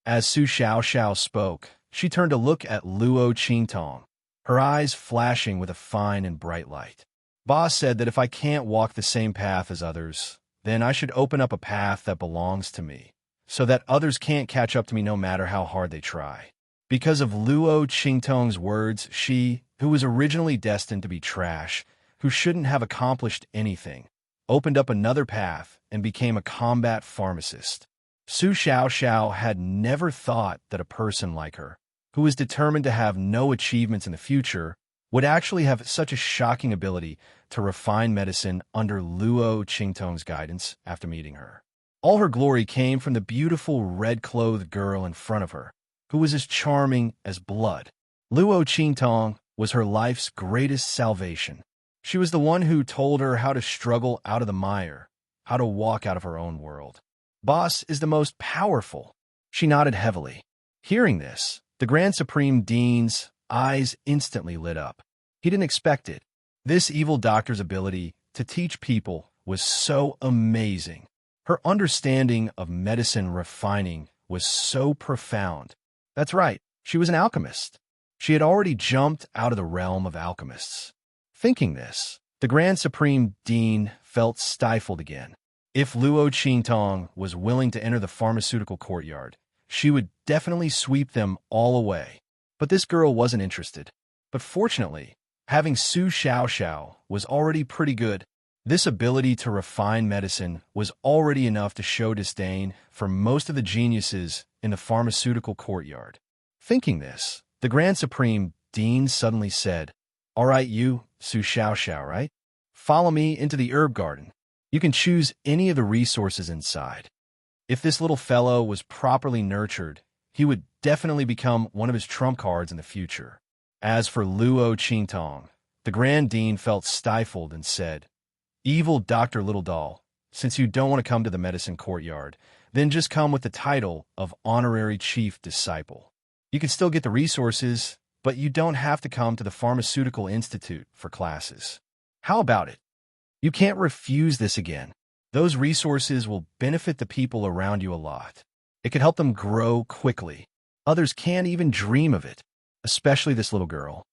As Su Xiaoxiao spoke, she turned to look at Luo Qingtong, her eyes flashing with a fine and bright light. Boss said that if I can't walk the same path as others, then I should open up a path that belongs to me, so that others can't catch up to me no matter how hard they try. Because of Luo Qingtong's words, she, who was originally destined to be trash, who shouldn't have accomplished anything, opened up another path and became a combat pharmacist. Su Xiaoxiao had never thought that a person like her, who was determined to have no achievements in the future, would actually have such a shocking ability to refine medicine under Luo Qingtong's guidance after meeting her. All her glory came from the beautiful red-clothed girl in front of her, who was as charming as blood. Luo Qingtong was her life's greatest salvation. She was the one who told her how to struggle out of the mire, how to walk out of her own world. Boss is the most powerful. She nodded heavily. Hearing this, the Grand Supreme Dean's eyes instantly lit up. He didn't expect it. This evil doctor's ability to teach people was so amazing. Her understanding of medicine refining was so profound. That's right, she was an alchemist. She had already jumped out of the realm of alchemists. Thinking this, the Grand Supreme Dean felt stifled again. If Luo Qingtong was willing to enter the pharmaceutical courtyard, she would definitely sweep them all away. But this girl wasn't interested. But fortunately, having Su Xiaoxiao was already pretty good. This ability to refine medicine was already enough to show disdain for most of the geniuses in the pharmaceutical courtyard. Thinking this, the Grand Supreme Dean suddenly said, "All right, you, Su Xiaoxiao, right? Follow me into the herb garden. You can choose any of the resources inside. If this little fellow was properly nurtured, he would definitely become one of his trump cards in the future." As for Luo Qingtong, the Grand Dean felt stifled and said, "Evil Dr. Little Doll, since you don't want to come to the medicine courtyard, then just come with the title of Honorary Chief Disciple. You can still get the resources, but you don't have to come to the Pharmaceutical Institute for classes. How about it? You can't refuse this again. Those resources will benefit the people around you a lot. It could help them grow quickly. Others can't even dream of it, especially this little girl.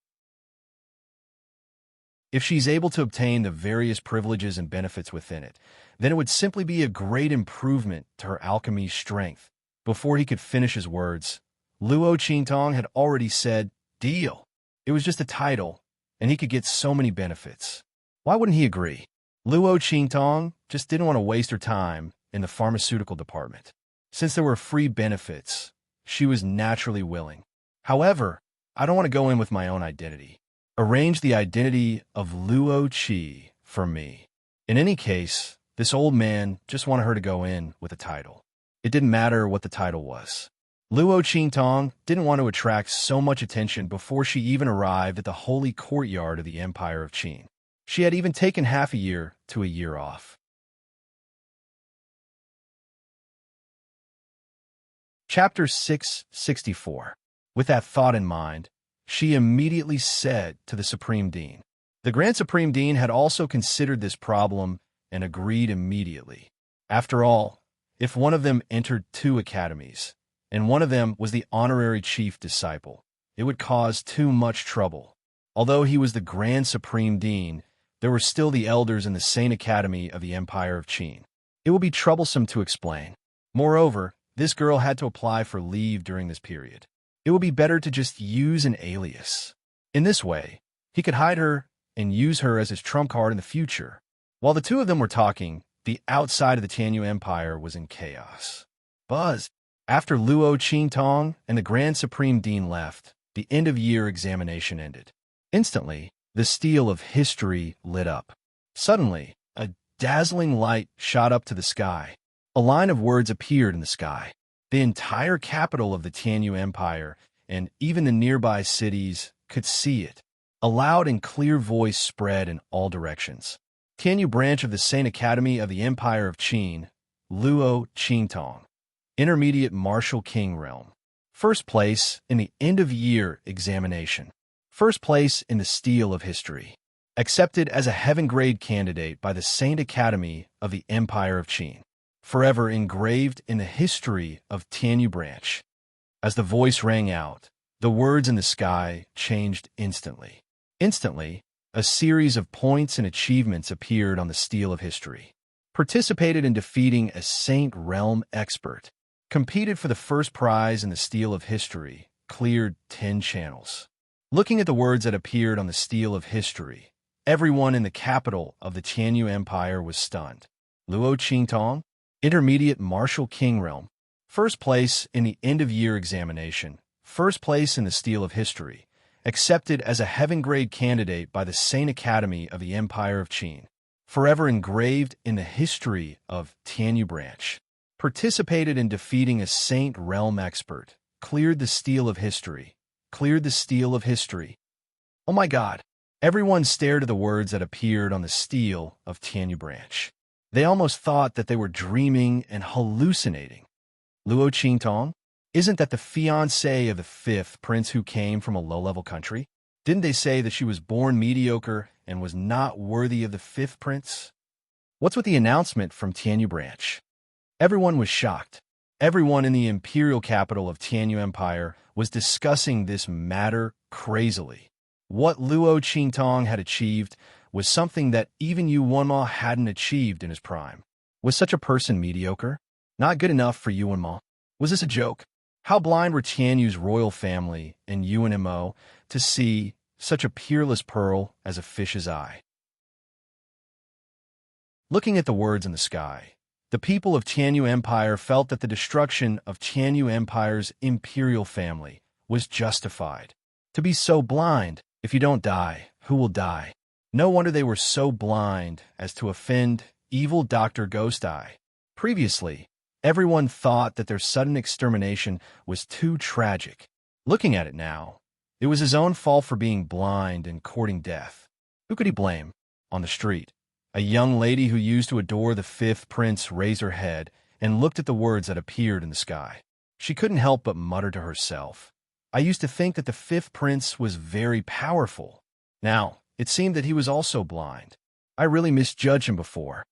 If she's able to obtain the various privileges and benefits within it, then it would simply be a great improvement to her alchemy's strength." Before he could finish his words, Luo Qingtong had already said, "Deal." It was just a title, and he could get so many benefits. Why wouldn't he agree? Luo Qingtong just didn't want to waste her time in the pharmaceutical department. Since there were free benefits, she was naturally willing. However, I don't want to go in with my own identity. Arrange the identity of Luo Qi for me. In any case, this old man just wanted her to go in with a title. It didn't matter what the title was. Luo Qingtong didn't want to attract so much attention before she even arrived at the holy courtyard of the Empire of Qin. She had even taken half a year to a year off. Chapter 664. With that thought in mind, she immediately said to the Supreme Dean. The Grand Supreme Dean had also considered this problem and agreed immediately. After all, if one of them entered 2 academies, and one of them was the honorary chief disciple, it would cause too much trouble. Although he was the Grand Supreme Dean, there were still the elders in the sane academy of the Empire of Qin. It would be troublesome to explain. Moreover, this girl had to apply for leave during this period. It would be better to just use an alias. In this way, he could hide her and use her as his trump card in the future. While the two of them were talking, the outside of the Tianyu Empire was in chaos. Buzz. After Luo Qingtong and the Grand Supreme Dean left, the end-of-year examination ended. Instantly, the steel of history lit up. Suddenly, a dazzling light shot up to the sky. A line of words appeared in the sky. The entire capital of the Tianyu Empire, and even the nearby cities, could see it. A loud and clear voice spread in all directions. Tianyu branch of the Saint Academy of the Empire of Qin, Luo Qingtong. Intermediate Martial King Realm. First place in the end-of-year examination. First place in the Steel of History. Accepted as a heaven-grade candidate by the Saint Academy of the Empire of Qin. Forever engraved in the history of Tianyu branch. As the voice rang out, the words in the sky changed instantly. Instantly, a series of points and achievements appeared on the Steel of History. Participated in defeating a Saint Realm expert. Competed for the first prize in the Steel of History. Cleared 10 channels. Looking at the words that appeared on the Steel of History, everyone in the capital of the Tianyu Empire was stunned. Luo Qingtong, Intermediate Martial King Realm. First place in the end-of-year examination. First place in the Steel of History. Accepted as a heaven-grade candidate by the Saint Academy of the Empire of Qin. Forever engraved in the history of Tianyu branch. Participated in defeating a Saint Realm expert. Cleared the Steel of History. Cleared the Steel of History. Oh my God! Everyone stared at the words that appeared on the Steel of Tianyu branch. They almost thought that they were dreaming and hallucinating. Luo Qingtong? Isn't that the fiancée of the 5th prince who came from a low-level country? Didn't they say that she was born mediocre and was not worthy of the 5th prince? What's with the announcement from Tianyu branch? Everyone was shocked. Everyone in the imperial capital of Tianyu Empire was discussing this matter crazily. What Luo Qingtong had achieved was something that even Yu Wenma hadn't achieved in his prime. Was such a person mediocre? Not good enough for Yu Wenma? Was this a joke? How blind were Tianyu's royal family and UNMO to see such a peerless pearl as a fish's eye? Looking at the words in the sky, the people of Tianyu Empire felt that the destruction of Tianyu Empire's imperial family was justified. To be so blind, if you don't die, who will die? No wonder they were so blind as to offend evil Dr. Ghost Eye. Previously, everyone thought that their sudden extermination was too tragic. Looking at it now, it was his own fault for being blind and courting death. Who could he blame? On the street, a young lady who used to adore the 5th prince raised her head and looked at the words that appeared in the sky. She couldn't help but mutter to herself, I used to think that the 5th prince was very powerful. Now, it seemed that he was also blind. I really misjudged him before.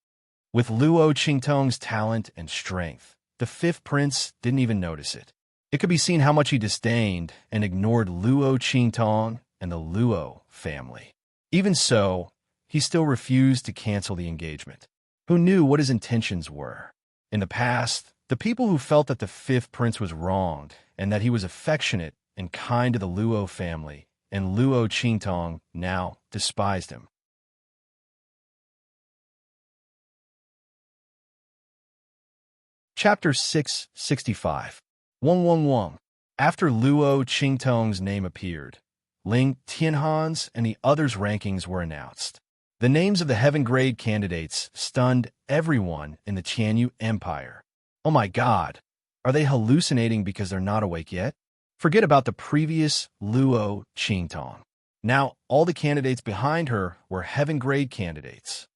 With Luo Qingtong's talent and strength, the 5th prince didn't even notice it. It could be seen how much he disdained and ignored Luo Qingtong and the Luo family. Even so, he still refused to cancel the engagement. Who knew what his intentions were? In the past, the people who felt that the 5th prince was wronged and that he was affectionate and kind to the Luo family and Luo Qingtong now despised him. Chapter 665. Wong Wong Wong. After Luo Qingtong's name appeared, Ling Tianhan's and the others' rankings were announced. The names of the heaven-grade candidates stunned everyone in the Tianyu Empire. Oh my God! Are they hallucinating because they're not awake yet? Forget about the previous Luo Qingtong. Now, all the candidates behind her were heaven-grade candidates.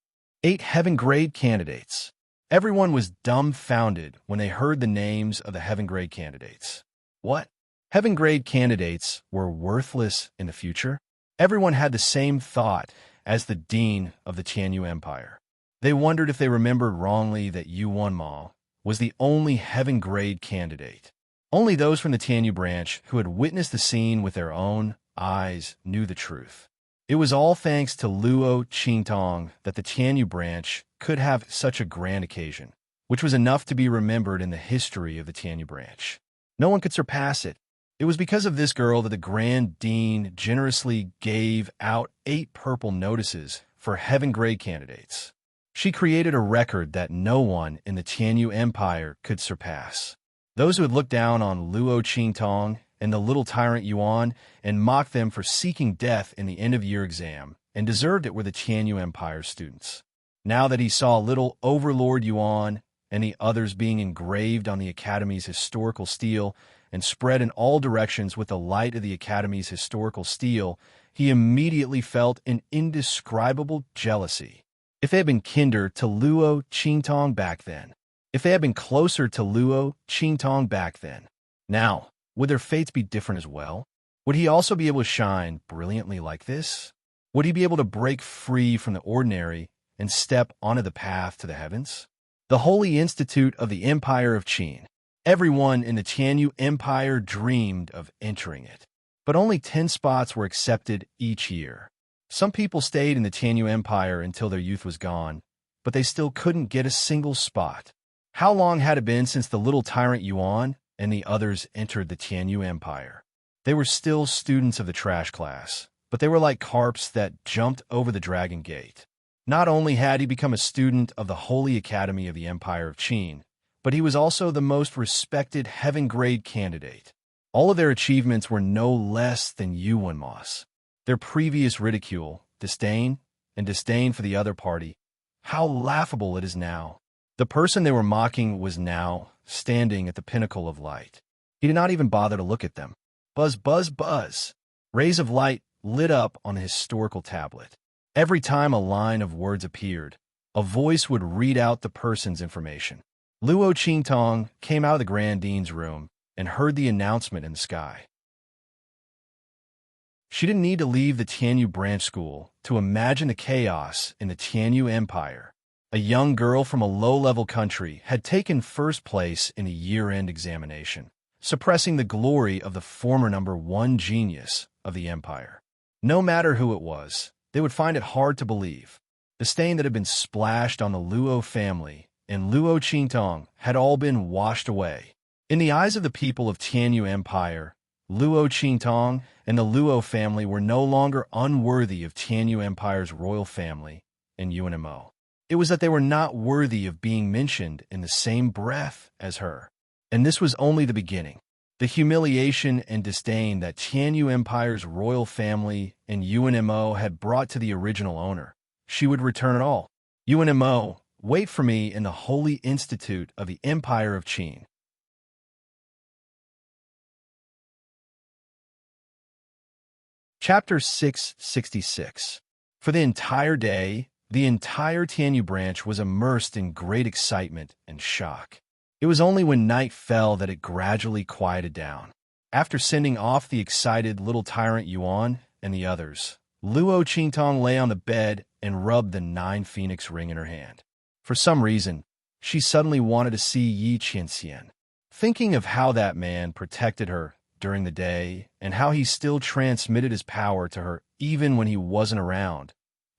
8 heaven-grade candidates. Everyone was dumbfounded when they heard the names of the heaven-grade candidates. What? Heaven-grade candidates were worthless in the future? Everyone had the same thought as the dean of the Tianyu Empire. They wondered if they remembered wrongly that Yu Wenma was the only heaven-grade candidate. Only those from the Tianyu branch who had witnessed the scene with their own eyes knew the truth. It was all thanks to Luo Qingtong that the Tianyu branch could have such a grand occasion, which was enough to be remembered in the history of the Tianyu branch. No one could surpass it. It was because of this girl that the Grand Dean generously gave out 8 purple notices for heaven-grade candidates. She created a record that no one in the Tianyu Empire could surpass. Those who had looked down on Luo Qingtong and the little tyrant Yuan and mocked them for seeking death in the end-of-year exam and deserved it were the Tianyu Empire students. Now that he saw little Overlord Yuan and the others being engraved on the Academy's historical steel and spread in all directions with the light of the Academy's historical steel, he immediately felt an indescribable jealousy. If they had been kinder to Luo Qingtong back then. If they had been closer to Luo Qingtong back then. Now, would their fates be different as well? Would he also be able to shine brilliantly like this? Would he be able to break free from the ordinary and step onto the path to the heavens? The Holy Institute of the Empire of Qin. Everyone in the Tianyu Empire dreamed of entering it, but only 10 spots were accepted each year. Some people stayed in the Tianyu Empire until their youth was gone, but they still couldn't get a single spot. How long had it been since the little tyrant Yuan and the others entered the Tianyu Empire? They were still students of the trash class, but they were like carps that jumped over the Dragon Gate. Not only had he become a student of the Holy Academy of the Empire of Qin, but he was also the most respected heaven-grade candidate. All of their achievements were no less than Yuanma's. Their previous ridicule, disdain for the other party, how laughable it is now. The person they were mocking was now standing at the pinnacle of light. He did not even bother to look at them. Buzz, buzz, buzz. Rays of light lit up on the historical tablet. Every time a line of words appeared, a voice would read out the person's information. Luo Qingtong came out of the Grand Dean's room and heard the announcement in the sky. She didn't need to leave the Tianyu branch school to imagine the chaos in the Tianyu Empire. A young girl from a low-level country had taken first place in a year-end examination, suppressing the glory of the former #1 genius of the empire. No matter who it was, they would find it hard to believe. The stain that had been splashed on the Luo family and Luo Qingtong had all been washed away. In the eyes of the people of Tianyu Empire, Luo Qingtong and the Luo family were no longer unworthy of Tianyu Empire's royal family and UNMO. It was that they were not worthy of being mentioned in the same breath as her. And this was only the beginning. The humiliation and disdain that Tianyu Empire's royal family and UNMO had brought to the original owner. She would return it all. UNMO, wait for me in the Holy Institute of the Empire of Qin. Chapter 666. For the entire day, the entire Tianyu branch was immersed in great excitement and shock. It was only when night fell that it gradually quieted down. After sending off the excited little tyrant Yuan and the others, Luo Qingtong lay on the bed and rubbed the 9 phoenix ring in her hand. For some reason, she suddenly wanted to see Yi Qianxian. Thinking of how that man protected her during the day and how he still transmitted his power to her even when he wasn't around,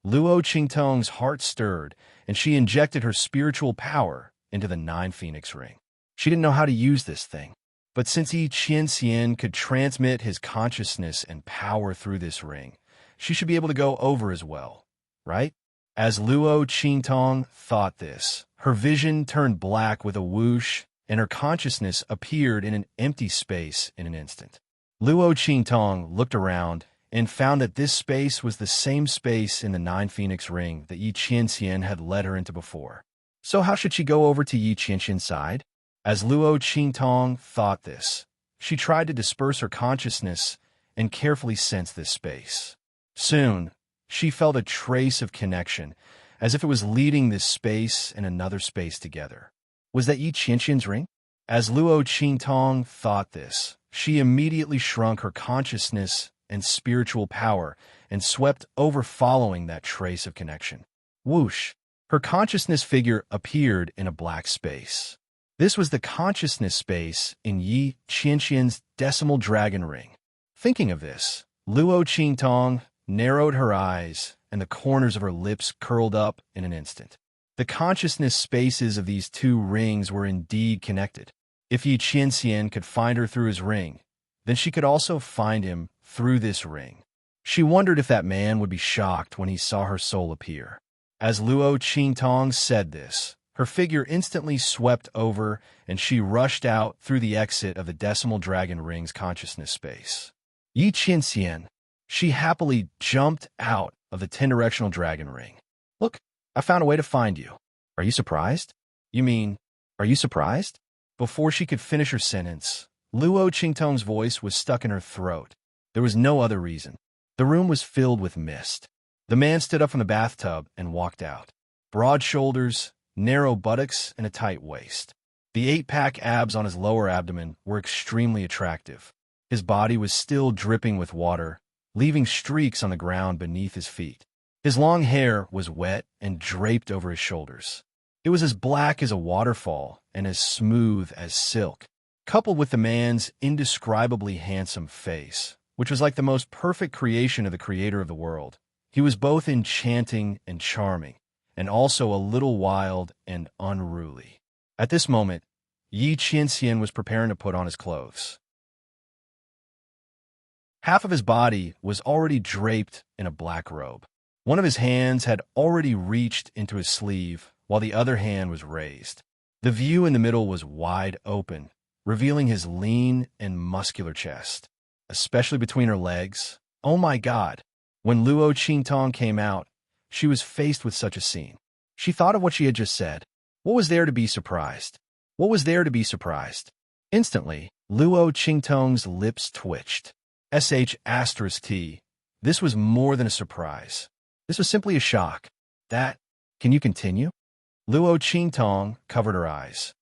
Luo Qingtong's heart stirred, and she injected her spiritual power into the 9 phoenix ring. She didn't know how to use this thing, but since Yi Qianxian could transmit his consciousness and power through this ring, she should be able to go over as well, right? As Luo Qingtong thought this, her vision turned black with a whoosh, and her consciousness appeared in an empty space in an instant. Luo Qingtong looked around and found that this space was the same space in the 9 phoenix ring that Yi Qianxian had led her into before. So how should she go over to Yi Qianxian's side? As Luo Qingtong thought this, she tried to disperse her consciousness and carefully sense this space. Soon, she felt a trace of connection, as if it was leading this space and another space together. Was that Yi Qianxian's ring? As Luo Qingtong thought this, she immediately shrunk her consciousness and spiritual power and swept over following that trace of connection. Whoosh! Her consciousness figure appeared in a black space. This was the consciousness space in Yi Qianxian's decimal dragon ring. Thinking of this, Luo Qingtong narrowed her eyes and the corners of her lips curled up in an instant. The consciousness spaces of these 2 rings were indeed connected. If Yi Qianxian could find her through his ring, then she could also find him through this ring. She wondered if that man would be shocked when he saw her soul appear. As Luo Qingtong said this, her figure instantly swept over and she rushed out through the exit of the decimal dragon ring's consciousness space. Yi Qianxian, she happily jumped out of the 10-directional dragon ring. Look, I found a way to find you. Are you surprised? You mean, are you surprised? Before she could finish her sentence, Luo Qingtong's voice was stuck in her throat. There was no other reason. The room was filled with mist. The man stood up from the bathtub and walked out. broad shoulders, narrow buttocks, and a tight waist. The eight-pack abs on his lower abdomen were extremely attractive. His body was still dripping with water, leaving streaks on the ground beneath his feet. His long hair was wet and draped over his shoulders. It was as black as a waterfall and as smooth as silk, coupled with the man's indescribably handsome face, which was like the most perfect creation of the creator of the world. He was both enchanting and charming, and also a little wild and unruly. At this moment, Yi Qianxian was preparing to put on his clothes. Half of his body was already draped in a black robe. One of his hands had already reached into his sleeve, while the other hand was raised. The view in the middle was wide open, revealing his lean and muscular chest, especially between her legs. Oh my God! When Luo Qingtong came out, she was faced with such a scene. She thought of what she had just said. What was there to be surprised? What was there to be surprised? Instantly, Luo Qingtong's lips twitched. *T. This was more than a surprise. This was simply a shock. Can you continue? Luo Qingtong covered her eyes.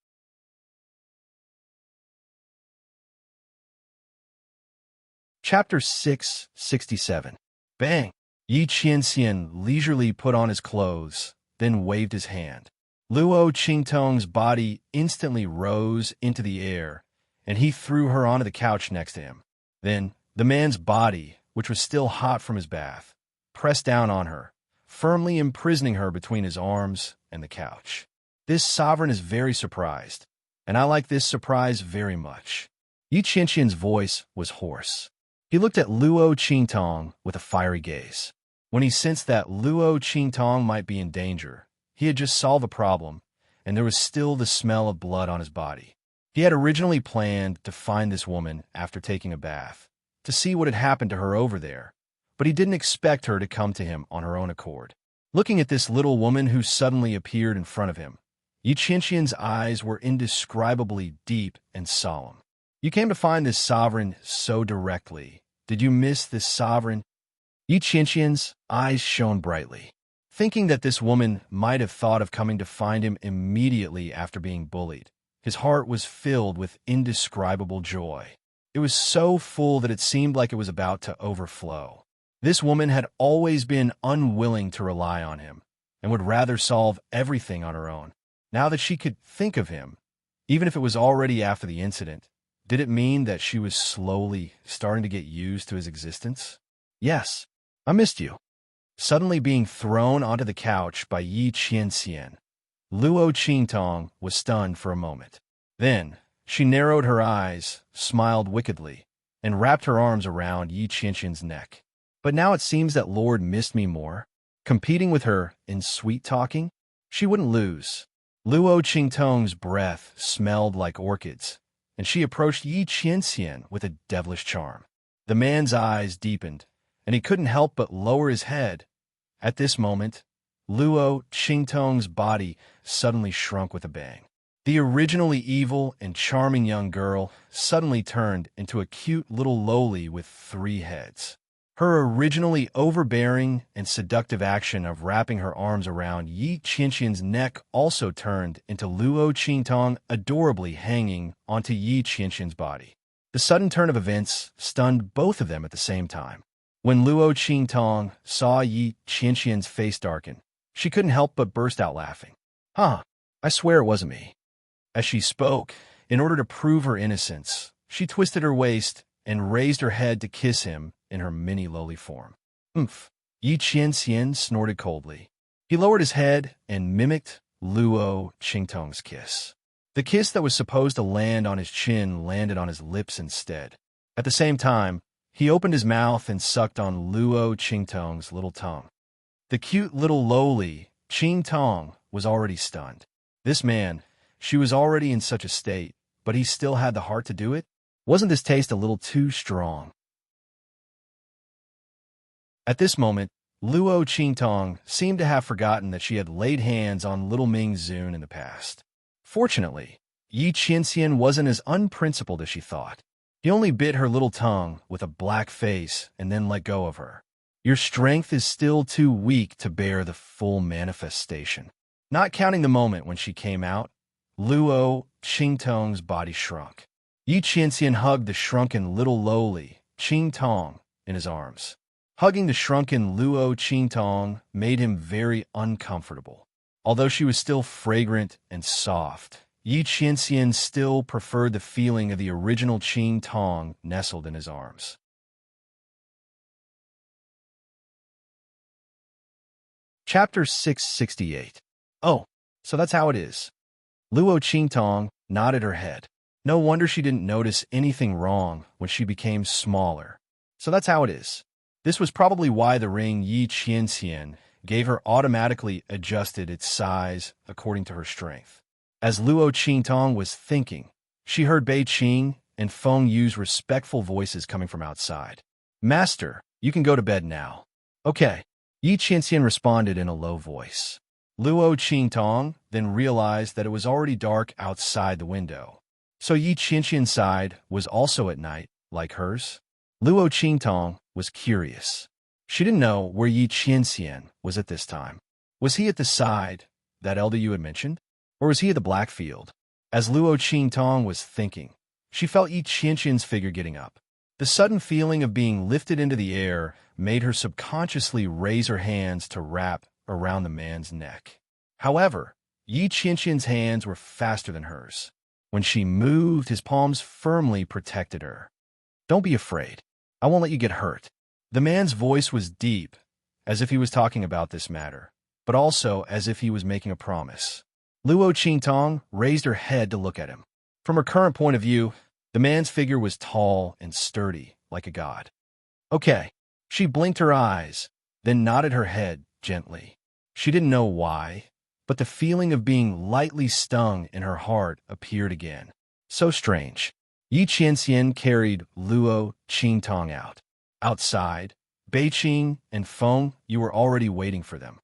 Chapter 667. Bang! Yi Qianxian leisurely put on his clothes, then waved his hand. Luo Qingtong's body instantly rose into the air, and he threw her onto the couch next to him. Then, the man's body, which was still hot from his bath, pressed down on her, firmly imprisoning her between his arms and the couch. This sovereign is very surprised, and I like this surprise very much. Yi Qianxian's voice was hoarse. He looked at Luo Qingtong with a fiery gaze. When he sensed that Luo Qingtong might be in danger, he had just solved the problem, and there was still the smell of blood on his body. He had originally planned to find this woman after taking a bath, to see what had happened to her over there, but he didn't expect her to come to him on her own accord. Looking at this little woman who suddenly appeared in front of him, Yi Qianxian's eyes were indescribably deep and solemn. You came to find this sovereign so directly. Did you miss this sovereign? Yi Qianxian's eyes shone brightly. Thinking that this woman might have thought of coming to find him immediately after being bullied, his heart was filled with indescribable joy. It was so full that it seemed like it was about to overflow. This woman had always been unwilling to rely on him, and would rather solve everything on her own. Now that she could think of him, even if it was already after the incident, did it mean that she was slowly starting to get used to his existence? Yes, I missed you. Suddenly being thrown onto the couch by Yi Qianxian, Luo Qingtong was stunned for a moment. Then, she narrowed her eyes, smiled wickedly, and wrapped her arms around Yi Qianxian's neck. But now it seems that Lord missed me more. Competing with her in sweet-talking, she wouldn't lose. Luo Qingtong's breath smelled like orchids, and she approached Yi Qianxian with a devilish charm. The man's eyes deepened, and he couldn't help but lower his head. At this moment, Luo Qingtong's body suddenly shrunk with a bang. The originally evil and charming young girl suddenly turned into a cute little loli with 3 heads. Her originally overbearing and seductive action of wrapping her arms around Yi Qianxian's neck also turned into Luo Qingtong adorably hanging onto Yi Qianxian's body. The sudden turn of events stunned both of them at the same time. When Luo Qingtong saw Yi Qianxian's face darken, she couldn't help but burst out laughing. I swear it wasn't me. As she spoke, in order to prove her innocence, she twisted her waist and raised her head to kiss him in her mini lowly form. Umph! Yi Qianxian snorted coldly. He lowered his head and mimicked Luo Qingtong's kiss. The kiss that was supposed to land on his chin landed on his lips instead. At the same time, he opened his mouth and sucked on Luo Qingtong's little tongue. The cute little lowly Qingtong was already stunned. This man, she was already in such a state, but he still had the heart to do it? Wasn't this taste a little too strong? At this moment, Luo Qingtong seemed to have forgotten that she had laid hands on little Ming Zun in the past. Fortunately, Yi Qianxian wasn't as unprincipled as she thought. He only bit her little tongue with a black face and then let go of her. Your strength is still too weak to bear the full manifestation. Not counting the moment when she came out, Luo Qingtong's body shrunk. Yi Qianxian hugged the shrunken little lowly Qingtong in his arms. Hugging the shrunken Luo Qingtong made him very uncomfortable. Although she was still fragrant and soft, Yi Qianxian still preferred the feeling of the original Qingtong nestled in his arms. Chapter 668. Oh, so that's how it is. Luo Qingtong nodded her head. No wonder she didn't notice anything wrong when she became smaller. So that's how it is. This was probably why the ring Yi Qianxian gave her automatically adjusted its size according to her strength. As Luo Qingtong was thinking, she heard Bei Qing and Feng Yu's respectful voices coming from outside. "Master, you can go to bed now." "Okay," Yi Qianxian responded in a low voice. Luo Qingtong then realized that it was already dark outside the window. So Yi Qianxian's side was also at night, like hers? Luo Qingtong was curious. She didn't know where Yi Qianxian was at this time. Was he at the side that elder you had mentioned? Or was he at the black field? As Luo Qingtong was thinking, she felt Yi Qianxian's figure getting up. The sudden feeling of being lifted into the air made her subconsciously raise her hands to wrap around the man's neck. However, Yi Qianxian's hands were faster than hers. When she moved, his palms firmly protected her. "Don't be afraid. I won't let you get hurt." The man's voice was deep, as if he was talking about this matter, but also as if he was making a promise. Luo Qingtong raised her head to look at him. From her current point of view, the man's figure was tall and sturdy, like a god. "Okay." She blinked her eyes, then nodded her head gently. She didn't know why, but the feeling of being lightly stung in her heart appeared again. So strange. Yi Qianxian carried Luo Qingtong out. Outside, Bei Qing and Feng Yu were already waiting for them.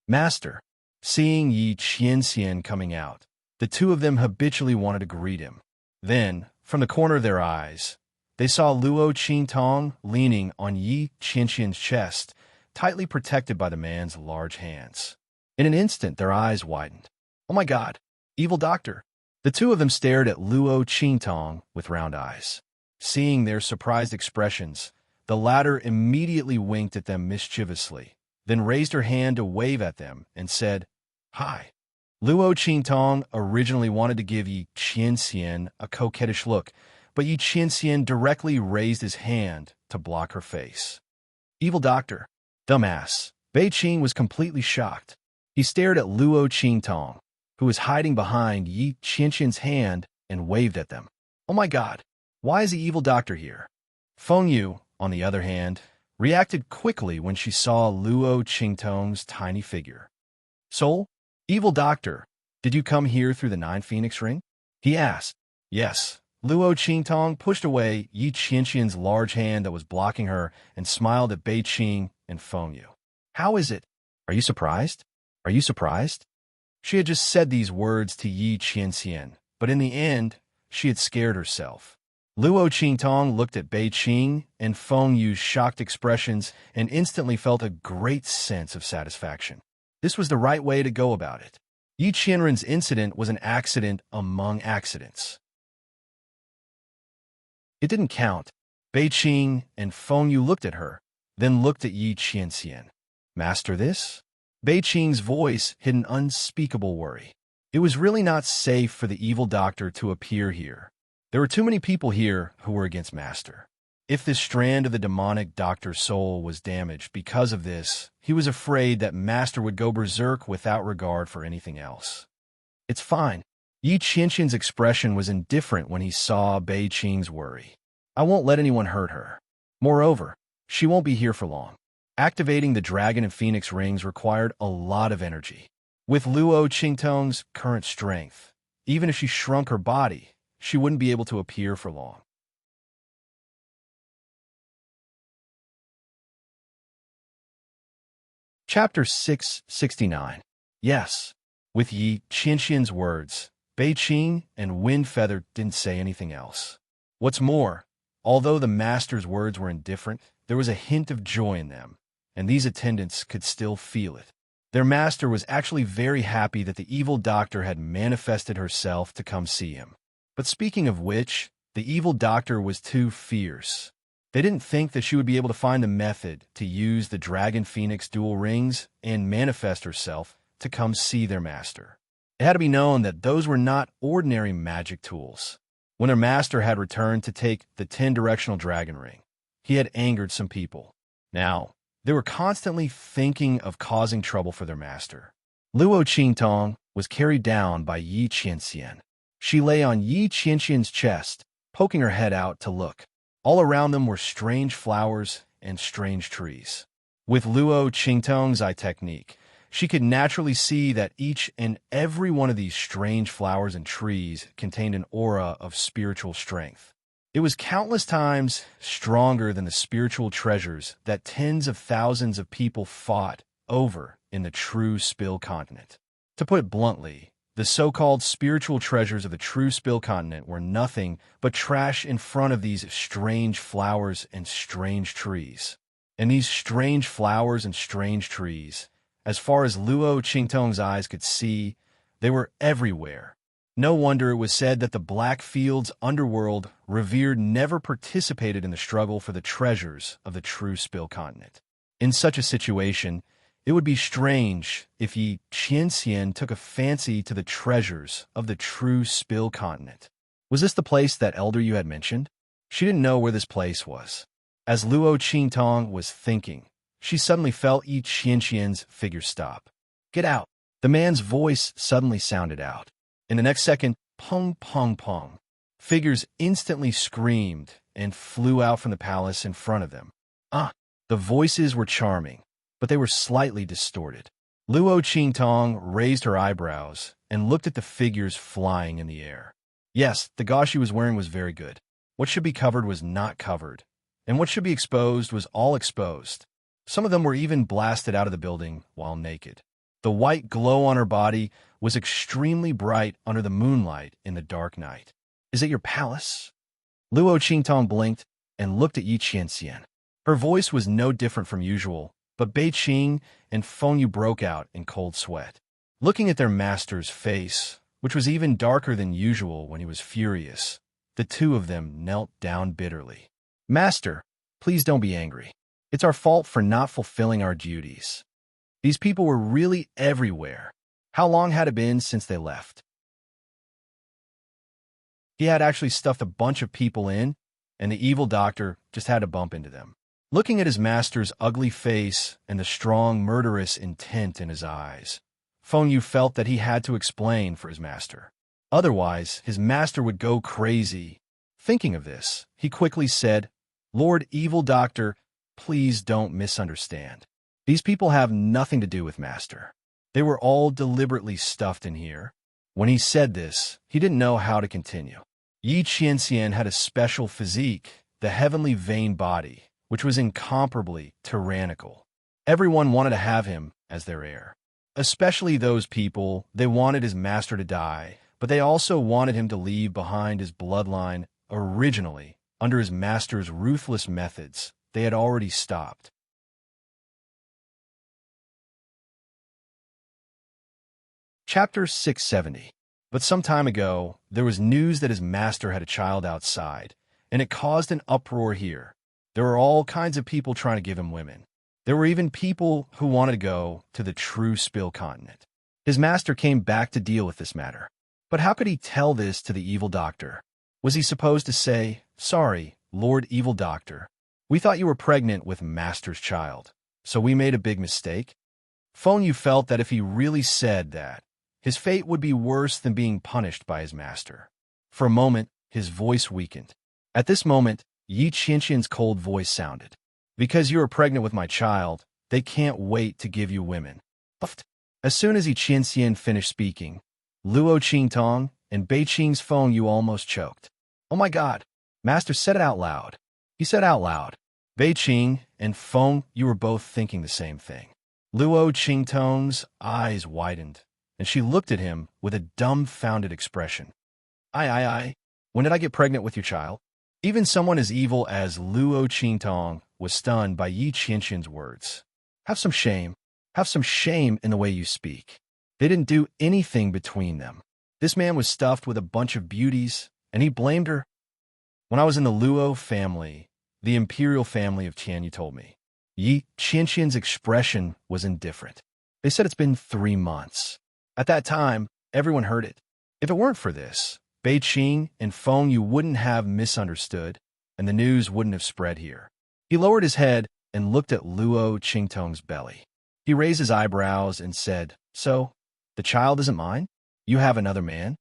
"Master." Seeing Yi Qianxian coming out, the two of them habitually wanted to greet him. Then, from the corner of their eyes, they saw Luo Qingtong leaning on Yi Qianxian's chest, tightly protected by the man's large hands. In an instant, their eyes widened. "Oh my God, evil doctor!" The two of them stared at Luo Qingtong with round eyes. Seeing their surprised expressions, the latter immediately winked at them mischievously, then raised her hand to wave at them and said, "Hi." Luo Qingtong originally wanted to give Yi Qianxian a coquettish look, but Yi Qianxian directly raised his hand to block her face. "Evil doctor." "Dumbass." Bei Qing was completely shocked. He stared at Luo Qingtong, who was hiding behind Yi Qianxian's hand, and waved at them. "Oh my God, why is the evil doctor here?" Feng Yu, on the other hand, reacted quickly when she saw Luo Qingtong's tiny figure. "Soul? Evil doctor, did you come here through the 9 Phoenix ring?" he asked. "Yes." Luo Qingtong pushed away Yi Qianxian's large hand that was blocking her and smiled at Bei Qing and Feng Yu. "How is it? Are you surprised? Are you surprised?" She had just said these words to Yi Qianxian, but in the end, she had scared herself. Luo Qingtong looked at Bei Qing and Feng Yu's shocked expressions and instantly felt a great sense of satisfaction. This was the right way to go about it. Yi Qianren's incident was an accident among accidents. It didn't count. Bei Qing and Feng Yu looked at her, then looked at Yi Qianxian. "Master this?" Bei Qing's voice hid an unspeakable worry. It was really not safe for the evil doctor to appear here. There were too many people here who were against Master. If this strand of the demonic doctor's soul was damaged because of this, he was afraid that Master would go berserk without regard for anything else. "It's fine." Yi Qianxian's expression was indifferent when he saw Bei Qing's worry. "I won't let anyone hurt her. Moreover, she won't be here for long." Activating the Dragon and Phoenix rings required a lot of energy. With Luo Qingtong's current strength, even if she shrunk her body, she wouldn't be able to appear for long. Chapter 669. Yes. With Yi Qianxian's words, Bei Qing and Wind Feather didn't say anything else. What's more, although the master's words were indifferent, there was a hint of joy in them, and these attendants could still feel it. Their master was actually very happy that the evil doctor had manifested herself to come see him. But speaking of which, the evil doctor was too fierce. They didn't think that she would be able to find the method to use the Dragon Phoenix dual rings and manifest herself to come see their master. It had to be known that those were not ordinary magic tools. When their master had returned to take the 10-directional dragon ring, he had angered some people. Now, they were constantly thinking of causing trouble for their master. Luo Qingtong was carried down by Yi Qianxian. She lay on Yi Qianxian's chest, poking her head out to look. All around them were strange flowers and strange trees. With Luo Qingtong's eye technique, she could naturally see that each and every one of these strange flowers and trees contained an aura of spiritual strength. It was countless times stronger than the spiritual treasures that tens of thousands of people fought over in the True Spill continent. To put it bluntly, the so-called spiritual treasures of the True Spill continent were nothing but trash in front of these strange flowers and strange trees. And these strange flowers and strange trees, as far as Luo Qingtong's eyes could see, they were everywhere. No wonder it was said that the Blackfield's underworld revered never participated in the struggle for the treasures of the True Spill continent. In such a situation, it would be strange if Yi Qianxian took a fancy to the treasures of the True Spill continent. Was this the place that elder you had mentioned? She didn't know where this place was. As Luo Qingtong was thinking, she suddenly felt Yi Qianxian's figure stop. "Get out!" The man's voice suddenly sounded out. In the next second, pong, pong, pong. Figures instantly screamed and flew out from the palace in front of them. The voices were charming, but they were slightly distorted. Luo Qingtong raised her eyebrows and looked at the figures flying in the air. Yes, the gauze she was wearing was very good. What should be covered was not covered, and what should be exposed was all exposed. Some of them were even blasted out of the building while naked. The white glow on her body was extremely bright under the moonlight in the dark night. "Is it your palace?" Luo Qingtong blinked and looked at Yi Qianxian. Her voice was no different from usual, but Bei Qing and Feng Yu broke out in cold sweat. Looking at their master's face, which was even darker than usual when he was furious, the two of them knelt down bitterly. "Master, please don't be angry. It's our fault for not fulfilling our duties. These people were really everywhere. How long had it been since they left?" He had actually stuffed a bunch of people in, and the evil doctor just had to bump into them. Looking at his master's ugly face and the strong, murderous intent in his eyes, Feng Yu felt that he had to explain for his master. Otherwise, his master would go crazy. Thinking of this, he quickly said, "Lord Evil Doctor, please don't misunderstand. These people have nothing to do with Master. They were all deliberately stuffed in here." When he said this, he didn't know how to continue. Yi Qianxian had a special physique, the heavenly vein body, which was incomparably tyrannical. Everyone wanted to have him as their heir. Especially those people, they wanted his master to die, but they also wanted him to leave behind his bloodline. Originally, under his master's ruthless methods, they had already stopped. Chapter 670. But some time ago, there was news that his master had a child outside, and it caused an uproar here. There were all kinds of people trying to give him women. There were even people who wanted to go to the True Spill continent. His master came back to deal with this matter. But how could he tell this to the evil doctor? Was he supposed to say, "Sorry, Lord Evil Doctor, we thought you were pregnant with Master's child, so we made a big mistake"? Feng Yu felt that if he really said that, his fate would be worse than being punished by his master. For a moment, his voice weakened. At this moment, Yi Qianxian's cold voice sounded. "Because you are pregnant with my child, they can't wait to give you women." As soon as Yi Qianxian finished speaking, Luo Qingtong and Bei Qing's Feng Yu almost choked. "Oh my God!" Master said it out loud. He said out loud. Bei Qing and Feng Yu were both thinking the same thing. Luo Qingtong's eyes widened, and she looked at him with a dumbfounded expression. I. When did I get pregnant with your child?" Even someone as evil as Luo Qingtong was stunned by Yi Qianxian's words. "Have some shame." Have some shame in the way you speak. They didn't do anything between them. This man was stuffed with a bunch of beauties, and he blamed her. When I was in the Luo family, the imperial family of Tianyu told me, Yi Qianxian's expression was indifferent. They said it's been 3 months. At that time, everyone heard it. If it weren't for this, Beijing and Fengyu wouldn't have misunderstood, and the news wouldn't have spread here. He lowered his head and looked at Luo Qingtong's belly. He raised his eyebrows and said, So, the child isn't mine? You have another man?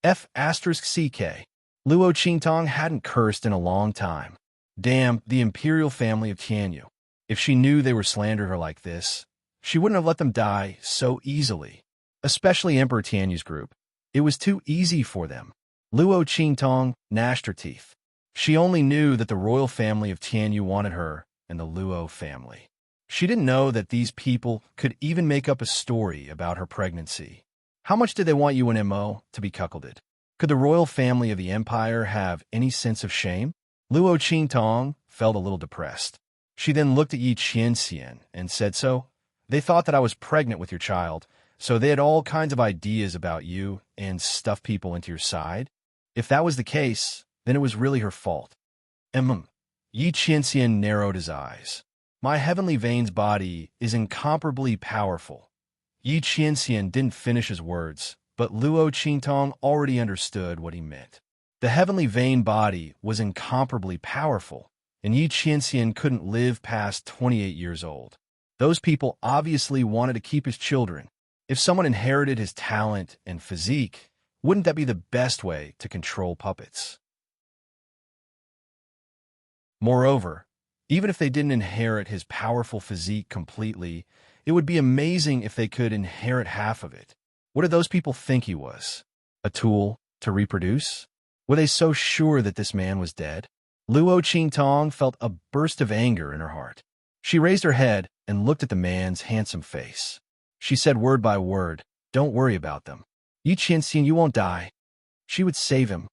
F***CK. Luo Qingtong hadn't cursed in a long time. Damn, the imperial family of Tianyu. If she knew they were slandering her like this, she wouldn't have let them die so easily. Especially Emperor Tianyu's group. It was too easy for them. Luo Qingtong gnashed her teeth. She only knew that the royal family of Tianyu wanted her and the Luo family. She didn't know that these people could even make up a story about her pregnancy. How much did they want you and Mo to be cuckolded? Could the royal family of the empire have any sense of shame? Luo Qingtong felt a little depressed. She then looked at Yi Qianxian and said, So, they thought that I was pregnant with your child, so they had all kinds of ideas about you and stuffed people into your side? If that was the case, then it was really her fault. Yi Qianxian narrowed his eyes. My heavenly vein's body is incomparably powerful. Yi Qianxian didn't finish his words, but Luo Qingtong already understood what he meant. The heavenly vein body was incomparably powerful, and Yi Qianxian couldn't live past 28 years old. Those people obviously wanted to keep his children. If someone inherited his talent and physique, wouldn't that be the best way to control puppets? Moreover, even if they didn't inherit his powerful physique completely, it would be amazing if they could inherit half of it. What did those people think he was? A tool to reproduce? Were they so sure that this man was dead? Luo Qingtong felt a burst of anger in her heart. She raised her head and looked at the man's handsome face. She said word by word, Don't worry about them. Yi Qianxian, you won't die. She would save him.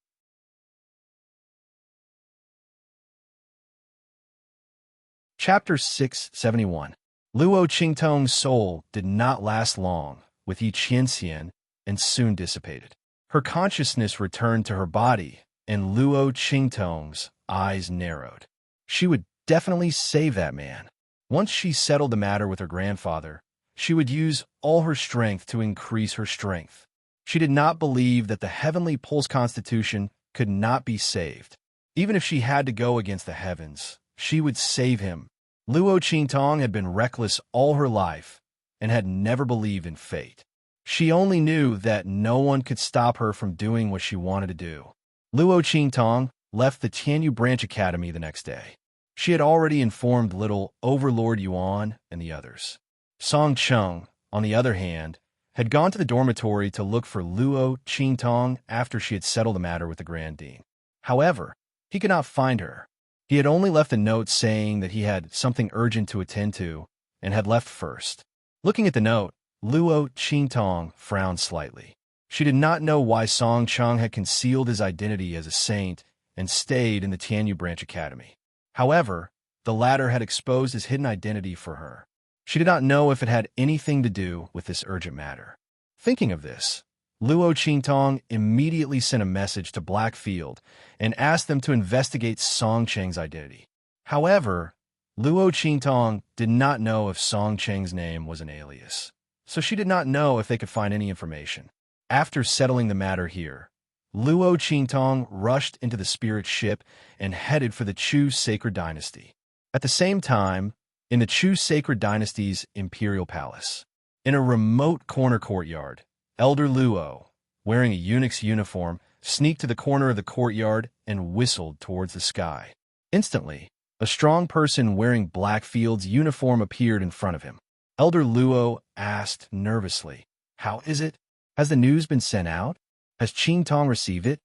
Chapter 671. Luo Qingtong's soul did not last long with Yi Qianxian and soon dissipated. Her consciousness returned to her body, and Luo Qingtong's eyes narrowed. She would definitely save that man. Once she settled the matter with her grandfather, she would use all her strength to increase her strength. She did not believe that the heavenly pulse constitution could not be saved. Even if she had to go against the heavens, she would save him. Luo Qingtong had been reckless all her life and had never believed in fate. She only knew that no one could stop her from doing what she wanted to do. Luo Qingtong left the Tianyu Branch Academy the next day. She had already informed little Overlord Yuan and the others. Song Cheng, on the other hand, had gone to the dormitory to look for Luo Qingtong after she had settled the matter with the Grand Dean. However, he could not find her. He had only left a note saying that he had something urgent to attend to and had left first. Looking at the note, Luo Qingtong frowned slightly. She did not know why Song Cheng had concealed his identity as a saint and stayed in the Tianyu Branch Academy. However, the latter had exposed his hidden identity for her. She did not know if it had anything to do with this urgent matter. Thinking of this, Luo Qingtong immediately sent a message to Blackfield and asked them to investigate Song Cheng's identity. However, Luo Qingtong did not know if Song Cheng's name was an alias, so she did not know if they could find any information. After settling the matter here, Luo Qingtong rushed into the spirit ship and headed for the Chu Sacred Dynasty. At the same time, in the Chu Sacred Dynasty's imperial palace, in a remote corner courtyard, Elder Luo, wearing a eunuch's uniform, sneaked to the corner of the courtyard and whistled towards the sky. Instantly, a strong person wearing Blackfield's uniform appeared in front of him. Elder Luo asked nervously, "How is it? Has the news been sent out? Has Qingtong received it?"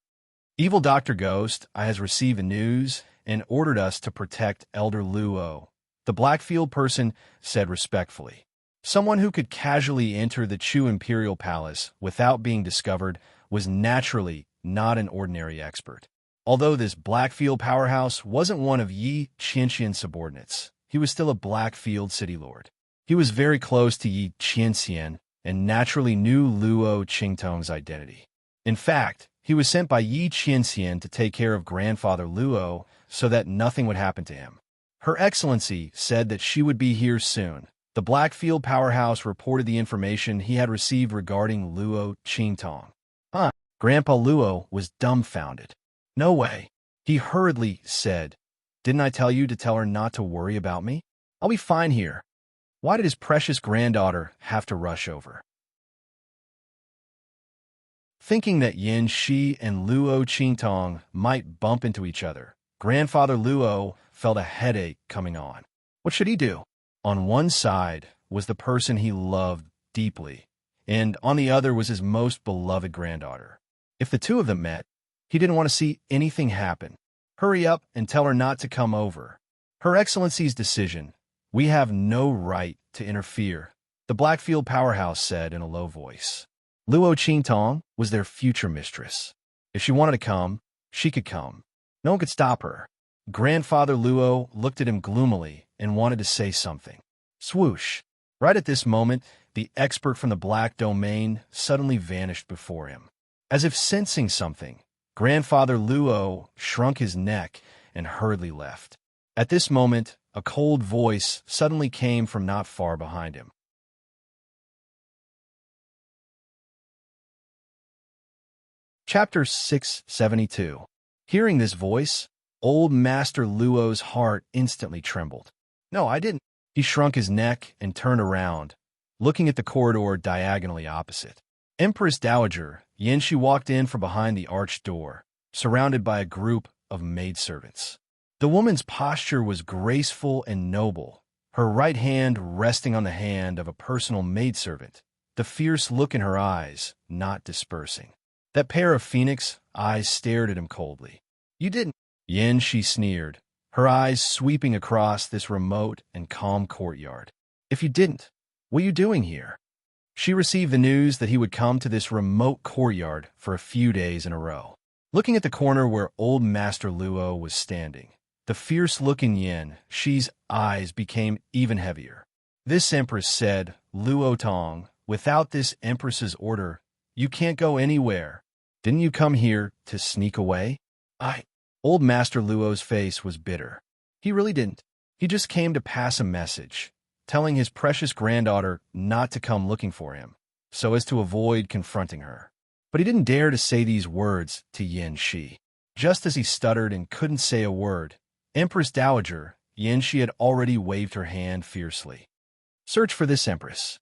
"Evil Dr. Ghost has received the news and ordered us to protect Elder Luo," the Blackfield person said respectfully. Someone who could casually enter the Chu Imperial Palace without being discovered was naturally not an ordinary expert. Although this Blackfield powerhouse wasn't one of Yi Qianxian's subordinates, he was still a Blackfield city lord. He was very close to Yi Qianxian and naturally knew Luo Qingtong's identity. In fact, he was sent by Yi Qianxian to take care of grandfather Luo so that nothing would happen to him. Her Excellency said that she would be here soon. The Blackfield powerhouse reported the information he had received regarding Luo Qingtong. Grandpa Luo was dumbfounded. No way. He hurriedly said, "Didn't I tell you to tell her not to worry about me? I'll be fine here." Why did his precious granddaughter have to rush over? Thinking that Yin Shi and Luo Qingtong might bump into each other, grandfather Luo felt a headache coming on. What should he do? On one side was the person he loved deeply, and on the other was his most beloved granddaughter. If the two of them met, he didn't want to see anything happen. Hurry up and tell her not to come over. Her Excellency's decision. We have no right to interfere, the Blackfield powerhouse said in a low voice. Luo Qingtong was their future mistress. If she wanted to come, she could come. No one could stop her. Grandfather Luo looked at him gloomily and wanted to say something. Swoosh! Right at this moment, the expert from the Black Domain suddenly vanished before him. As if sensing something, Grandfather Luo shrunk his neck and hurriedly left. At this moment, a cold voice suddenly came from not far behind him. Chapter 672. Hearing this voice, old Master Luo's heart instantly trembled. No, I didn't. He shrunk his neck and turned around, looking at the corridor diagonally opposite. Empress Dowager Yanxi walked in from behind the arched door, surrounded by a group of maidservants. The woman's posture was graceful and noble, her right hand resting on the hand of a personal maidservant, the fierce look in her eyes not dispersing. That pair of phoenix eyes stared at him coldly. You didn't. Yin, she sneered, her eyes sweeping across this remote and calm courtyard. If you didn't, what are you doing here? She received the news that he would come to this remote courtyard for a few days in a row. Looking at the corner where old Master Luo was standing, the fierce look in Yin, she's eyes became even heavier. This empress said, Luo Tong, without this empress's order, you can't go anywhere. Didn't you come here to sneak away? Old Master Luo's face was bitter. He really didn't. He just came to pass a message, telling his precious granddaughter not to come looking for him, so as to avoid confronting her. But he didn't dare to say these words to Yin Shi. Just as he stuttered and couldn't say a word, Empress Dowager Yin Shi had already waved her hand fiercely. Search for this empress.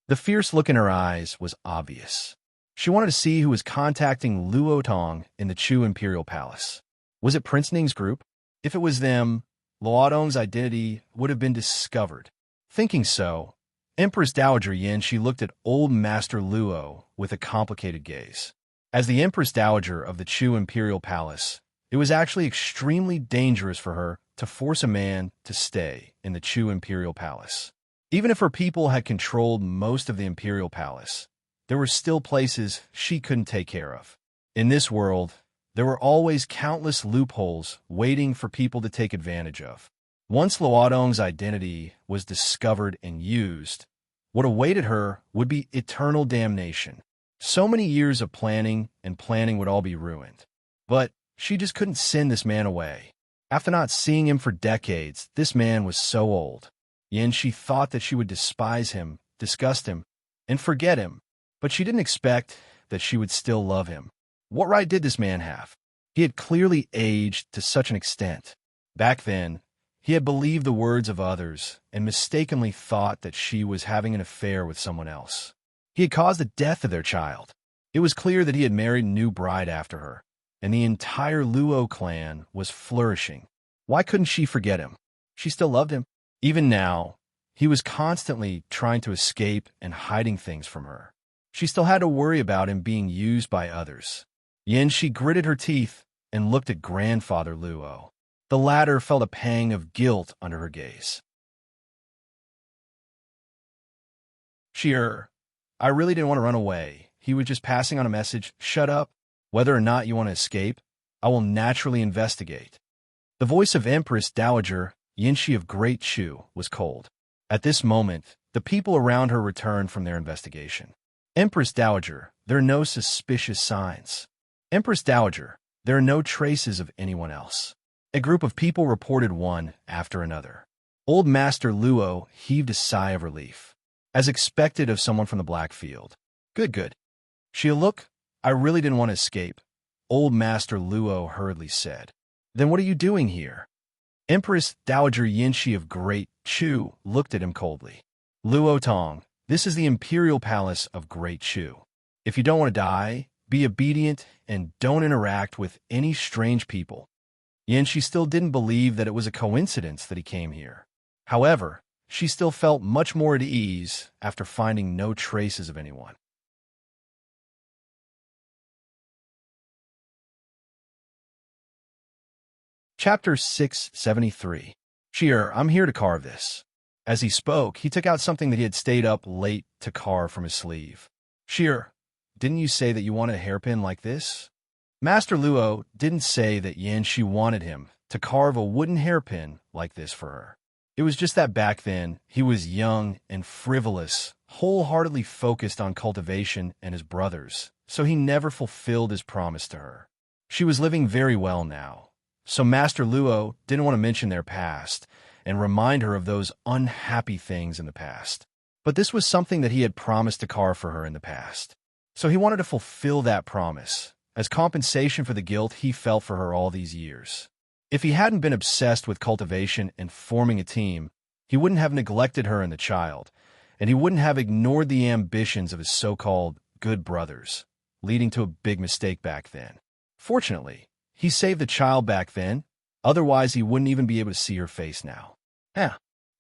The fierce look in her eyes was obvious. She wanted to see who was contacting Luo Tong in the Chu Imperial Palace. Was it Prince Ning's group? If it was them, Luo Tong's identity would have been discovered. Thinking so, Empress Dowager Yin, she looked at old Master Luo with a complicated gaze. As the Empress Dowager of the Chu Imperial Palace, it was actually extremely dangerous for her to force a man to stay in the Chu Imperial Palace. Even if her people had controlled most of the Imperial Palace, there were still places she couldn't take care of. In this world, there were always countless loopholes waiting for people to take advantage of. Once Luo Tong's identity was discovered and used, what awaited her would be eternal damnation. So many years of planning and planning would all be ruined. But she just couldn't send this man away. After not seeing him for decades, this man was so old. Yin, she thought that she would despise him, disgust him, and forget him, but she didn't expect that she would still love him. What right did this man have? He had clearly aged to such an extent. Back then, he had believed the words of others and mistakenly thought that she was having an affair with someone else. He had caused the death of their child. It was clear that he had married a new bride after her, and the entire Luo clan was flourishing. Why couldn't she forget him? She still loved him. Even now, he was constantly trying to escape and hiding things from her. She still had to worry about him being used by others. Yin, she gritted her teeth and looked at grandfather Luo. The latter felt a pang of guilt under her gaze. I really didn't want to run away. He was just passing on a message. Shut up. Whether or not you want to escape, I will naturally investigate. The voice of Empress Dowager Yinshi of Great Chu was cold. At this moment, The people around her returned from their investigation. Empress Dowager, there are no suspicious signs. Empress Dowager, there are no traces of anyone else. A group of people reported one after another. Old Master Luo heaved a sigh of relief, as expected of someone from the Black Field. Good, good. She'll look, I really didn't want to escape, Old Master Luo hurriedly said. Then what are you doing here? Empress Dowager Yinshi of Great Chu looked at him coldly. Luo Tong, this is the Imperial Palace of Great Chu. If you don't want to die, be obedient and don't interact with any strange people. Yinshi still didn't believe that it was a coincidence that he came here. However, she still felt much more at ease after finding no traces of anyone. Chapter 673. Cheer, I'm here to carve this. As he spoke, he took out something that he had stayed up late to carve from his sleeve. Cheer, didn't you say that you wanted a hairpin like this? Master Luo didn't say that Yanxi wanted him to carve a wooden hairpin like this for her. It was just that back then, he was young and frivolous, wholeheartedly focused on cultivation and his brothers, so he never fulfilled his promise to her. She was living very well now, so Master Luo didn't want to mention their past and remind her of those unhappy things in the past. But this was something that he had promised to carve for her in the past. So he wanted to fulfill that promise, as compensation for the guilt he felt for her all these years. If he hadn't been obsessed with cultivation and forming a team, he wouldn't have neglected her and the child, and he wouldn't have ignored the ambitions of his so-called good brothers, leading to a big mistake back then. Fortunately, he saved the child back then, otherwise he wouldn't even be able to see her face now.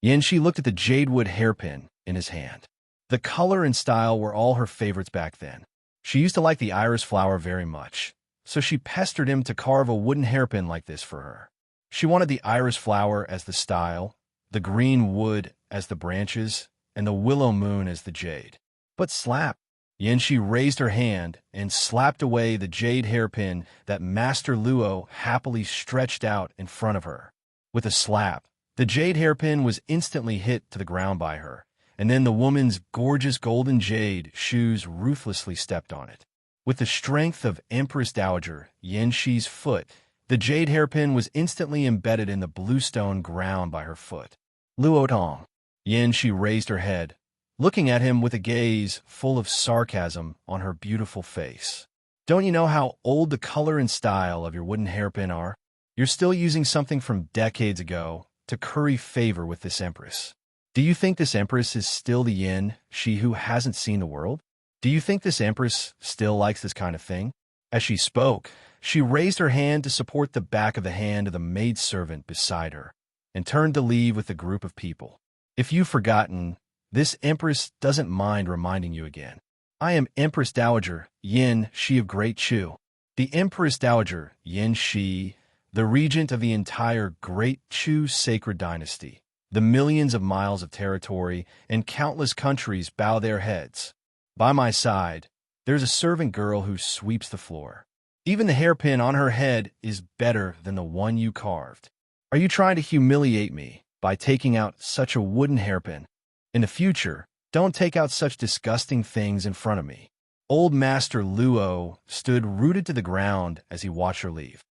Yanxi looked at the jadewood hairpin in his hand. The color and style were all her favorites back then. She used to like the iris flower very much, so she pestered him to carve a wooden hairpin like this for her. She wanted the iris flower as the style, the green wood as the branches, and the willow moon as the jade. But slap! Yanxi raised her hand and slapped away the jade hairpin that Master Luo happily stretched out in front of her. With a slap, the jade hairpin was instantly hit to the ground by her, and then the woman's gorgeous golden jade shoes ruthlessly stepped on it. With the strength of Empress Dowager Yanxi's foot, the jade hairpin was instantly embedded in the bluestone ground by her foot. Luo Tong. Yanxi raised her head, looking at him with a gaze full of sarcasm on her beautiful face. Don't you know how old the color and style of your wooden hairpin are? You're still using something from decades ago to curry favor with this empress. Do you think this empress is still the Yin, she who hasn't seen the world? Do you think this empress still likes this kind of thing? As she spoke, she raised her hand to support the back of the hand of the maidservant beside her, and turned to leave with the group of people. If you've forgotten, this empress doesn't mind reminding you again. I am Empress Dowager Yin Shi of Great Chu. The Empress Dowager Yin Shi, the regent of the entire Great Chu sacred dynasty. The millions of miles of territory and countless countries bow their heads. By my side, there's a servant girl who sweeps the floor. Even the hairpin on her head is better than the one you carved. Are you trying to humiliate me by taking out such a wooden hairpin? In the future, don't take out such disgusting things in front of me. Old Master Luo stood rooted to the ground as he watched her leave.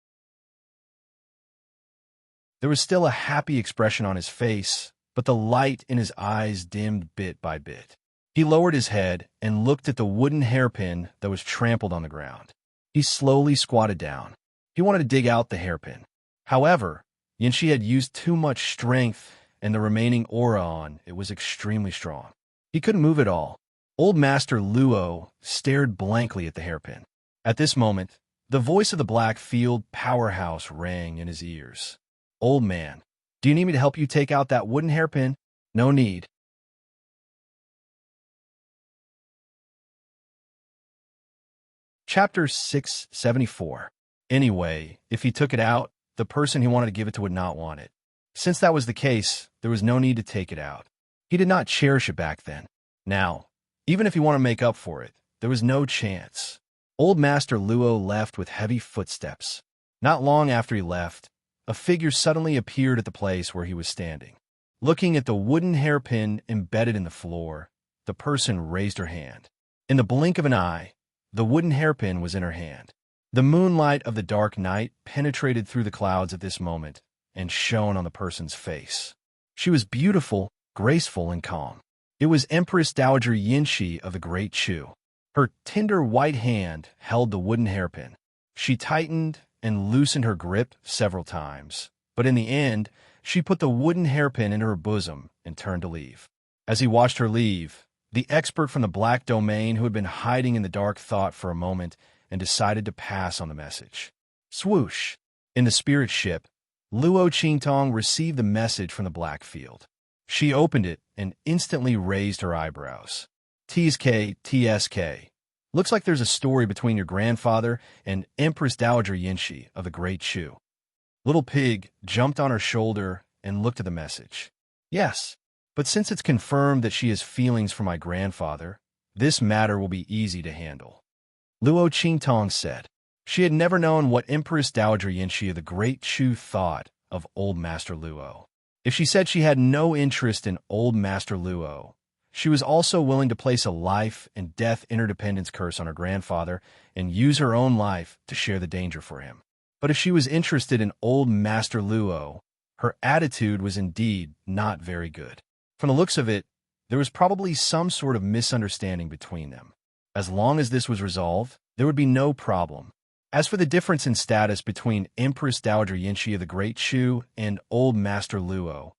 There was still a happy expression on his face, but the light in his eyes dimmed bit by bit. He lowered his head and looked at the wooden hairpin that was trampled on the ground. He slowly squatted down. He wanted to dig out the hairpin. However, Yanxi had used too much strength, and the remaining aura on it was extremely strong. He couldn't move at all. Old Master Luo stared blankly at the hairpin. At this moment, the voice of the Black Field powerhouse rang in his ears. Old man, do you need me to help you take out that wooden hairpin? No need. Chapter 674. Anyway, if he took it out, the person he wanted to give it to would not want it. Since that was the case, there was no need to take it out. He did not cherish it back then. Now, even if he wanted to make up for it, there was no chance. Old Master Luo left with heavy footsteps. Not long after he left, a figure suddenly appeared at the place where he was standing. Looking at the wooden hairpin embedded in the floor, the person raised her hand. In the blink of an eye, the wooden hairpin was in her hand. The moonlight of the dark night penetrated through the clouds at this moment and shone on the person's face. She was beautiful, graceful, and calm. It was Empress Dowager Yinshi of the Great Chu. Her tender white hand held the wooden hairpin. She tightened and loosened her grip several times, but in the end, she put the wooden hairpin in her bosom and turned to leave. As he watched her leave, the expert from the Black Domain who had been hiding in the dark thought for a moment and decided to pass on the message. Swoosh! In the spirit ship, Luo Qingtong received the message from the Black Field. She opened it and instantly raised her eyebrows. TSK. Looks like there's a story between your grandfather and Empress Dowager Yinshi of the Great Chu. Little Pig jumped on her shoulder and looked at the message. Yes, but since it's confirmed that she has feelings for my grandfather, this matter will be easy to handle. Luo Qingtong said. She had never known what Empress Dowager Yinshi of the Great Chu thought of Old Master Luo. If she said she had no interest in Old Master Luo, she was also willing to place a life and death interdependence curse on her grandfather and use her own life to share the danger for him. But if she was interested in Old Master Luo, her attitude was indeed not very good. From the looks of it, there was probably some sort of misunderstanding between them. As long as this was resolved, there would be no problem. As for the difference in status between Empress Dowager Yinshi of the Great Chu and Old Master Luo,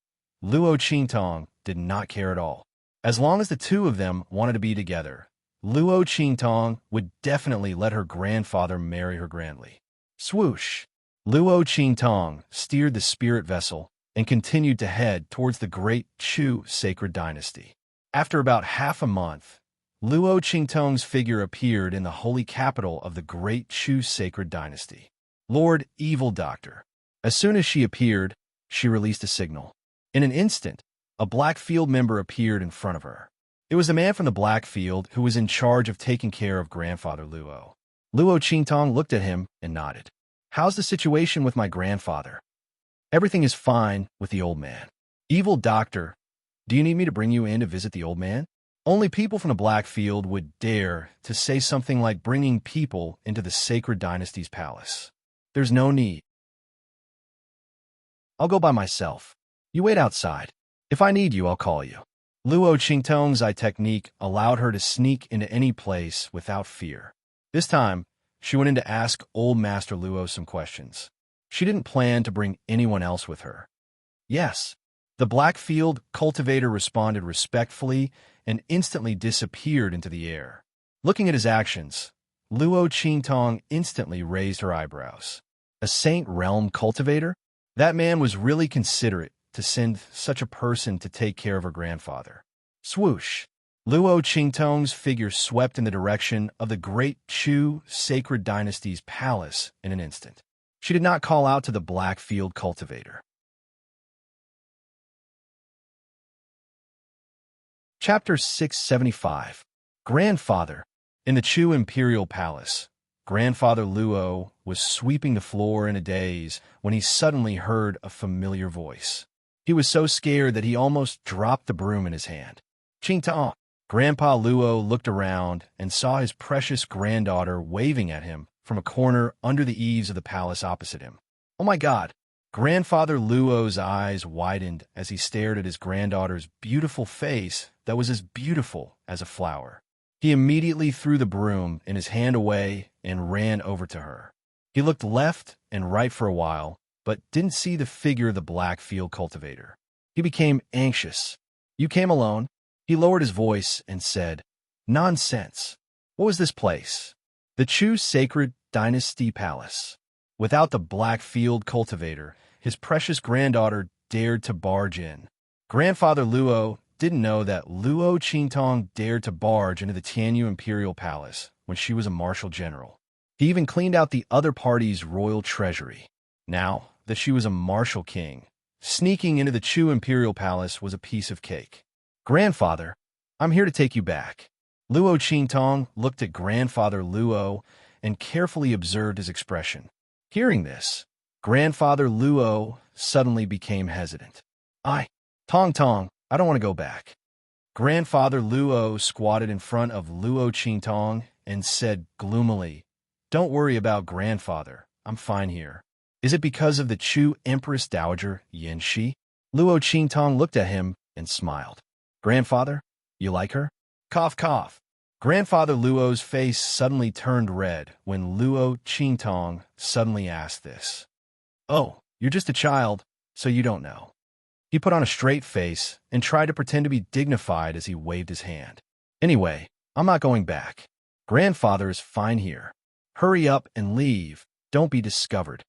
Luo Qingtong did not care at all. As long as the two of them wanted to be together, Luo Qingtong would definitely let her grandfather marry her grandly. Swoosh! Luo Qingtong steered the spirit vessel and continued to head towards the Great Chu sacred dynasty. After about half a month, Luo Qingtong's figure appeared in the holy capital of the Great Chu sacred dynasty. Lord Evil Doctor. As soon as she appeared, she released a signal. In an instant, a Black Field member appeared in front of her. It was the man from the Black Field who was in charge of taking care of Grandfather Luo. Luo Qingtong looked at him and nodded. How's the situation with my grandfather? Everything is fine with the old man. Evil Doctor, do you need me to bring you in to visit the old man? Only people from the Black Field would dare to say something like bringing people into the sacred dynasty's palace. There's no need. I'll go by myself. You wait outside. If I need you, I'll call you. Luo Qingtong's eye technique allowed her to sneak into any place without fear. This time, she went in to ask Old Master Luo some questions. She didn't plan to bring anyone else with her. Yes. The Black Field cultivator responded respectfully and instantly disappeared into the air. Looking at his actions, Luo Qingtong instantly raised her eyebrows. A Saint Realm cultivator? That man was really considerate to send such a person to take care of her grandfather. Swoosh! Luo Qingtong's figure swept in the direction of the Great Chu sacred dynasty's palace in an instant. She did not call out to the Black Field cultivator. Chapter 675. Grandfather. In the Chu Imperial Palace, Grandfather Luo was sweeping the floor in a daze when he suddenly heard a familiar voice. He was so scared that he almost dropped the broom in his hand. Qingtong. Grandpa Luo looked around and saw his precious granddaughter waving at him from a corner under the eaves of the palace opposite him. Oh my God! Grandfather Luo's eyes widened as he stared at his granddaughter's beautiful face that was as beautiful as a flower. He immediately threw the broom in his hand away and ran over to her. He looked left and right for a while, but didn't see the figure of the Black Field cultivator. He became anxious. You came alone? He lowered his voice and said, Nonsense. What was this place? The Chu Sacred Dynasty Palace. Without the Black Field cultivator, his precious granddaughter dared to barge in. Grandfather Luo didn't know that Luo Qingtong dared to barge into the Tianyu Imperial Palace when she was a martial general. He even cleaned out the other party's royal treasury. Now that she was a martial king, sneaking into the Chu Imperial Palace was a piece of cake. Grandfather, I'm here to take you back. Luo Qingtong looked at Grandfather Luo and carefully observed his expression. Hearing this, Grandfather Luo suddenly became hesitant. Tong Tong, I don't want to go back. Grandfather Luo squatted in front of Luo Qingtong and said gloomily, "Don't worry about grandfather. I'm fine here." "Is it because of the Chu Empress Dowager Yin Shi?" Luo Qingtong looked at him and smiled. "Grandfather, you like her?" Cough, cough. Grandfather Luo's face suddenly turned red when Luo Qingtong suddenly asked this. "Oh, you're just a child, so you don't know." He put on a straight face and tried to pretend to be dignified as he waved his hand. "Anyway, I'm not going back. Grandfather is fine here. Hurry up and leave. Don't be discovered."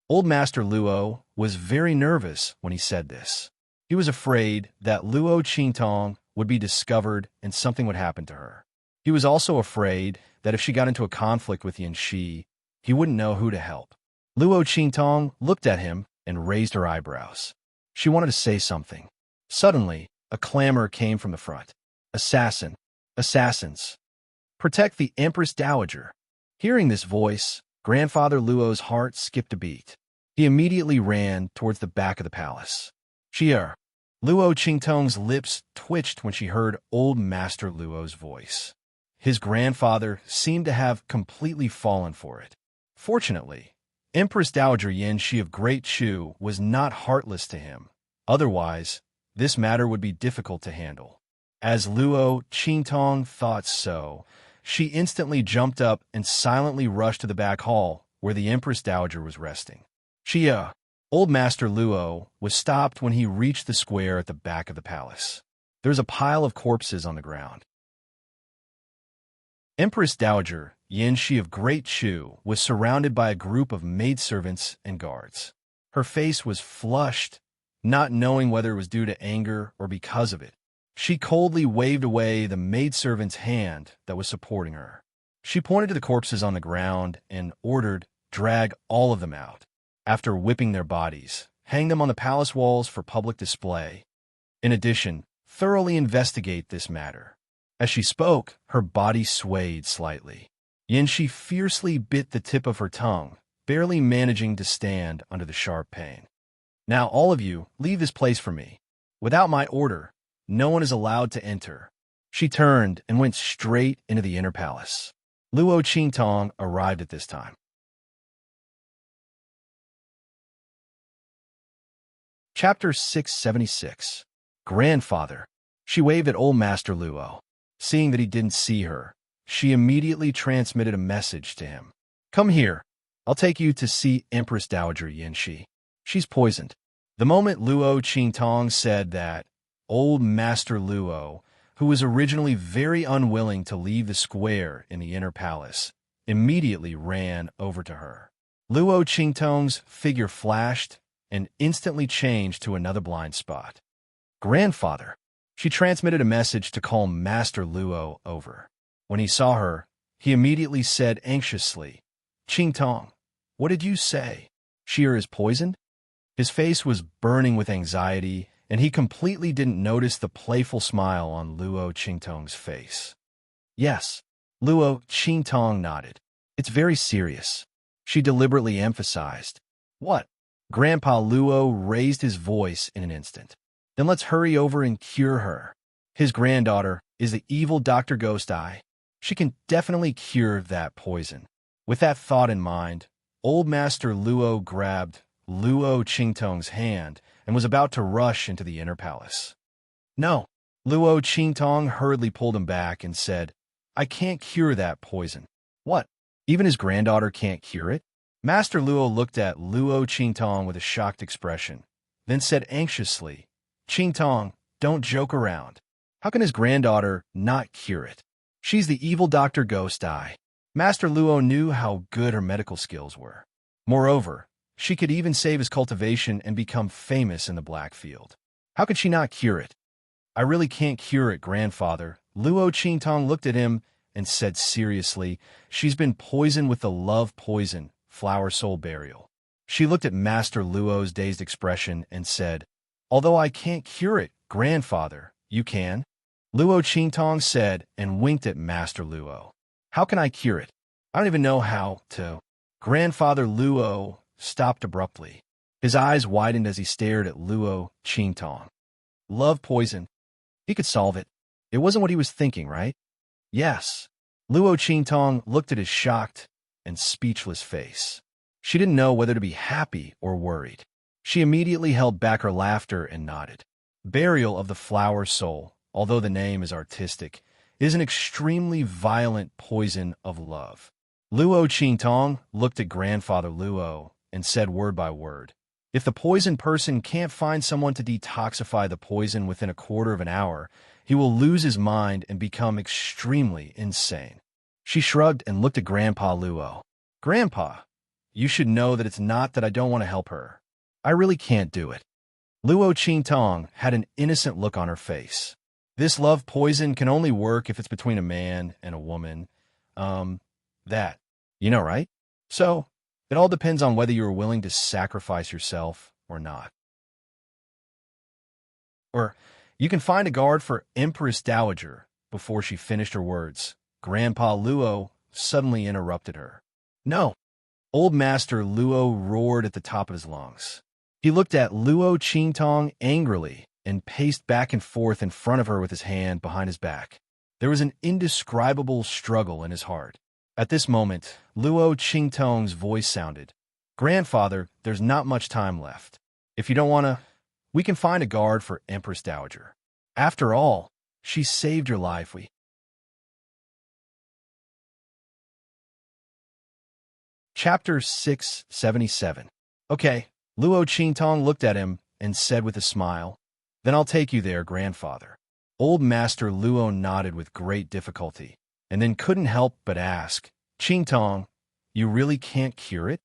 Old Master Luo was very nervous when he said this. He was afraid that Luo Qingtong would be discovered and something would happen to her. He was also afraid that if she got into a conflict with Yin Shi, he wouldn't know who to help. Luo Qingtong looked at him and raised her eyebrows. She wanted to say something. Suddenly, a clamor came from the front. "Assassin! Assassins! Protect the Empress Dowager!" Hearing this voice, Grandfather Luo's heart skipped a beat. He immediately ran towards the back of the palace. "Cheer!" Luo Qingtong's lips twitched when she heard Old Master Luo's voice. His grandfather seemed to have completely fallen for it. Fortunately, Empress Dowager Yin Shi of Great Chu was not heartless to him. Otherwise, this matter would be difficult to handle. As Luo Qingtong thought so, she instantly jumped up and silently rushed to the back hall where the Empress Dowager was resting. "Chia!" Old Master Luo was stopped when he reached the square at the back of the palace. There was a pile of corpses on the ground. Empress Dowager Yin Shi of Great Chu was surrounded by a group of maidservants and guards. Her face was flushed, not knowing whether it was due to anger or because of it. She coldly waved away the maidservant's hand that was supporting her. She pointed to the corpses on the ground and ordered, "Drag all of them out. After whipping their bodies, hang them on the palace walls for public display. In addition, thoroughly investigate this matter." As she spoke, her body swayed slightly. Yin Shi fiercely bit the tip of her tongue, barely managing to stand under the sharp pain. "Now all of you, leave this place for me. Without my order, no one is allowed to enter." She turned and went straight into the inner palace. Luo Qingtong arrived at this time. Chapter 676. Grandfather. She waved at Old Master Luo. Seeing that he didn't see her, she immediately transmitted a message to him. "Come here. I'll take you to see Empress Dowager Yin Shi. She's poisoned." The moment Luo Qingtong said that, Old Master Luo, who was originally very unwilling to leave the square in the inner palace, immediately ran over to her. Luo Qingtong's figure flashed and instantly changed to another blind spot. "Grandfather." She transmitted a message to call Master Luo over. When he saw her, he immediately said anxiously, "Qingtong, what did you say? Sheer is poisoned?" His face was burning with anxiety, and he completely didn't notice the playful smile on Luo Qingtong's face. "Yes." Luo Qingtong nodded. "It's very serious," she deliberately emphasized. "What?" Grandpa Luo raised his voice in an instant. "Then let's hurry over and cure her. His granddaughter is the evil Dr. Ghost Eye. She can definitely cure that poison." With that thought in mind, Old Master Luo grabbed Luo Qingtong's hand and was about to rush into the inner palace. "No." Luo Qingtong hurriedly pulled him back and said, "I can't cure that poison." "What? Even his granddaughter can't cure it?" Master Luo looked at Luo Qingtong with a shocked expression, then said anxiously, "Qingtong, don't joke around. How can his granddaughter not cure it? She's the evil Dr. Ghost Eye." Master Luo knew how good her medical skills were. Moreover, she could even save his cultivation and become famous in the Black Field. How could she not cure it? "I really can't cure it, grandfather." Luo Qingtong looked at him and said seriously, "She's been poisoned with the love poison, Flower Soul Burial." She looked at Master Luo's dazed expression and said, "Although I can't cure it, grandfather, you can?" Luo Qingtong said and winked at Master Luo. "How can I cure it? I don't even know how to." Grandfather Luo stopped abruptly. His eyes widened as he stared at Luo Qingtong. Love poison. He could solve it. It wasn't what he was thinking, right? Yes. Luo Qingtong looked at his shocked and speechless face. She didn't know whether to be happy or worried. She immediately held back her laughter and nodded. Burial of the Flower Soul, although the name is artistic, is an extremely violent poison of love. Luo Qingtong looked at grandfather Luo and said word by word, "If the poisoned person can't find someone to detoxify the poison within a quarter of an hour, he will lose his mind and become extremely insane." She shrugged and looked at Grandpa Luo. "Grandpa, you should know that it's not that I don't want to help her. I really can't do it." Luo Qingtong had an innocent look on her face. This love poison can only work if it's between a man and a woman. That. You know, right? So, it all depends on whether you are willing to sacrifice yourself or not. Or, you can find a guard for Empress Dowager. Before she finished her words, Grandpa Luo suddenly interrupted her. "No." Old Master Luo roared at the top of his lungs. He looked at Luo Qingtong angrily and paced back and forth in front of her with his hand behind his back. There was an indescribable struggle in his heart. At this moment, Luo Qingtong's voice sounded, "Grandfather, there's not much time left. If you don't want to, we can find a guard for Empress Dowager. After all, she saved your life." Chapter 677. "Okay." Luo Qingtong looked at him and said with a smile, "Then I'll take you there, grandfather." Old Master Luo nodded with great difficulty, and then couldn't help but ask, "Qingtong, you really can't cure it?"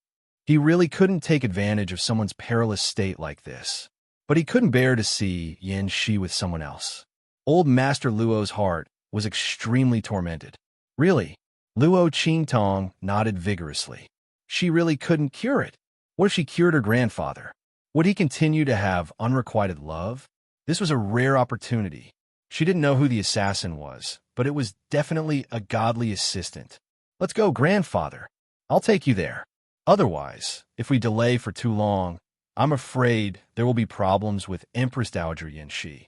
He really couldn't take advantage of someone's perilous state like this. But he couldn't bear to see Yan Shi with someone else. Old Master Luo's heart was extremely tormented. "Really?" Luo Qingtong nodded vigorously. She really couldn't cure it. What if she cured her grandfather? Would he continue to have unrequited love? This was a rare opportunity. She didn't know who the assassin was, but it was definitely a godly assistant. "Let's go, grandfather. I'll take you there. Otherwise, if we delay for too long, I'm afraid there will be problems with Empress Dowager Yanxi."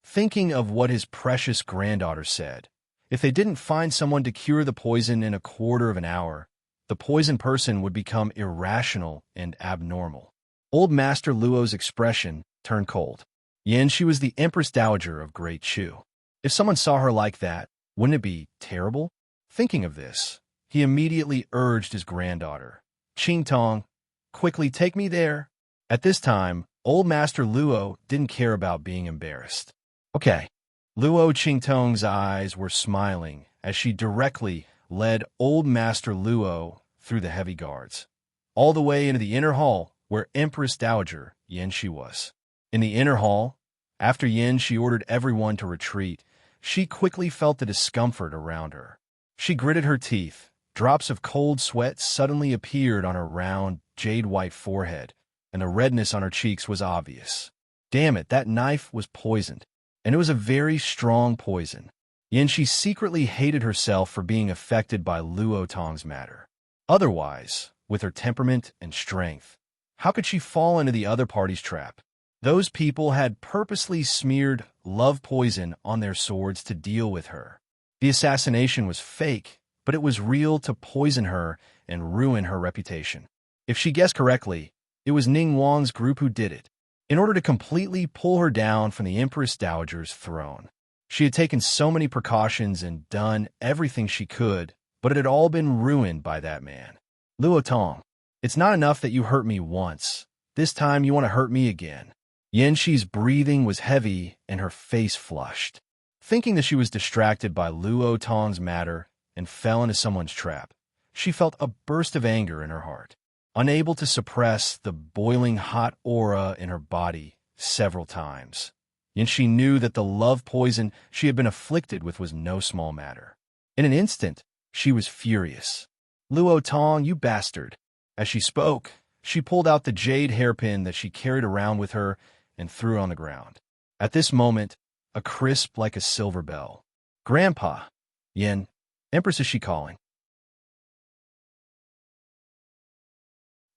Thinking of what his precious granddaughter said, if they didn't find someone to cure the poison in a quarter of an hour, the poisoned person would become irrational and abnormal. Old Master Luo's expression turned cold. Yanxi was the Empress Dowager of Great Chu. If someone saw her like that, wouldn't it be terrible? Thinking of this, he immediately urged his granddaughter, "Qingtong, quickly take me there." At this time, Old Master Luo didn't care about being embarrassed. "Okay." Luo Qingtong's eyes were smiling as she directly led Old Master Luo through the heavy guards, all the way into the inner hall where Empress Dowager Yanxi was. In the inner hall, after Yanxi ordered everyone to retreat, she quickly felt the discomfort around her. She gritted her teeth. Drops of cold sweat suddenly appeared on her round, jade-white forehead, and the redness on her cheeks was obvious. Damn it, that knife was poisoned, and it was a very strong poison. Yanxi secretly hated herself for being affected by Luo Tong's matter. Otherwise, with her temperament and strength, how could she fall into the other party's trap? Those people had purposely smeared love poison on their swords to deal with her. The assassination was fake, but it was real to poison her and ruin her reputation. If she guessed correctly, it was Ning Wang's group who did it, in order to completely pull her down from the Empress Dowager's throne. She had taken so many precautions and done everything she could, but it had all been ruined by that man. "Luo Tong, it's not enough that you hurt me once. This time you want to hurt me again." Yanxi's breathing was heavy and her face flushed. Thinking that she was distracted by Luo Tong's matter and fell into someone's trap, she felt a burst of anger in her heart. Unable to suppress the boiling hot aura in her body several times, Yanxi knew that the love poison she had been afflicted with was no small matter. In an instant, she was furious. "Luo Tong, you bastard!" As she spoke, she pulled out the jade hairpin that she carried around with her and threw it on the ground. At this moment, a crisp like a silver bell. "Grandpa!" "Yin, Empress is she calling?"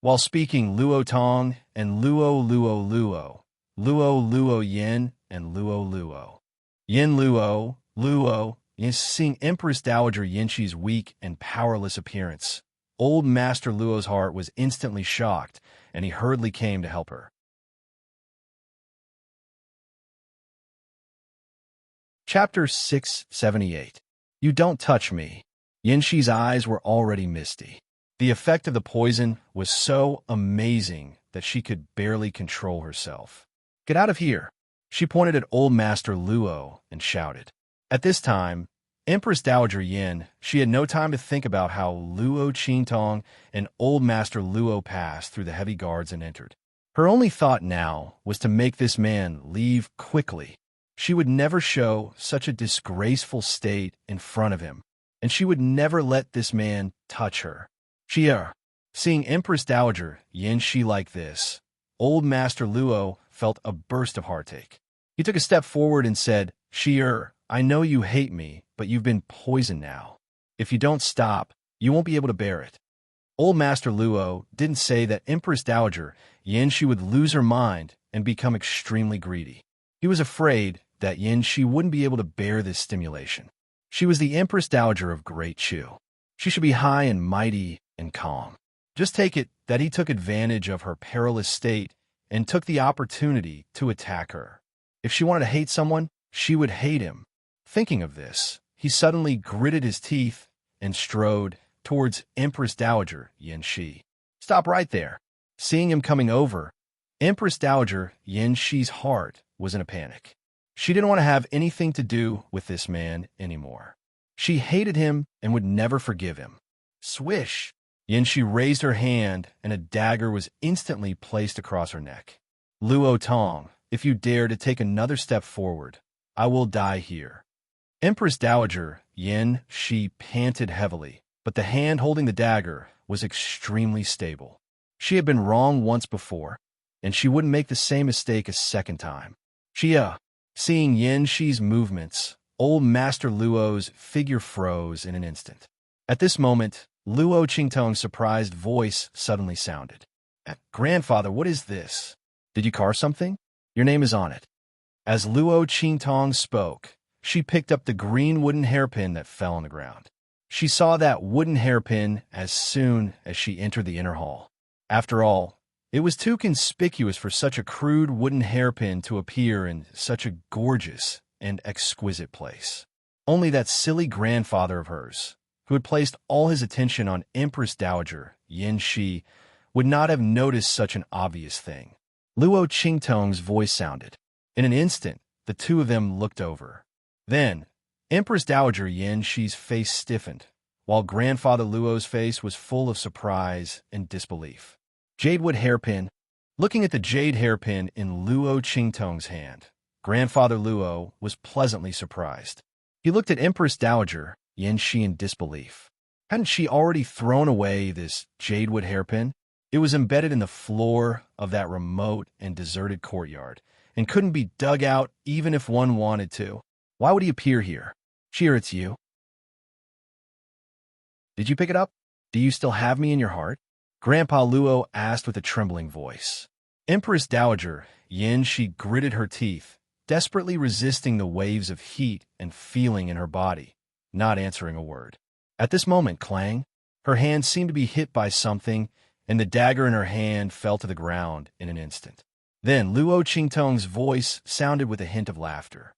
While speaking, Luo Tong and Luo Yin and Luo. Yin Luo, is seeing Empress Dowager Yinshi's weak and powerless appearance. Old Master Luo's heart was instantly shocked, and he hurriedly came to help her. Chapter 678. You Don't Touch Me. Yinshi's eyes were already misty. The effect of the poison was so amazing that she could barely control herself. Get out of here! She pointed at Old Master Luo and shouted. At this time, Empress Dowager Yin, she had no time to think about how Luo Qingtong and Old Master Luo passed through the heavy guards and entered. Her only thought now was to make this man leave quickly. She would never show such a disgraceful state in front of him, and she would never let this man touch her. Seeing Empress Dowager Yinshi like this, Old Master Luo felt a burst of heartache. He took a step forward and said, I know you hate me, but you've been poisoned now. If you don't stop, you won't be able to bear it. Old Master Luo didn't say that Empress Dowager Yinshi would lose her mind and become extremely greedy. He was afraid that Yinshi wouldn't be able to bear this stimulation. She was the Empress Dowager of Great Chu. She should be high and mighty and calm. Just take it that he took advantage of her perilous state and took the opportunity to attack her. If she wanted to hate someone, she would hate him. Thinking of this, he suddenly gritted his teeth and strode towards Empress Dowager Yinshi. Stop right there. Seeing him coming over, Empress Dowager Yinshi's heart was in a panic. She didn't want to have anything to do with this man anymore. She hated him and would never forgive him. Swish! Yinshi raised her hand, and a dagger was instantly placed across her neck. Luo Tong, if you dare to take another step forward, I will die here. Empress Dowager Yin-Shi panted heavily, but the hand holding the dagger was extremely stable. She had been wrong once before, and she wouldn't make the same mistake a second time. Seeing Yin-Shi's movements, Old Master Luo's figure froze in an instant. At this moment, Luo Qingtong's surprised voice suddenly sounded. Grandfather, what is this? Did you carve something? Your name is on it. As Luo Qingtong spoke, she picked up the green wooden hairpin that fell on the ground. She saw that wooden hairpin as soon as she entered the inner hall. After all, it was too conspicuous for such a crude wooden hairpin to appear in such a gorgeous and exquisite place. Only that silly grandfather of hers, who had placed all his attention on Empress Dowager Yin-Shi, would not have noticed such an obvious thing. Luo Qingtong's voice sounded. In an instant, the two of them looked over. Then, Empress Dowager Yin-Shi's face stiffened, while Grandfather Luo's face was full of surprise and disbelief. Jadewood hairpin. Looking at the jade hairpin in Luo Qingtong's hand, Grandfather Luo was pleasantly surprised. He looked at Empress Dowager Yin-Shi in disbelief. Hadn't she already thrown away this jadewood hairpin? It was embedded in the floor of that remote and deserted courtyard, and couldn't be dug out even if one wanted to. Why would he appear here? It's you. Did you pick it up? Do you still have me in your heart? Grandpa Luo asked with a trembling voice. Empress Dowager Yin-Shi gritted her teeth, desperately resisting the waves of heat and feeling in her body, not answering a word. At this moment, clang, her hand seemed to be hit by something, and the dagger in her hand fell to the ground in an instant. Then Luo Qingtong's voice sounded with a hint of laughter.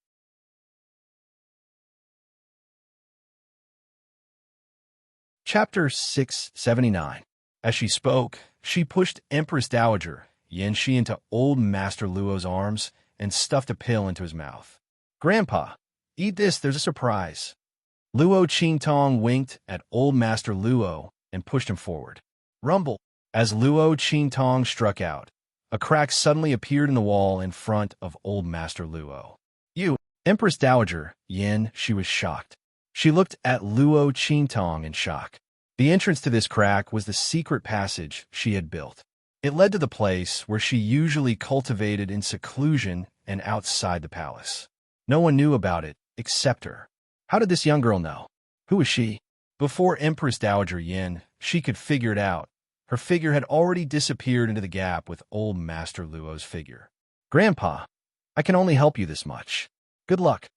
Chapter 679. As she spoke, she pushed Empress Dowager Yin-Shi into Old Master Luo's arms and stuffed a pill into his mouth. Grandpa, eat this, there's a surprise. Luo Qingtong winked at Old Master Luo and pushed him forward. Rumble! As Luo Qingtong struck out, a crack suddenly appeared in the wall in front of Old Master Luo. Empress Dowager Yin-Shi was shocked. She looked at Luo Qingtong in shock. The entrance to this crack was the secret passage she had built. It led to the place where she usually cultivated in seclusion and outside the palace. No one knew about it except her. How did this young girl know? Who was she? Before Empress Dowager Yin, she could figure it out. Her figure had already disappeared into the gap with Old Master Luo's figure. Grandpa, I can only help you this much. Good luck."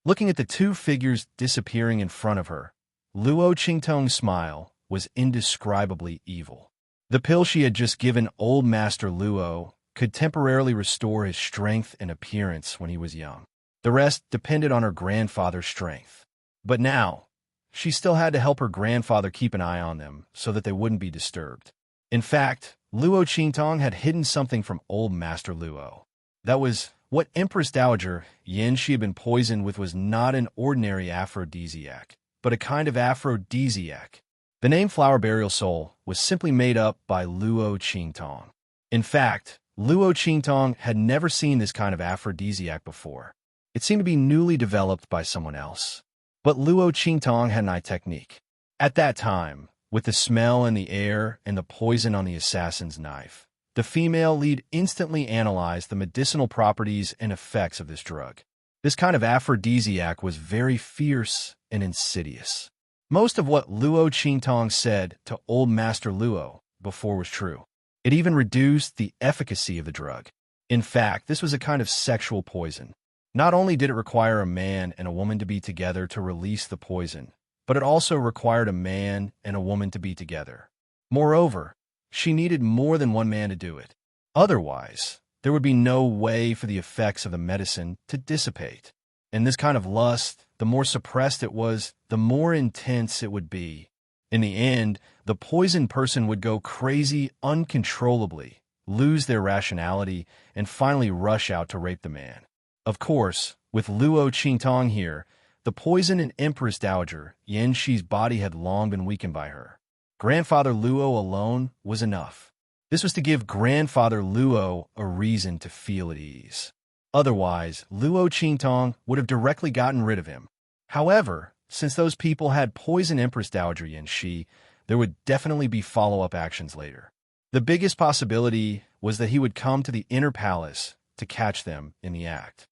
Looking at the two figures disappearing in front of her, Luo Qingtong's smile was indescribably evil. The pill she had just given old Master Luo could temporarily restore his strength and appearance when he was young. The rest depended on her grandfather's strength. But now, she still had to help her grandfather keep an eye on them so that they wouldn't be disturbed. In fact, Luo Qingtong had hidden something from old Master Luo. That was what Empress Dowager Yin Shi had been poisoned with was not an ordinary aphrodisiac, but a kind of aphrodisiac. The name Flower Burial Soul was simply made up by Luo Qingtong. In fact, Luo Qingtong had never seen this kind of aphrodisiac before. It seemed to be newly developed by someone else. But Luo Qingtong had an eye technique. At that time, with the smell in the air and the poison on the assassin's knife, the female lead instantly analyzed the medicinal properties and effects of this drug. This kind of aphrodisiac was very fierce and insidious. Most of what Luo Qingtong said to old Master Luo before was true. It even reduced the efficacy of the drug. In fact, this was a kind of sexual poison. Not only did it require a man and a woman to be together to release the poison, but it also required a man and a woman to be together. Moreover, she needed more than one man to do it. Otherwise, there would be no way for the effects of the medicine to dissipate. And this kind of lust, the more suppressed it was, the more intense it would be. In the end, the poisoned person would go crazy uncontrollably, lose their rationality, and finally rush out to rape the man. Of course, with Luo Qingtong here, the poison in Empress Dowager Yin Shi's body had long been weakened by her. Grandfather Luo alone was enough. This was to give Grandfather Luo a reason to feel at ease. Otherwise, Luo Qingtong would have directly gotten rid of him. However, since those people had poisoned Empress Dowager Yin Shi, there would definitely be follow-up actions later. The biggest possibility was that he would come to the inner palace to catch them in the act.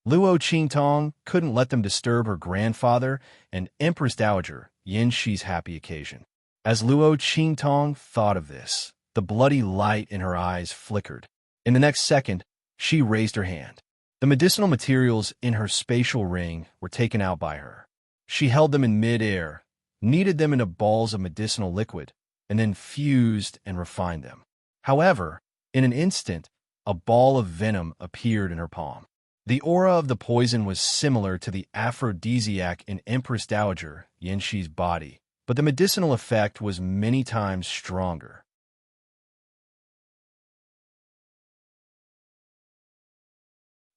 Luo Qingtong couldn't let them disturb her grandfather and Empress Dowager Yin Shi's happy occasion. As Luo Qingtong thought of this, the bloody light in her eyes flickered. In the next second, she raised her hand. The medicinal materials in her spatial ring were taken out by her. She held them in mid-air, kneaded them into balls of medicinal liquid, and then fused and refined them. However, in an instant, a ball of venom appeared in her palm. The aura of the poison was similar to the aphrodisiac in Empress Dowager Yin Shi's body, but the medicinal effect was many times stronger.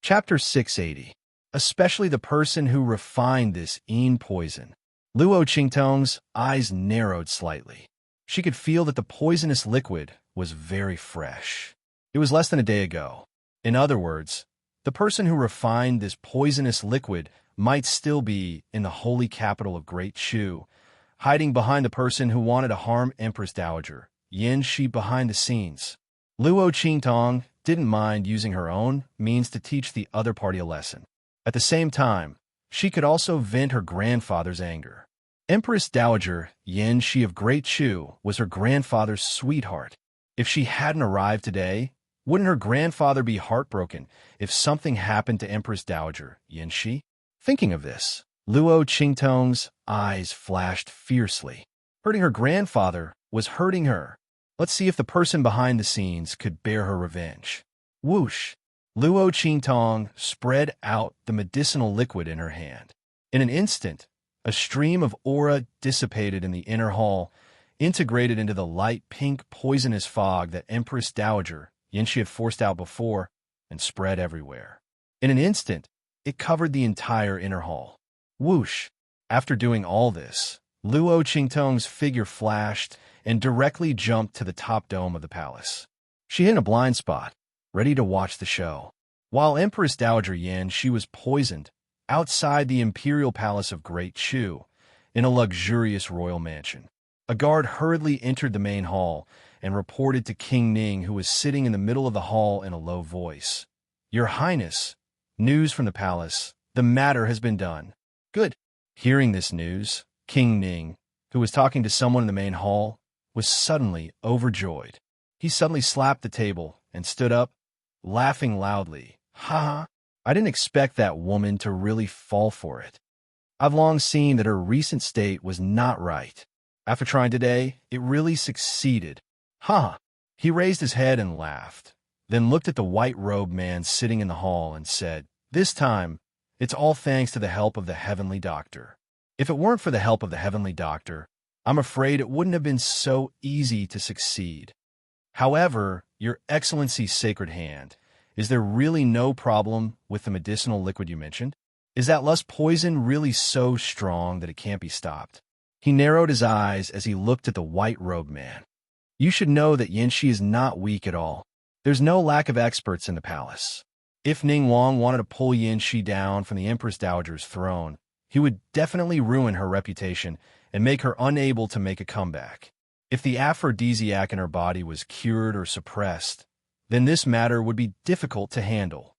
Chapter 680. Especially the person who refined this poison. Luo Qingtong's eyes narrowed slightly. She could feel that the poisonous liquid was very fresh. It was less than a day ago. In other words, the person who refined this poisonous liquid might still be in the holy capital of Great Chu, hiding behind the person who wanted to harm Empress Dowager Yin Shi behind the scenes. Luo Qingtong didn't mind using her own means to teach the other party a lesson. At the same time, she could also vent her grandfather's anger. Empress Dowager Yin Shi of Great Chu was her grandfather's sweetheart. If she hadn't arrived today, wouldn't her grandfather be heartbroken if something happened to Empress Dowager Yin Shi? Thinking of this, Luo Qingtong's eyes flashed fiercely. Hurting her grandfather was hurting her. Let's see if the person behind the scenes could bear her revenge. Whoosh! Luo Qingtong spread out the medicinal liquid in her hand. In an instant, a stream of aura dissipated in the inner hall, integrated into the light pink poisonous fog that Empress Dowager Yin Shi had forced out before, and spread everywhere. In an instant, it covered the entire inner hall. Whoosh! After doing all this, Luo Qingtong's figure flashed and directly jumped to the top dome of the palace. She hit in a blind spot, ready to watch the show. While Empress Dowager Yin Shi was poisoned outside the imperial palace of Great Chu, in a luxurious royal mansion. A guard hurriedly entered the main hall and reported to King Ning, who was sitting in the middle of the hall in a low voice. "Your Highness, news from the palace. The matter has been done." "Good." Hearing this news, King Ning, who was talking to someone in the main hall, was suddenly overjoyed. He suddenly slapped the table and stood up. laughing loudly. Ha! I didn't expect that woman to really fall for it. I've long seen that her recent state was not right. After trying today, it really succeeded. Ha! He raised his head and laughed, then looked at the white-robed man sitting in the hall and said, "This time, it's all thanks to the help of the heavenly doctor. If it weren't for the help of the heavenly doctor, I'm afraid it wouldn't have been so easy to succeed. However, Your Excellency's sacred hand, is there really no problem with the medicinal liquid you mentioned? Is that lust poison really so strong that it can't be stopped?" He narrowed his eyes as he looked at the white-robed man. "You should know that Yanxi is not weak at all. There's no lack of experts in the palace. If Ning Wang wanted to pull Yanxi down from the Empress Dowager's throne, he would definitely ruin her reputation and make her unable to make a comeback. If the aphrodisiac in her body was cured or suppressed, then this matter would be difficult to handle.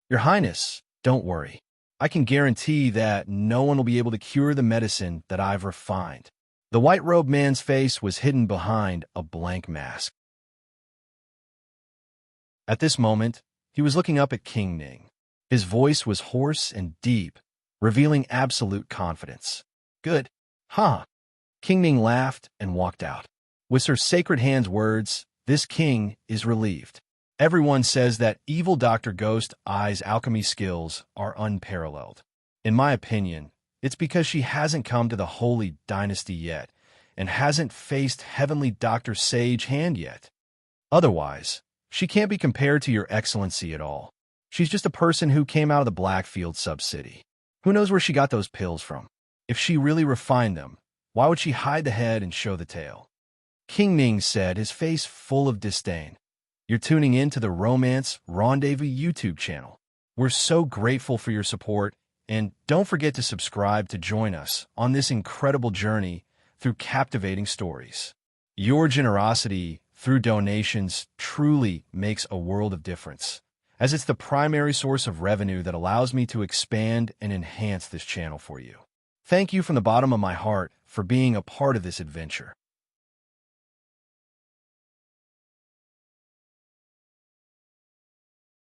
Your Highness, don't worry. I can guarantee that no one will be able to cure the medicine that I've refined." The white-robed man's face was hidden behind a blank mask. At this moment, he was looking up at King Ning. His voice was hoarse and deep, revealing absolute confidence. "Good. Huh?" King Ning laughed and walked out. With her sacred hand's words, this king is relieved. Everyone says that evil Dr. Ghost Eye's alchemy skills are unparalleled. In my opinion, it's because she hasn't come to the Holy Dynasty yet and hasn't faced Heavenly Dr. Sage Hand yet. Otherwise, she can't be compared to Your Excellency at all. She's just a person who came out of the Blackfield sub-city. Who knows where she got those pills from? If she really refined them, why would she hide the head and show the tail? King Ning said, his face full of disdain. "You're tuning in to the Romance Rendezvous YouTube channel. We're so grateful for your support, and don't forget to subscribe to join us on this incredible journey through captivating stories. Your generosity through donations truly makes a world of difference, as it's the primary source of revenue that allows me to expand and enhance this channel for you. Thank you from the bottom of my heart for being a part of this adventure.